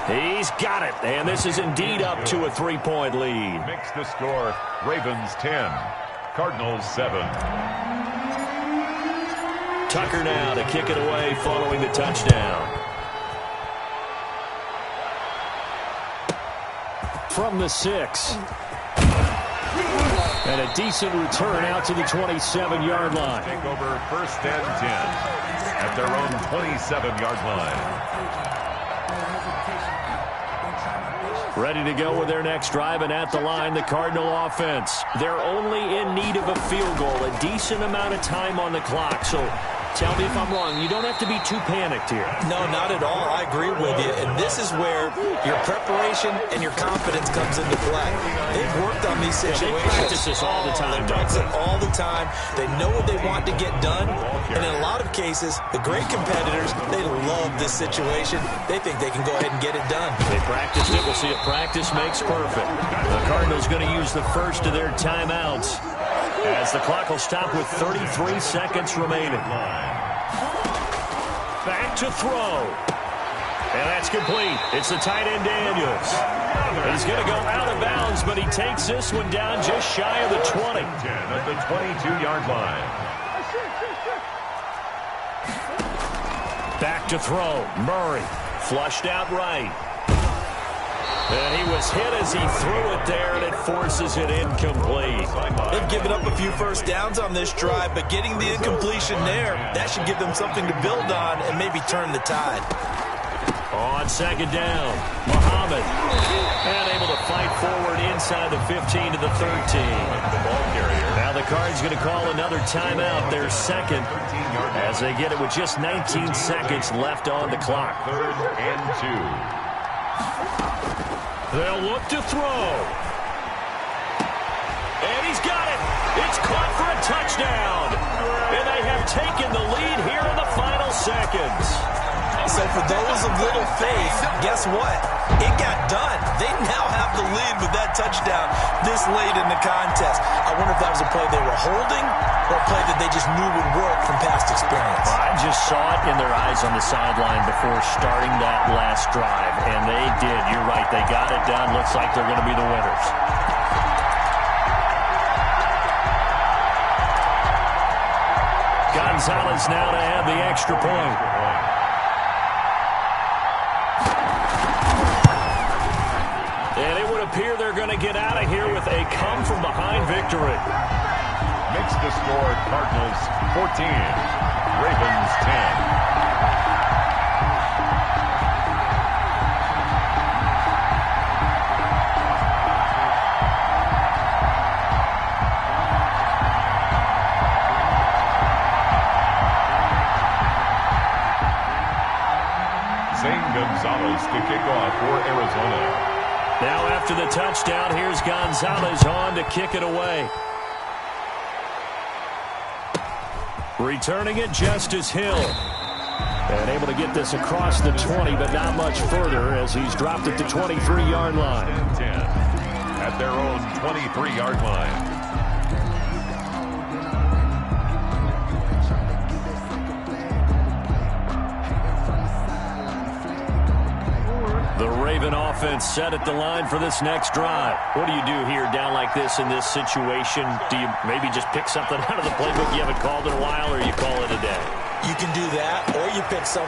He's got it, and this is indeed up to a 3-point lead. Makes the score Ravens 10, Cardinals 7. Tucker now to kick it away following the touchdown. From the 6. And a decent return out to the 27-yard line. Take over 1st and 10 at their own 27-yard line. Ready to go with their next drive, and at the line, the Cardinal offense. They're only in need of a field goal, a decent amount of time on the clock. So tell me if I'm wrong. You don't have to be too panicked here. No, not at all. I agree with you. And this is where your preparation and your confidence comes into play. They've worked on these situations. They practice this all the time. They practice it all the time. They know what they want to get done. And in a lot of cases, the great competitors, they love this situation. They think they can go ahead and get it done. They practiced it. We'll see if practice makes perfect. The Cardinals going to use the first of their timeouts as the clock will stop with 33 seconds remaining. Back to throw. And that's complete. It's the tight end Daniels. He's going to go out of bounds, but he takes this one down just shy of the 20. 10 at the 22-yard line. Back to throw. Murray flushed out right. And he was hit as he threw it there, and it forces it incomplete. They've given up a few first downs on this drive, but getting the incompletion there, that should give them something to build on and maybe turn the tide. On 2nd down, Muhammad. And able to fight forward inside the 15 to the 13. The ball carrier. Now the Cards going to call another timeout, their second, as they get it with just 19 seconds left on the clock. 3rd and 2. They'll look to throw. And he's got it. It's caught for a touchdown. And they have taken the lead here in the final seconds. So for those of little faith, guess what? It got done. They now have the lead with that touchdown this late in the contest. I wonder if that was a play they were holding or a play that they just knew would work from past experience. I just saw it in their eyes on the sideline before starting that last drive, and they did. You're right. They got it done. Looks like they're going to be the winners. Gonzalez now to have the extra point. And it would appear they're going to get out of here with a come-from-behind victory. Makes the score Cardinals 14, Ravens 10. Gonzalez to kick off for Arizona. Now after the touchdown, here's Gonzalez on to kick it away. Returning it, Justice Hill. And able to get this across the 20, but not much further as he's dropped it to 23-yard line. 10 at their own 23-yard line. The Raven offense set at the line for this next drive. What do you do here down like this in this situation? Do you maybe just pick something out of the playbook you haven't called in a while, or you call it a day? You can do that, or you pick some.